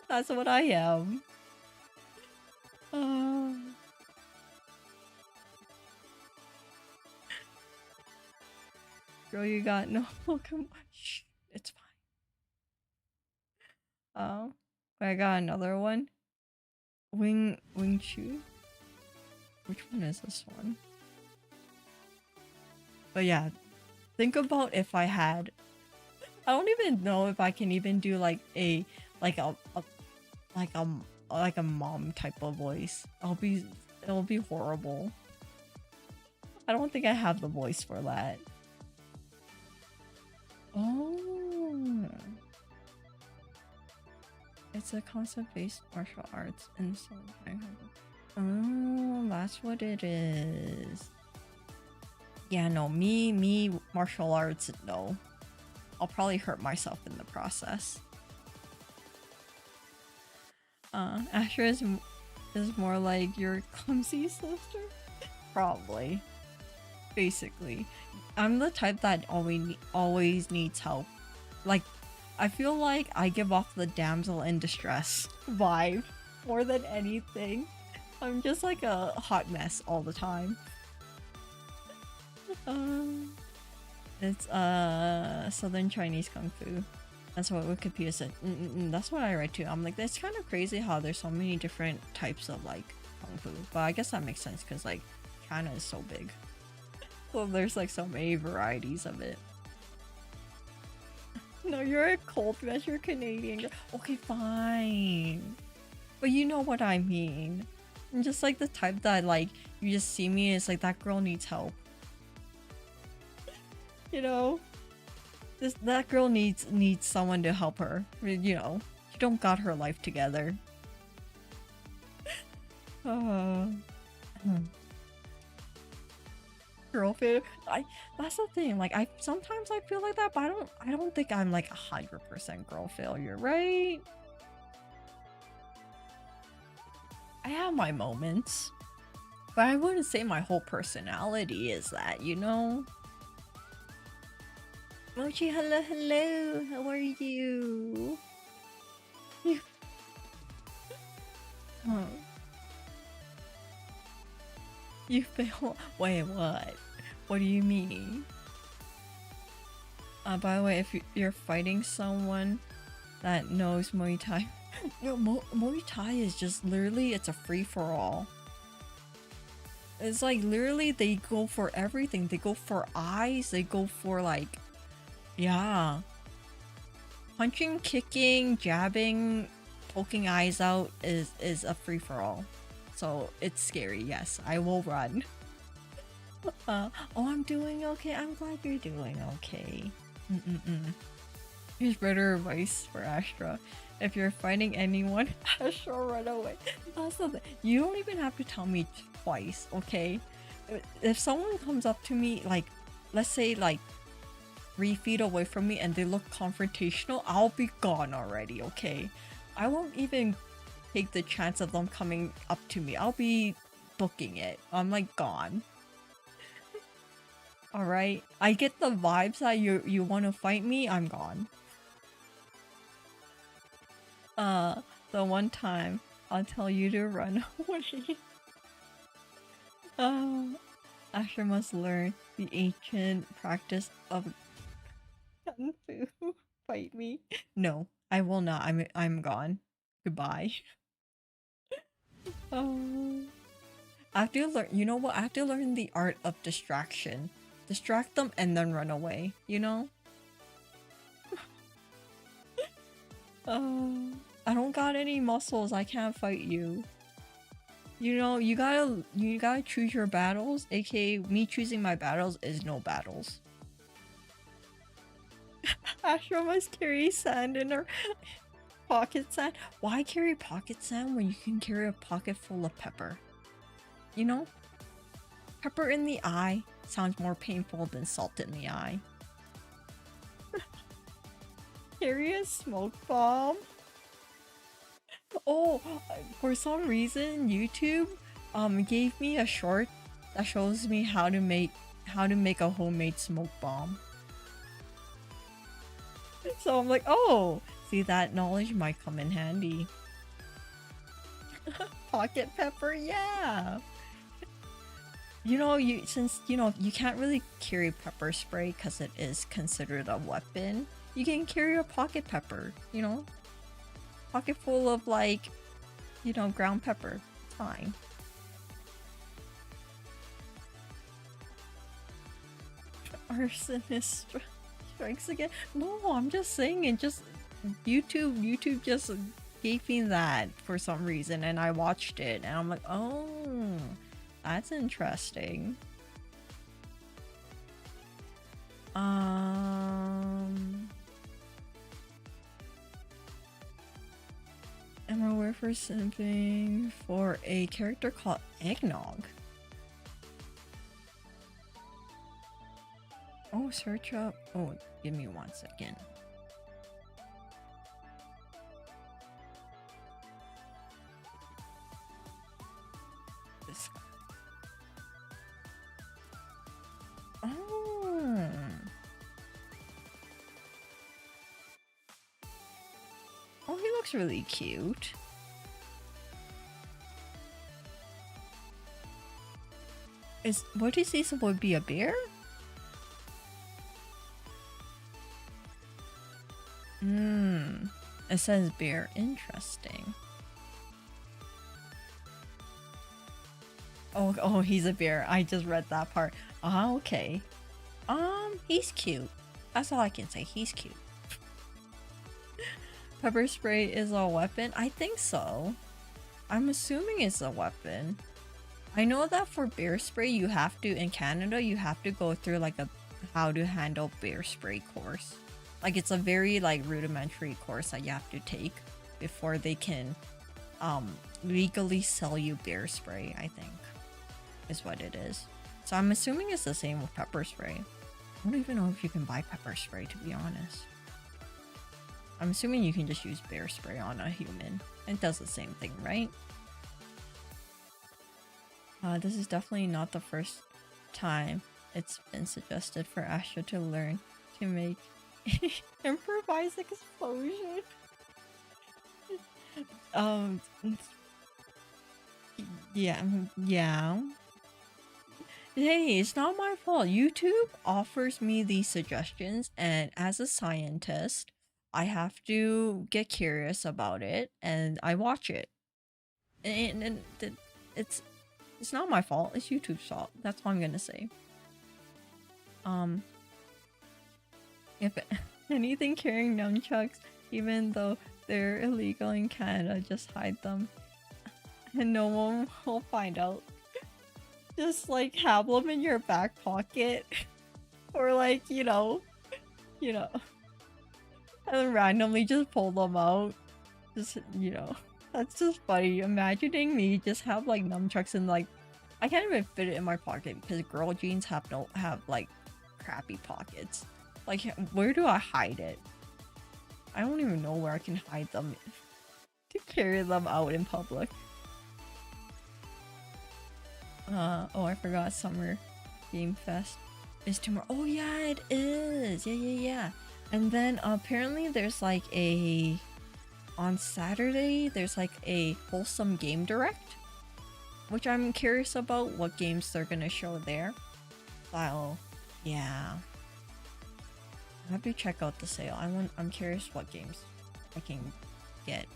That's what I am. Girl, you got no Pokemon. Shh, it's fine. Oh, I got another one. Wing Chu. Which one is this one? But yeah, think about if I had. I don't even know if I can even do like a mom type of voice. It'll be horrible. I don't think I have the voice for that. Oh, it's a concept-based martial arts and so. Oh, that's what it is. Yeah, no, me martial arts, no. I'll probably hurt myself in the process. Asher is more like your clumsy sister? Probably. Basically. I'm the type that always needs help. Like, I feel like I give off the damsel in distress vibe more than anything. I'm just like a hot mess all the time. It's Southern Chinese Kung Fu. That's what Wikipedia said. That's what I read too. I'm like, it's kind of crazy how there's so many different types of like Kung Fu. But I guess that makes sense because like China is so big. So there's like so many varieties of it. No, you're a cold measure Canadian. Okay, fine. But you know what I mean. I'm just like the type that like, you just see me as like, that girl needs help. You know? That girl needs someone to help her. You know, she don't got her life together. Girl feel. That's the thing. Like sometimes I feel like that, but I don't think I'm like 100% girl failure, right? I have my moments, but I wouldn't say my whole personality is that, you know? Mochi, hello, how are you? Huh. You fail. Wait, what? What do you mean? By the way, if you're fighting someone that knows Muay Thai, Muay Thai is just literally, it's a free for all. It's like literally they go for everything. They go for eyes. They go for like, yeah. Punching, kicking, jabbing, poking eyes out is a free for all. So it's scary. Yes, I will run. Oh, I'm doing okay. I'm glad you're doing okay. Here's better advice for Astra. If you're fighting anyone, Astra, run away. That's the thing. You don't even have to tell me twice, okay? If someone comes up to me, like, let's say, like, 3 feet away from me and they look confrontational, I'll be gone already, okay? I won't even take the chance of them coming up to me. I'll be booking it. I'm, like, gone. Alright? I get the vibes that you want to fight me, I'm gone. The one time I'll tell you to run away. Asher must learn the ancient practice of kung fu. Fight me. No, I will not. I'm gone. Goodbye. I have to learn. You know what? I have to learn the art of distraction. Distract them and then run away. You know. I don't got any muscles. I can't fight you. You know, you gotta choose your battles. AKA, me choosing my battles is no battles. Astra must carry sand in her pocket sand. Why carry pocket sand when you can carry a pocket full of pepper? You know? Pepper in the eye sounds more painful than salt in the eye. Carry a smoke bomb? Oh, for some reason YouTube gave me a short that shows me how to make a homemade smoke bomb. So I'm like, oh, see, that knowledge might come in handy. Pocket pepper, yeah. You know, since you know you can't really carry pepper spray because it is considered a weapon, you can carry a pocket pepper, you know? Pocket full of, like, you know, ground pepper. It's fine. Arsonist strikes again. No, I'm just saying it. Just YouTube just gave me that for some reason, and I watched it, and I'm like, oh, that's interesting. Am I aware for something for a character called Eggnog? Oh, search up. Oh, give me 1 second. This guy. Oh. Oh, he looks really cute. What is he supposed to be, a bear? It says bear. Interesting. Oh, he's a bear. I just read that part. Okay. He's cute. That's all I can say. He's cute. Pepper spray is a weapon? I think so. I'm assuming it's a weapon. I know that for bear spray, you have to, in Canada, you have to go through like a how to handle bear spray course. Like, it's a very like rudimentary course that you have to take before they can legally sell you bear spray, I think, is what it is. So I'm assuming it's the same with pepper spray. I don't even know if you can buy pepper spray, to be honest. I'm assuming you can just use bear spray on a human. It does the same thing, right? This is definitely not the first time it's been suggested for Astra to learn to make improvised explosion. Yeah, yeah. Hey, it's not my fault. YouTube offers me these suggestions, and as a scientist, I have to get curious about it, and I watch it. And it's it's not my fault. It's YouTube's fault. That's all I'm gonna say. Um, if anything carrying nunchucks, even though they're illegal in Canada, just hide them, and no one will find out. Just like have them in your back pocket, or like you know, and randomly just pull them out. Just that's just funny. Imagining me just have like nunchucks and like I can't even fit it in my pocket because girl jeans have like crappy pockets. Like where do I hide it? I don't even know where I can hide them to carry them out in public. Oh, I forgot Summer Game Fest is tomorrow. Oh yeah, it is. Yeah. And then apparently there's like on Saturday there's like a wholesome game direct, which I'm curious about what games they're gonna show there. So yeah, I have to check out the sale. I'm curious what games I can get.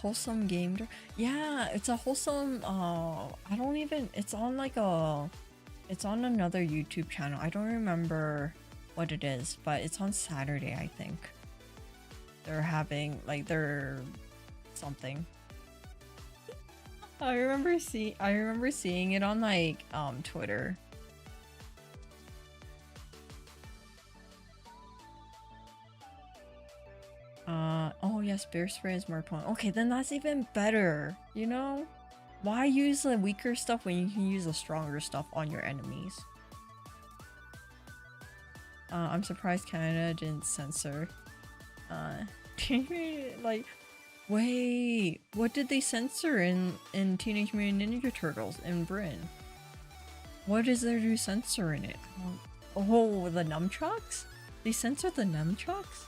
Wholesome game. Yeah, it's a wholesome. I don't even. It's on like a. It's on another YouTube channel. I don't remember what it is, but it's on Saturday. I think they're having like they're something. I remember seeing it on like Twitter. Oh yes, bear spray is more potent. Okay, then that's even better. You know, why use the weaker stuff when you can use the stronger stuff on your enemies? I'm surprised Canada didn't censor. Like, wait, what did they censor in Teenage Mutant Ninja Turtles in Britain? What is there to censor in it? Oh, the nunchucks? They censored the nunchucks?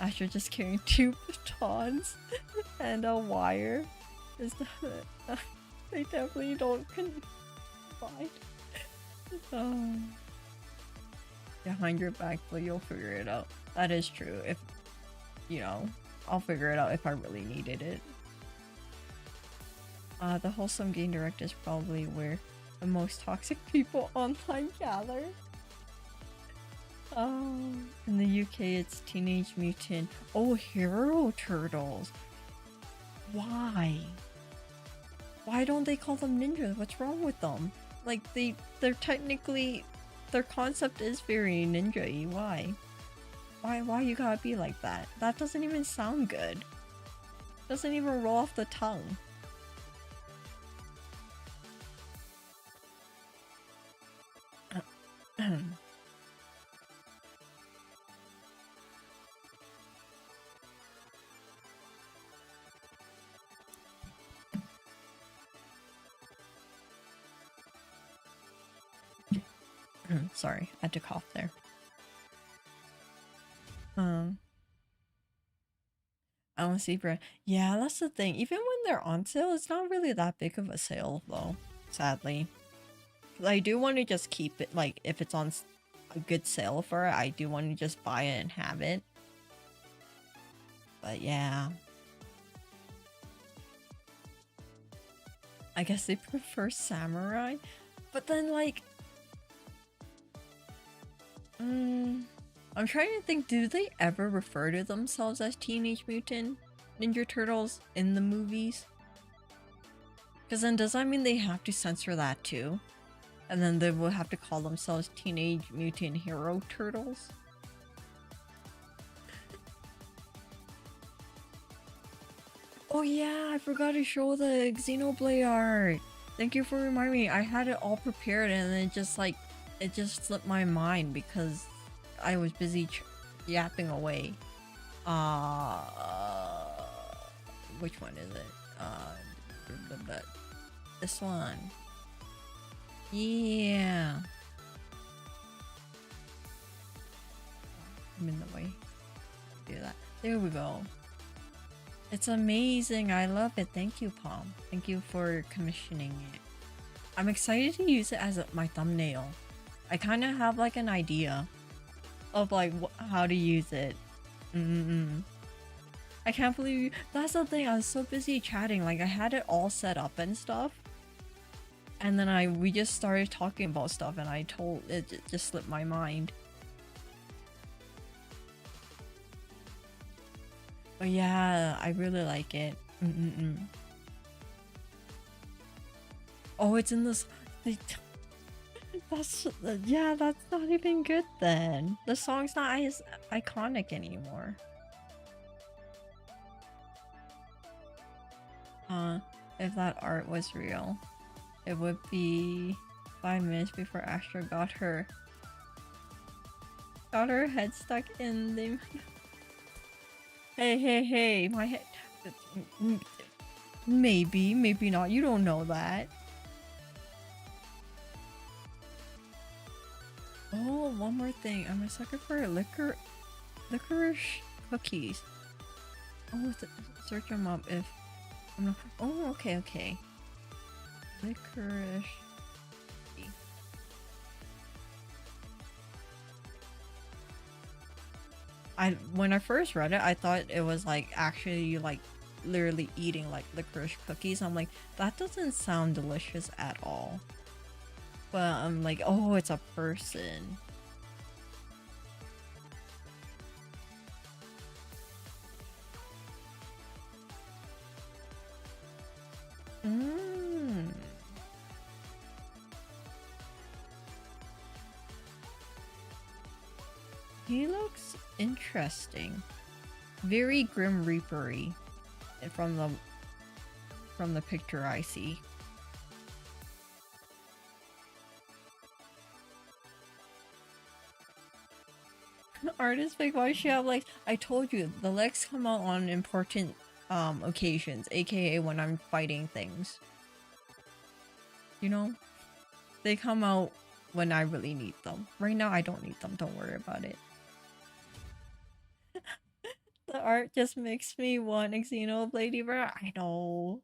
Astra just carrying 2 batons and a wire. They definitely don't confide. Behind your back, but you'll figure it out. That is true. If I'll figure it out if I really needed it. The wholesome game direct is probably where the most toxic people online gather. In the UK it's Teenage Mutant. Oh, Hero Turtles. Why? Why don't they call them ninjas? What's wrong with them? Like they're technically, their concept is very ninja-y. Why you gotta be like that? That doesn't even sound good. Doesn't even roll off the tongue. Sorry, I had to cough there. I don't see bread. Yeah, that's the thing. Even when they're on sale, it's not really that big of a sale though, sadly. I do want to just keep it, like, if it's on a good sale for it, I do want to just buy it and have it. But yeah. I guess they prefer samurai. But then, like... I'm trying to think, do they ever refer to themselves as Teenage Mutant Ninja Turtles in the movies? Because then does that mean they have to censor that too? And then they will have to call themselves Teenage Mutant Hero Turtles? Oh yeah, I forgot to show the Xenoblade art. Thank you for reminding me. I had it all prepared and then it just slipped my mind because I was busy yapping away. Which one is it? This one. Yeah. I'm in the way. Do that. There we go. It's amazing. I love it. Thank you, Palm. Thank you for commissioning it. I'm excited to use it as my thumbnail. I kind of have like an idea of like how to use it. I can't believe that's the thing. I was so busy chatting. Like I had it all set up and stuff. And then we just started talking about stuff and I told it just slipped my mind. But yeah, I really like it. Oh, it's in this. That's yeah. That's not even good then. The song's not as iconic anymore. If that art was real, it would be 5 minutes before Astra got her head stuck in the. Hey, my head. Maybe not. You don't know that. Oh, one more thing. I'm a sucker for licorice cookies. Oh, search them up if I'm not. Oh, okay. Licorice. When I first read it, I thought it was like actually like literally eating like licorice cookies. I'm like, that doesn't sound delicious at all. But I'm like, oh, it's a person. He looks interesting. Very Grim Reaper-y from the picture I see. Artist pick, why she have like I told you the legs come out on important occasions, aka when I'm fighting things. You know? They come out when I really need them. Right now I don't need them, don't worry about it. The art just makes me want Xenoblade Bro. I know.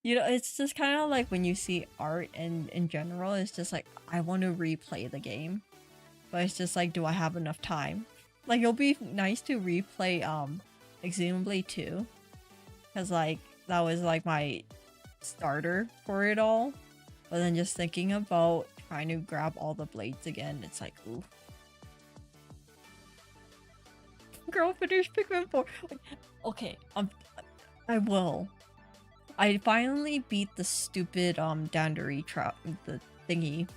You know, it's just kind of like when you see art and in general, it's just like, I want to replay the game. But it's just like, do I have enough time? Like, it'll be nice to replay, Xenoblade 2. Because, like, that was, like, my starter for it all. But then just thinking about trying to grab all the blades again, it's like, ooh. Girl, finish Pikmin 4. Okay, I will. I finally beat the stupid Dandori trap, the thingy.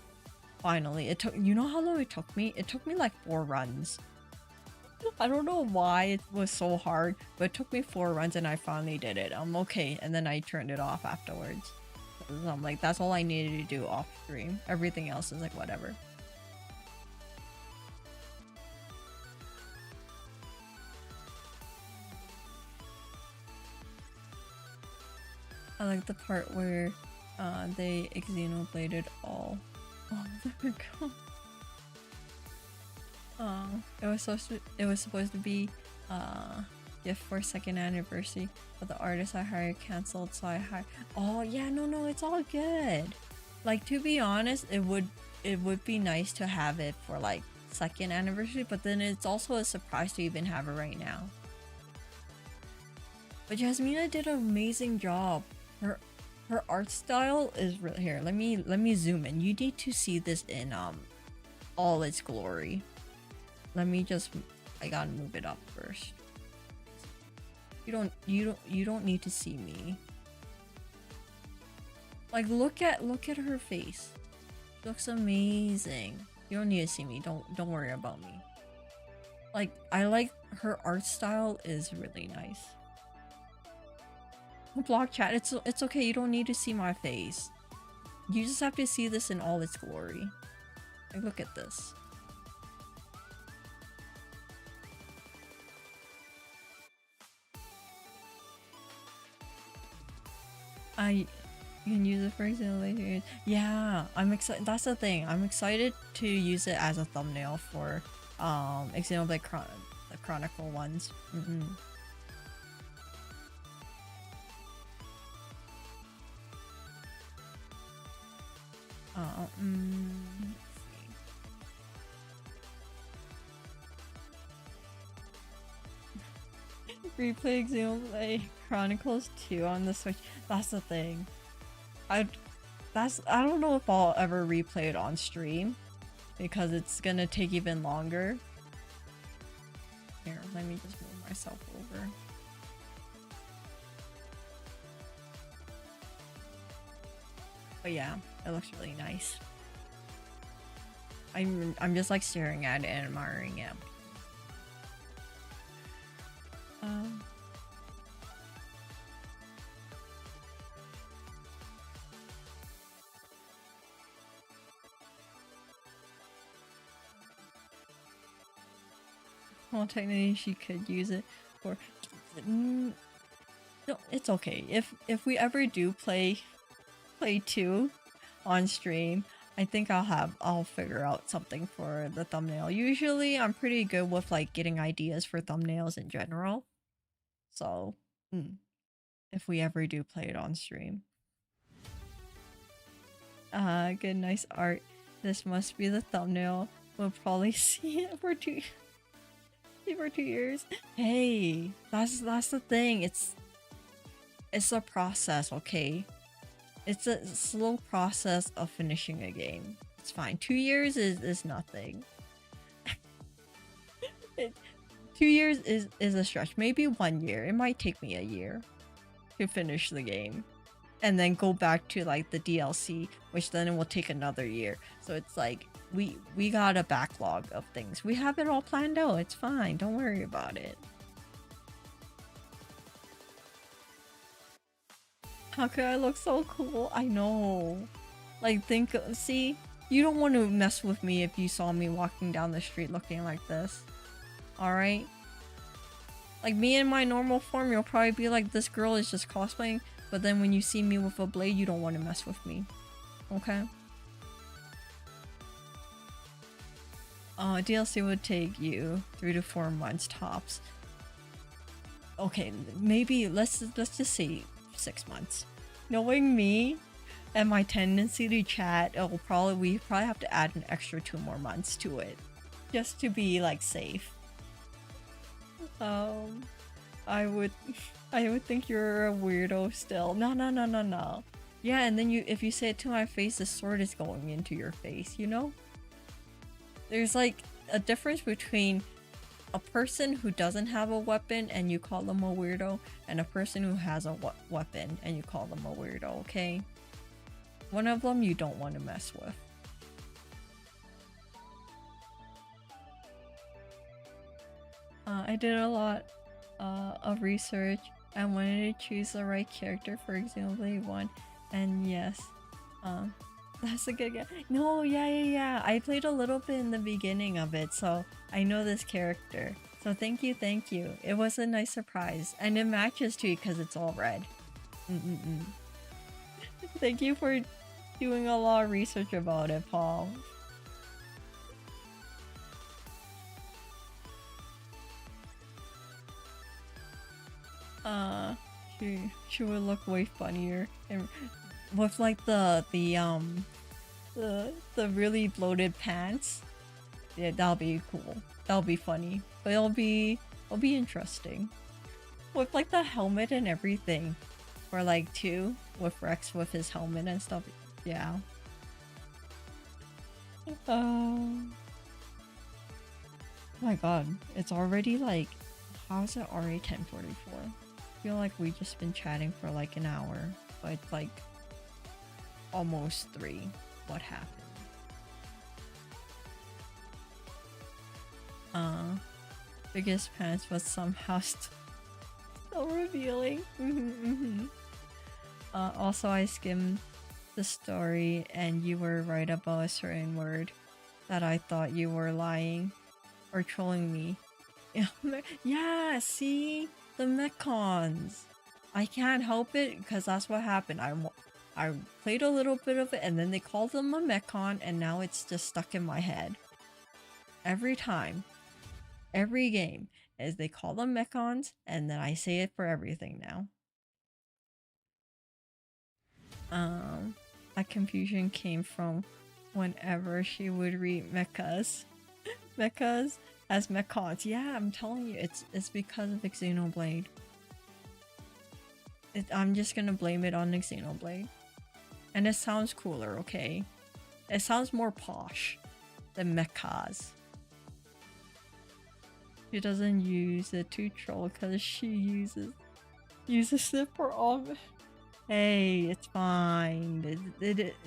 Finally, it took. You know how long it took me? It took me like 4 runs. I don't know why it was so hard, but it took me 4 runs and I finally did it. I'm okay, and then I turned it off afterwards. I'm like, that's all I needed to do off stream. Everything else is like whatever. I like the part where they Xenobladed all. Oh, there we go. It was supposed to be gift for 2nd anniversary, but the artist I hired canceled, so I hired. Oh yeah, no, it's all good. Like, to be honest, it would be nice to have it for like 2nd anniversary, but then it's also a surprise to even have it right now. But Jasmina did an amazing job. Her art style is really here. Let me zoom in. You need to see this in all its glory. Let me just. I gotta move it up first. You don't need to see me. Like, look at her face. She looks amazing. You don't need to see me. Don't worry about me. Like, I like her art style is really nice. Block chat. It's okay. You don't need to see my face. You just have to see this in all its glory. Like, look at this. You can use it for example. Yeah, I'm excited. That's the thing. I'm excited to use it as a thumbnail for example the Chronicle ones. Replay example Chronicles 2 on the Switch. That's the thing. I don't know if I'll ever replay it on stream because it's gonna take even longer. Here, let me just move myself over. But yeah, it looks really nice. I'm just like staring at it and admiring it. Well, technically she could use it for no, it's okay. If we ever do play 2 on stream, I think I'll figure out something for the thumbnail. Usually I'm pretty good with like getting ideas for thumbnails in general. So, if we ever do play it on stream. Good, nice art. This must be the thumbnail. We'll probably see it for 2 years. Hey, that's the thing. It's a process, okay? It's a slow process of finishing a game. It's fine. 2 years is nothing. 2 years is a stretch. Maybe 1 year. It might take me a year to finish the game. And then go back to like the DLC, which then it will take another year. So it's like we got a backlog of things. We have it all planned out. It's fine. Don't worry about it. How could I look so cool? I know. Like see, you don't want to mess with me if you saw me walking down the street looking like this. Alright? Like me in my normal form, you'll probably be like, this girl is just cosplaying. But then when you see me with a blade, you don't want to mess with me. Okay? DLC would take you 3 to 4 months tops. Okay, maybe let's just say 6 months. Knowing me and my tendency to chat, we probably have to add an extra 2 more months to it. Just to be like safe. I would think you're a weirdo still. No. Yeah, and then if you say it to my face, the sword is going into your face, you know? There's like a difference between a person who doesn't have a weapon and you call them a weirdo, and a person who has a weapon and you call them a weirdo, okay? One of them you don't want to mess with. I did a lot of research. I wanted to choose the right character for example one, and yes, that's a good guy. No, yeah. I played a little bit in the beginning of it, so I know this character. So thank you. It was a nice surprise, and it matches too because it's all red. Thank you for doing a lot of research about it, Paul. She would look way funnier and with like the really bloated pants. Yeah, that'll be cool. That'll be funny, but it'll be interesting with like the helmet and everything. Or like 2 with Rex with his helmet and stuff. Yeah. Oh my god, it's already like, how is it already 10:44? I feel like we've just been chatting for like an hour, but it's like almost 3. What happened? Biggest pants was somehow still revealing. Also, I skimmed the story and you were right about a certain word that I thought you were lying or trolling me. Yeah, see? The Mechons. I can't help it because that's what happened. I played a little bit of it, and then they called them a mechon, and now it's just stuck in my head. Every time, every game, is they call them mechons, and then I say it for everything now. That confusion came from whenever she would read mechas. Mechas as mechons. Yeah, I'm telling you, it's because of Xenoblade. I'm just gonna blame it on Xenoblade. And it sounds cooler, okay? It sounds more posh than mechas. She doesn't use it to troll because she uses it for all. Hey, it's fine.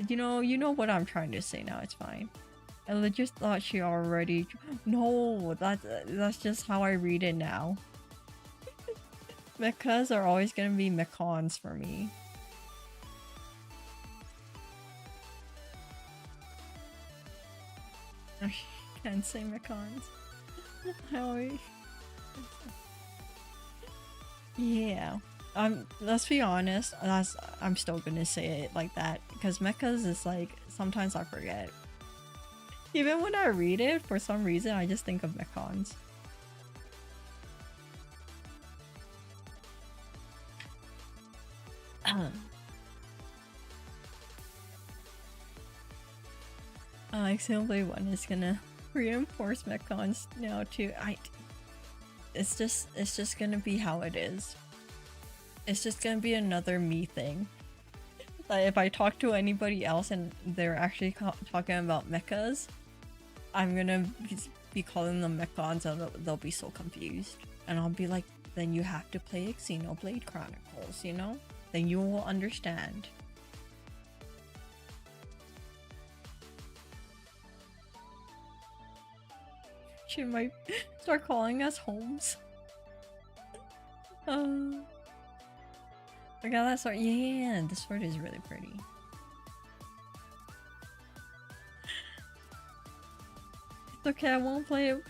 You know what I'm trying to say now. It's fine. I just thought she already. No, that's just how I read it now. Mechas are always gonna be mechons for me. I can't say mechons. I always. Yeah. Let's be honest, I'm still gonna say it like that because mechas is like sometimes I forget. Even when I read it, for some reason I just think of mechons. Xenoblade 1 is gonna reinforce mechons now too. It's just gonna be how it is. It's just gonna be another me thing. Like if I talk to anybody else and they're actually talking about mechas, I'm gonna be calling them mechons and they'll be so confused. And I'll be like, then you have to play Xenoblade Chronicles, you know? Then you will understand. She might start calling us Holmes. I got that sword. Yeah, this sword is really pretty. It's okay, I won't play it.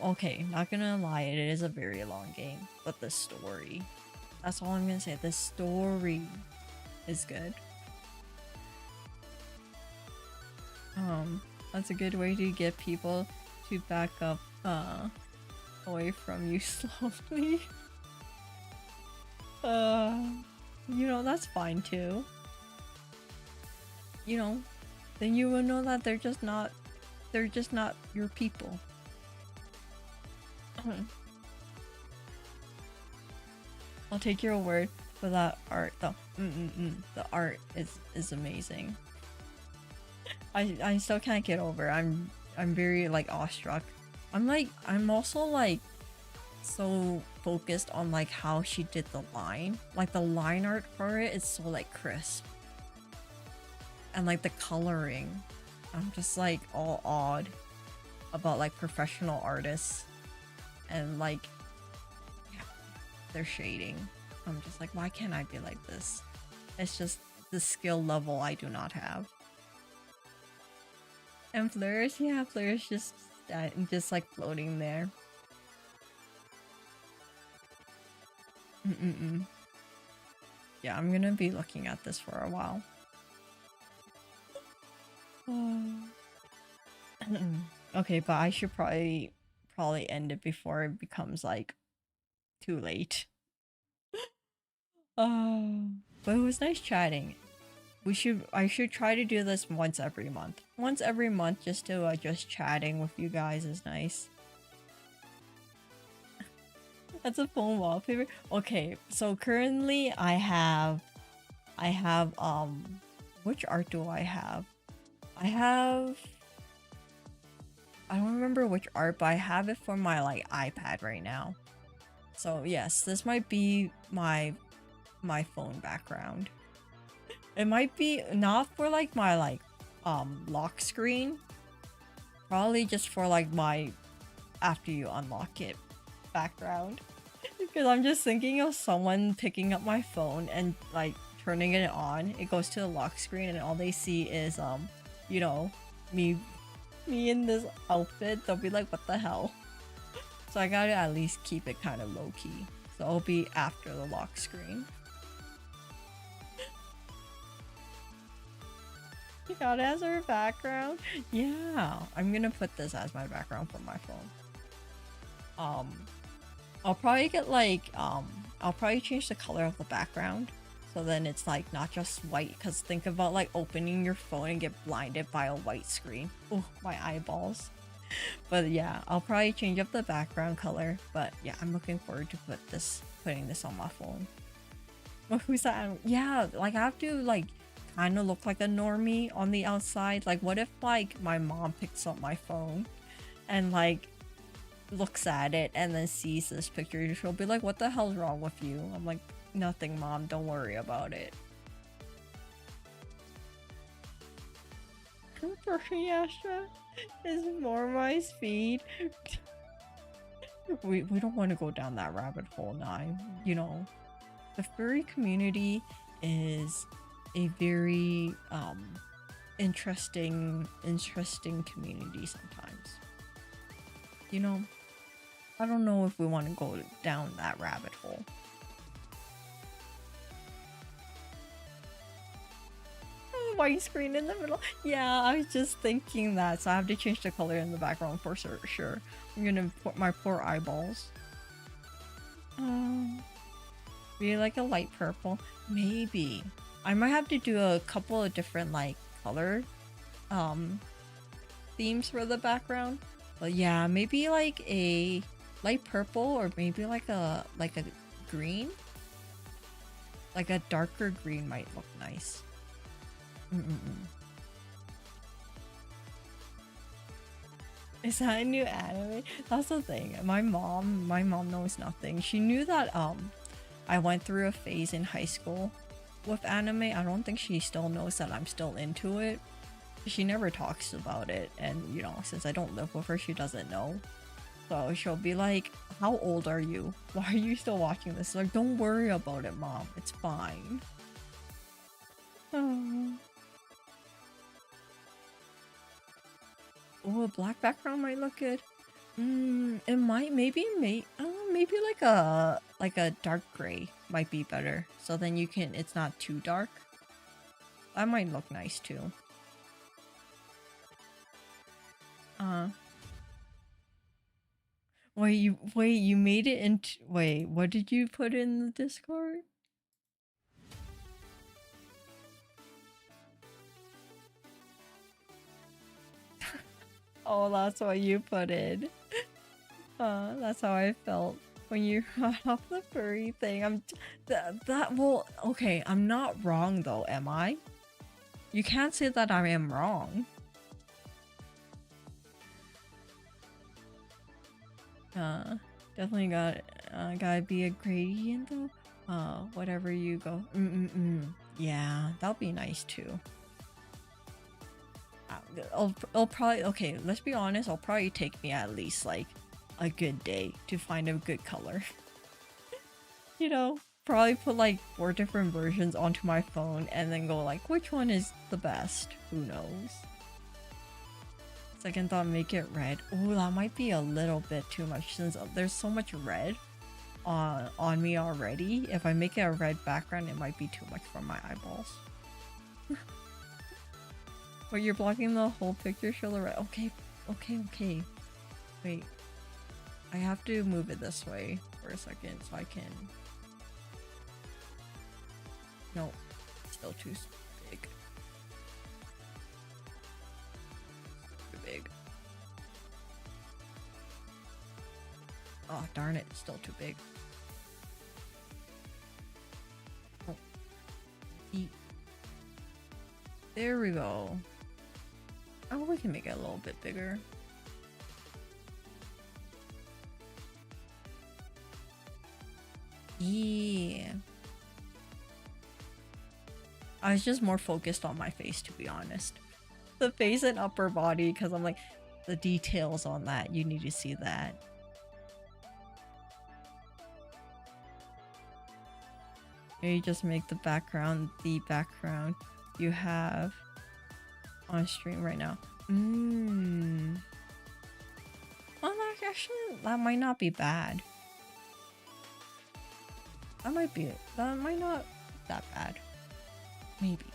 Okay, not gonna lie, it is a very long game. But the story, that's all I'm gonna say. The story is good. That's a good way to get people to back up away from you slowly. You know, that's fine too. You know, then you will know that they're just not your people. I'll take your word for that art though. The art is amazing. I still can't get over. I'm very like awestruck. I'm also like so focused on like how she did the line. Like the line art for it is so like crisp. And like the coloring. I'm just like all awed about like professional artists and like yeah, their shading. I'm just like, why can't I be like this? It's just the skill level I do not have. And Flourish, yeah, Flourish just like floating there. Yeah, I'm gonna be looking at this for a while. Okay, but I should probably end it before it becomes like too late. But it was nice chatting. I should try to do this once every month. Once every month, just to just chatting with you guys is nice. That's a phone wallpaper. Okay, so currently I have which art do I have? I don't remember which art, but I have it for my like iPad right now. So yes, this might be my phone background. It might be not for like my like lock screen. Probably just for like my after you unlock it background. Because I'm just thinking of someone picking up my phone and like turning it on. It goes to the lock screen and all they see is you know, me in this outfit. They'll be like, what the hell? So I gotta at least keep it kind of low-key. So it'll be after the lock screen. God, as our background. Yeah, I'm gonna put this as my background for my phone. I'll probably get like I'll probably change the color of the background so then it's like not just white, because think about like opening your phone and get blinded by a white screen. Oh, my eyeballs. But yeah, I'll probably change up the background color. But yeah, I'm looking forward to putting this on my phone. Well, who's that? Yeah, like I have to like kind of look like a normie on the outside. Like what if like my mom picks up my phone and like looks at it and then sees this picture, she'll be like, what the hell's wrong with you? I'm like, nothing, mom, don't worry about it. Brushing Astra is more my speed. we don't want to go down that rabbit hole now. You know, the furry community is a very interesting community sometimes. You know, I don't know if we want to go down that rabbit hole. White screen in the middle. Yeah, I was just thinking that, so I have to change the color in the background for sure. I'm gonna put my poor eyeballs. Be like a light purple, maybe. I might have to do a couple of different like color themes for the background. But yeah, maybe like a light purple or maybe like a green. Like a darker green might look nice. Is that a new anime? That's the thing. My mom knows nothing. She knew that I went through a phase in high school with anime. I don't think she still knows that I'm still into it. She never talks about it, and you know, since I don't live with her, she doesn't know. So she'll be like, how old are you? Why are you still watching this? Like, don't worry about it, mom. It's fine. Oh, a black background might look good. It might, maybe like a dark gray might be better. So then you can, it's not too dark. That might look nice too. Wait, you made it into, wait, what did you put in the Discord? Oh, that's what you put in. That's how I felt when you got off the furry thing. Well, okay, I'm not wrong though, am I? You can't say that I am wrong. Definitely gotta be a gradient though. Whatever you go. Yeah, that'll be nice too. I'll probably, okay, let's be honest, it'll probably take me at least like a good day to find a good color. You know, probably put like 4 different versions onto my phone and then go like, which one is the best? Who knows? Second thought, make it red. Oh, that might be a little bit too much since there's so much red on me already. If I make it a red background, it might be too much for my eyeballs. But you're blocking the whole picture, show the red. Okay. Wait. I have to move it this way for a second so I can... No, still too big. Too big. Oh, darn it, still too big. Oh. There we go. Oh, we can make it a little bit bigger. Yeah. I was just more focused on my face, to be honest. The face and upper body, because I'm like, the details on that, you need to see that. You just make the background you have on stream right now. Well, that might not be bad. That might not that bad. Maybe.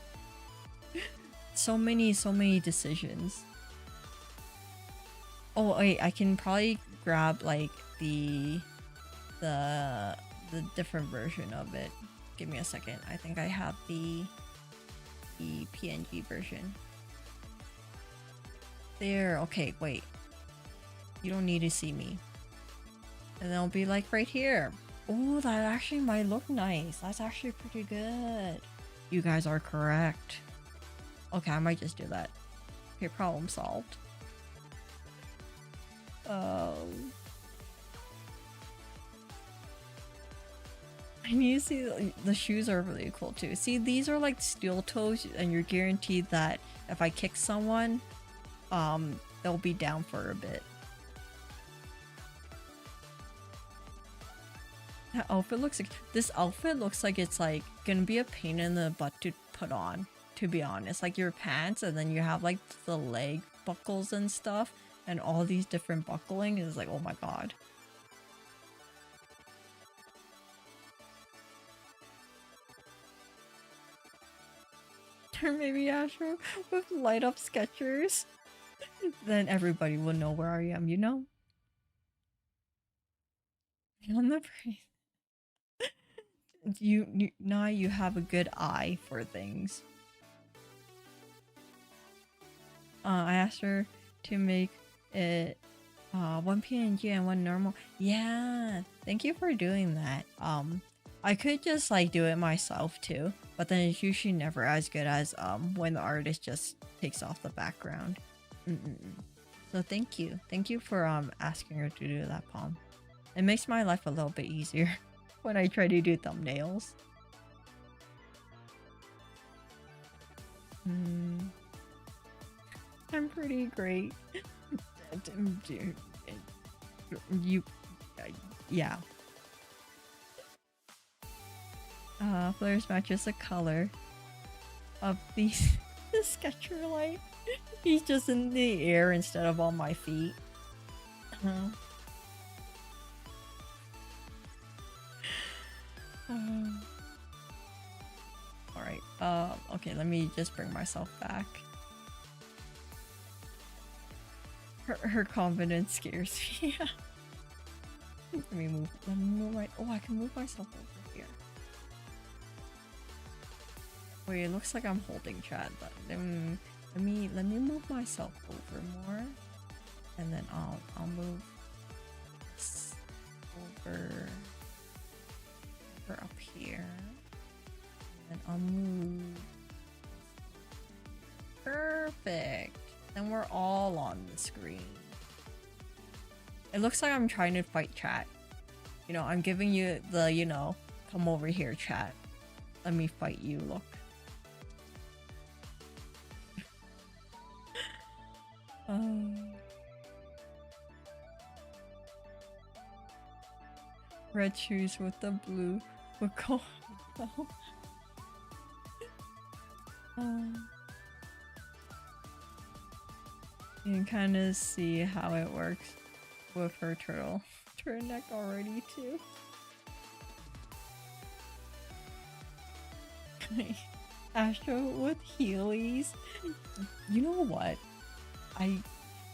so many decisions. Oh wait, I can probably grab like the the different version of it. Give me a second. I think I have the PNG version. There. Okay, wait. You don't need to see me. And then I'll be like right here. Oh, that actually might look nice. That's actually pretty good. You guys are correct. Okay, I might just do that. Okay, problem solved. I need to see the shoes are really cool too. See, these are like steel toes, and you're guaranteed that if I kick someone, they'll be down for a bit. That outfit looks like this outfit looks like it's like gonna be a pain in the butt to put on, to be honest. Like your pants, and then you have like the leg buckles and stuff, and all these different buckling is like, oh my god. Or maybe Astra with light up Skechers. Then everybody will know where I am, you know? On the breeze. You now you have a good eye for things. I asked her to make it one PNG and one normal. Yeah, thank you for doing that. I could just like do it myself too, but then it's usually never as good as when the artist just takes off the background. So thank you for asking her to do that, Palm. It makes my life a little bit easier when I try to do thumbnails. I'm pretty great. You, yeah. Flares matches the color of these the Sketcher light. He's just in the air instead of on my feet. Alright, okay, let me just bring myself back. Her confidence scares me. let me move my, oh, I can move myself over here. Wait, it looks like I'm holding chat, but let me move myself over more, and then I'll move this over up here, and I'll move. Perfect. Then we're all on the screen. It looks like I'm trying to fight chat. You know, I'm giving you the, you know, come over here chat. Let me fight you look. Red shoes with the blue would go. You can kind of see how it works with her turtleneck already too. Astra with Heelys. You know what?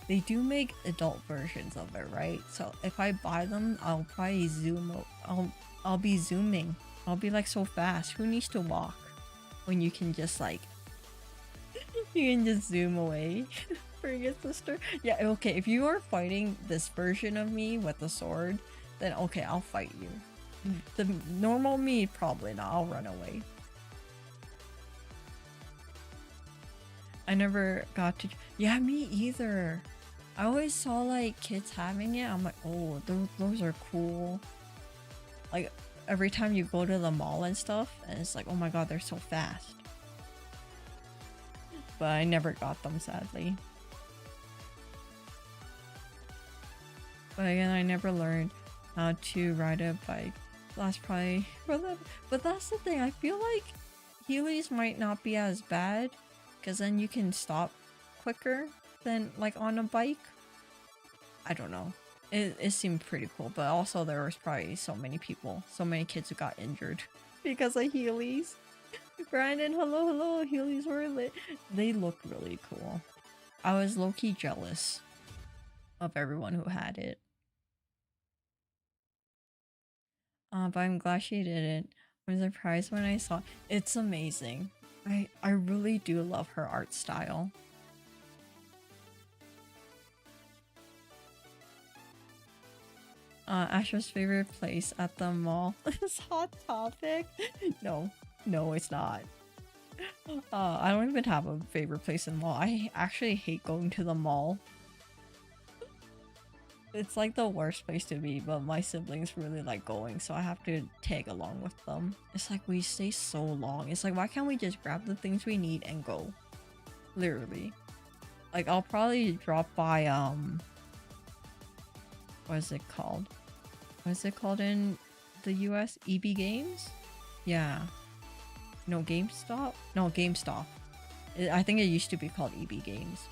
They do make adult versions of it, right? So if I buy them, I'll probably I'll be zooming. I'll be like so fast. Who needs to walk when you can just like you can just zoom away? Bring it, sister. Yeah, okay, if you are fighting this version of me with the sword, then okay, I'll fight you. The normal me, probably not. I'll run away. I never got to. Yeah, me either. I always saw like kids having it. I'm like, oh, those are cool. Like every time you go to the mall and stuff, and it's like, oh my god, they're so fast. But I never got them, sadly. But again, I never learned how to ride a bike. That's probably, but that's the thing. I feel like Heelys might not be as bad, because then you can stop quicker than like on a bike. I don't know. It seemed pretty cool, but also there was probably so many people, so many kids who got injured because of Heelys. Brandon, hello, hello. Heelys were lit. They look really cool. I was low-key jealous of everyone who had it. But I'm glad she did it. I was surprised when I saw it. It's amazing. I really do love her art style. Astra's favorite place at the mall is Hot Topic. No, no, it's not. I don't even have a favorite place in the mall. I actually hate going to the mall. It's like the worst place to be, but my siblings really like going, so I have to tag along with them. It's like we stay so long. It's like, why can't we just grab the things we need and go? Literally. Like, I'll probably drop by, what is it called? What is it called in the US? EB Games? Yeah. No, GameStop? No, GameStop. I think it used to be called EB Games.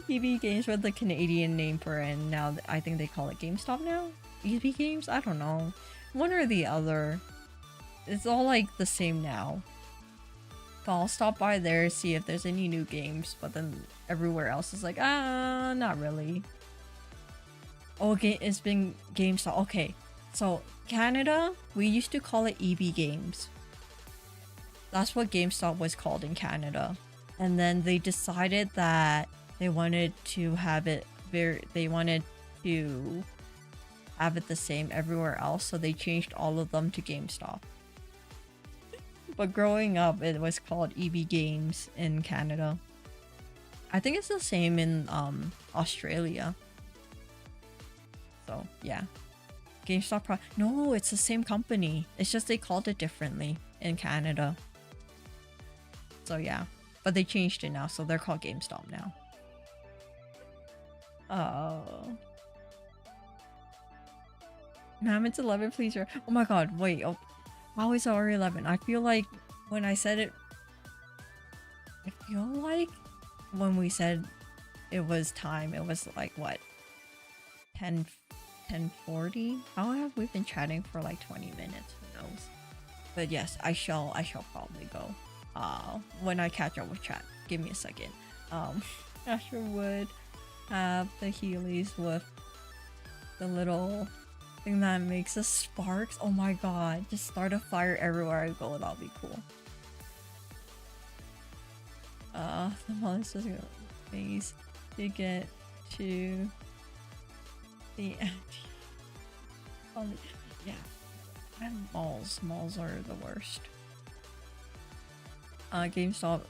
EB Games was the Canadian name for it, and now I think they call it GameStop now? EB Games? I don't know. One or the other. It's all like the same now. But I'll stop by there, see if there's any new games, but then everywhere else is like, not really. Okay, it's been GameStop. Okay, so Canada, we used to call it EB Games. That's what GameStop was called in Canada. And then they decided that they wanted to have it the same everywhere else, so they changed all of them to GameStop. But growing up, it was called EB Games in Canada. I think it's the same in Australia. So yeah, GameStop. No, it's the same company. It's just they called it differently in Canada. So yeah, but they changed it now, so they're called GameStop now. Oh. Ma'am, it's 11, please. Oh my god, wait. Oh, how is it already 11? I feel like when I said it... I feel like when we said it was time, it was like, what? 10:40? How have we been chatting for like 20 minutes? Who knows? But yes, I shall probably go. When I catch up with chat. Give me a second. Astra would have the Heelys with the little thing that makes the sparks. Oh my god, just start a fire everywhere I go. That'll be cool. The monster is gonna phase to get to the yeah. And malls are the worst. GameStop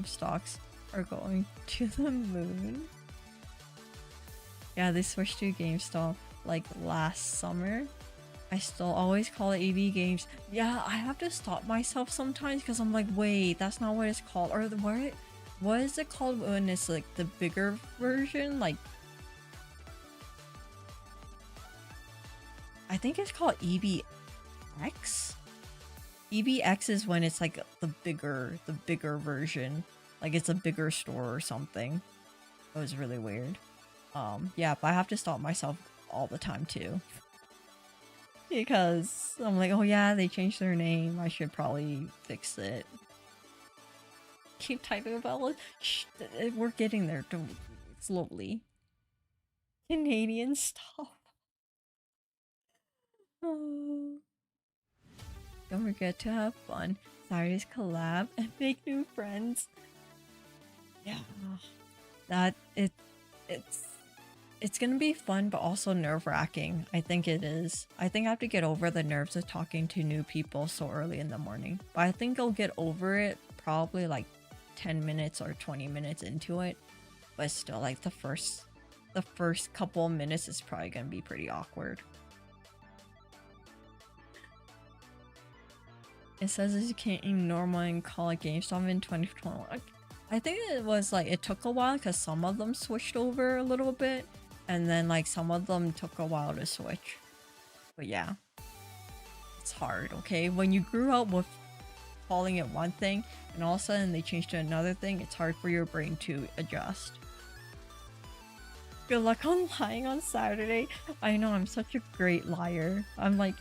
stocks are going to the moon. Yeah, they switched to GameStop like last summer. I still always call it EB Games. Yeah, I have to stop myself sometimes because I'm like, wait, that's not what it's called. Or what is it called when it's like the bigger version? Like, I think it's called EBX. EBX is when it's like the bigger version. Like it's a bigger store or something. It was really weird. Yeah, but I have to stop myself all the time too. Because I'm like, oh yeah, they changed their name. I should probably fix it. Keep typing about it. Shh, we're getting there. Don't slowly. Canadian stuff. Oh. Don't forget to have fun. Saturday's collab and make new friends. Yeah, that it's gonna be fun, but also nerve-wracking. I think it is. I think I have to get over the nerves of talking to new people so early in the morning. But I think I'll get over it probably like 10 minutes or 20 minutes into it. But still, like the first couple of minutes is probably gonna be pretty awkward. It says you can't normal and call it GameStop in 2021. I think it was like it took a while because some of them switched over a little bit, and then like some of them took a while to switch. But yeah, it's hard. Okay, when you grew up with calling it one thing and all of a sudden they changed to another thing, it's hard for your brain to adjust. Good luck on lying on Saturday. I know, I'm such a great liar. I'm like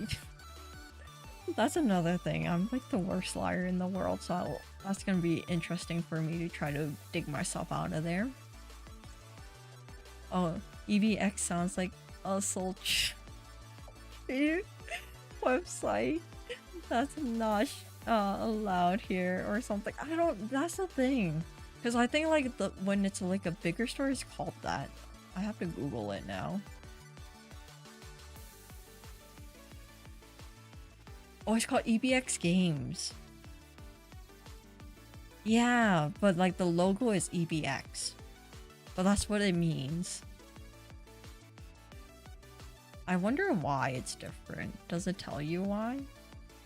That's another thing. I'm like the worst liar in the world, so that's gonna be interesting for me to try to dig myself out of there. Oh, EBX sounds like a sultry website. That's not allowed here or something. I don't. That's the thing, because I think like when it's like a bigger store, it's called that. I have to Google it now. Oh, it's called EBX Games. Yeah, but like the logo is EBX. But that's what it means. I wonder why it's different. Does it tell you why?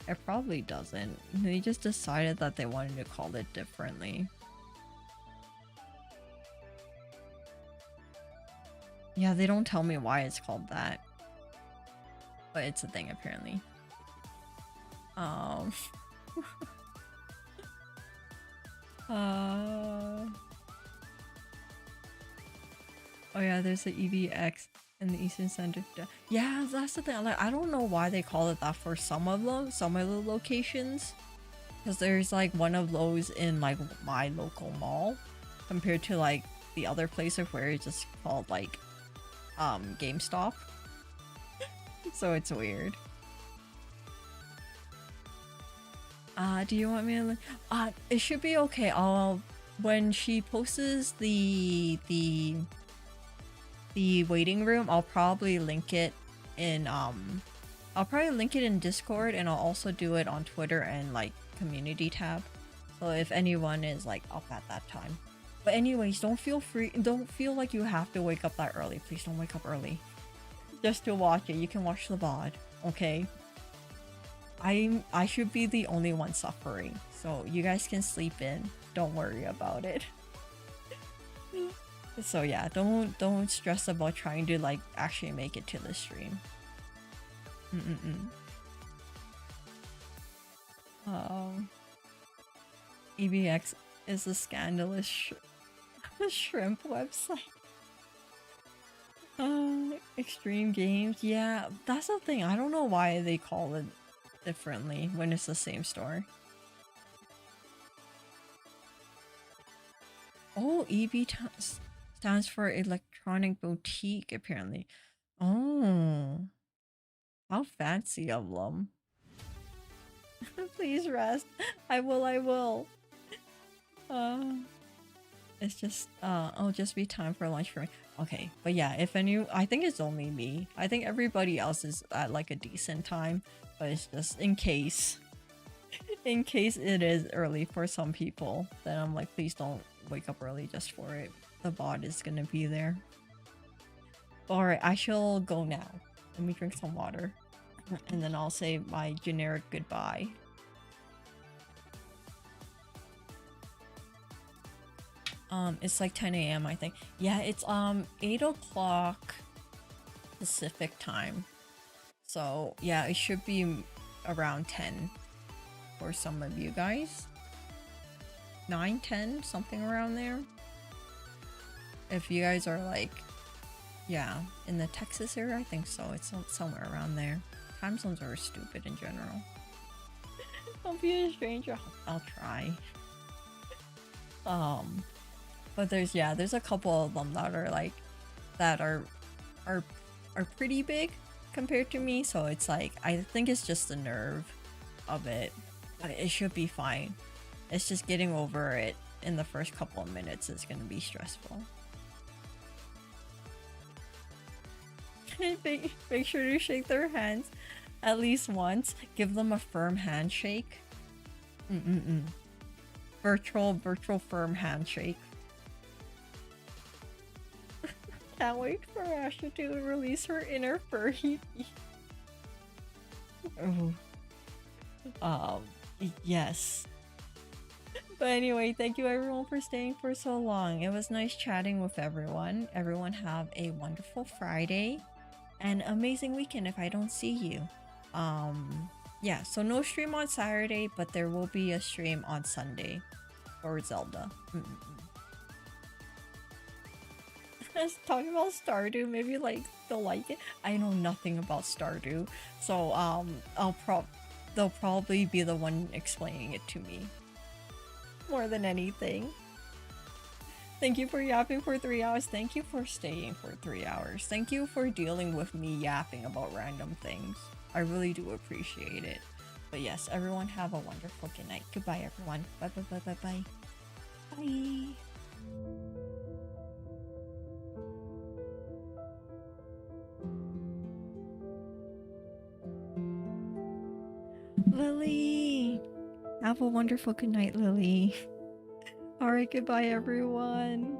It probably doesn't. They just decided that they wanted to call it differently. Yeah, they don't tell me why it's called that. But it's a thing apparently. Um Oh yeah, there's the EVX in the Eastern Center. Yeah, that's the thing. Like, I don't know why they call it that for some of them, some of the locations. Because there's like one of those in like my local mall compared to like the other places where it's just called like GameStop. So it's weird. Do you want me to it should be okay. I'll when she posts the waiting room, I'll probably link it in Discord, and I'll also do it on Twitter and like community tab. So if anyone is like up at that time. But anyways, don't feel like you have to wake up that early. Please don't wake up early. Just to watch it. You can watch the VOD, okay? I should be the only one suffering. So you guys can sleep in. Don't worry about it. So yeah, don't stress about trying to like actually make it to the stream. EBX is a scandalous shrimp website. Extreme games. Yeah, that's the thing. I don't know why they call it differently when it's the same store. Oh, stands for electronic boutique apparently. Oh, how fancy of them. Please rest. I will. It's just it'll just be time for lunch for me. Okay, but yeah, if any, I think it's only me. I think everybody else is at like a decent time, but it's just in case it is early for some people, then I'm like, please don't wake up early just for it. The bot is gonna be there. Alright, I shall go now. Let me drink some water. And then I'll say my generic goodbye. It's like 10 a.m. I think. Yeah, it's 8 o'clock Pacific time. So yeah, it should be around 10 for some of you guys. 9, 10, something around there. If you guys are like, yeah, in the Texas area, I think so. It's somewhere around there. Time zones are stupid in general. Don't be a stranger. I'll try. But there's a couple of them that are like, that are pretty big compared to me. So it's like, I think it's just the nerve of it, but it should be fine. It's just getting over it in the first couple of minutes is gonna be stressful. Make sure to shake their hands at least once. Give them a firm handshake. Virtual firm handshake. Can't wait for Astra to release her inner furry. Yes. But anyway, thank you everyone for staying for so long. It was nice chatting with everyone. Everyone have a wonderful Friday and amazing weekend if I don't see you. Yeah, so no stream on Saturday, but there will be a stream on Sunday for Zelda. Talking about Stardew, maybe like they'll like it. I know nothing about Stardew, so they'll probably be the one explaining it to me more than anything. Thank you for yapping for 3 hours. Thank you for staying for 3 hours. Thank you for dealing with me yapping about random things. I really do appreciate it. But yes, everyone have a wonderful good night. Goodbye, everyone. Bye bye bye bye bye. Bye. Lily! Have a wonderful good night, Lily. Alright, goodbye, everyone.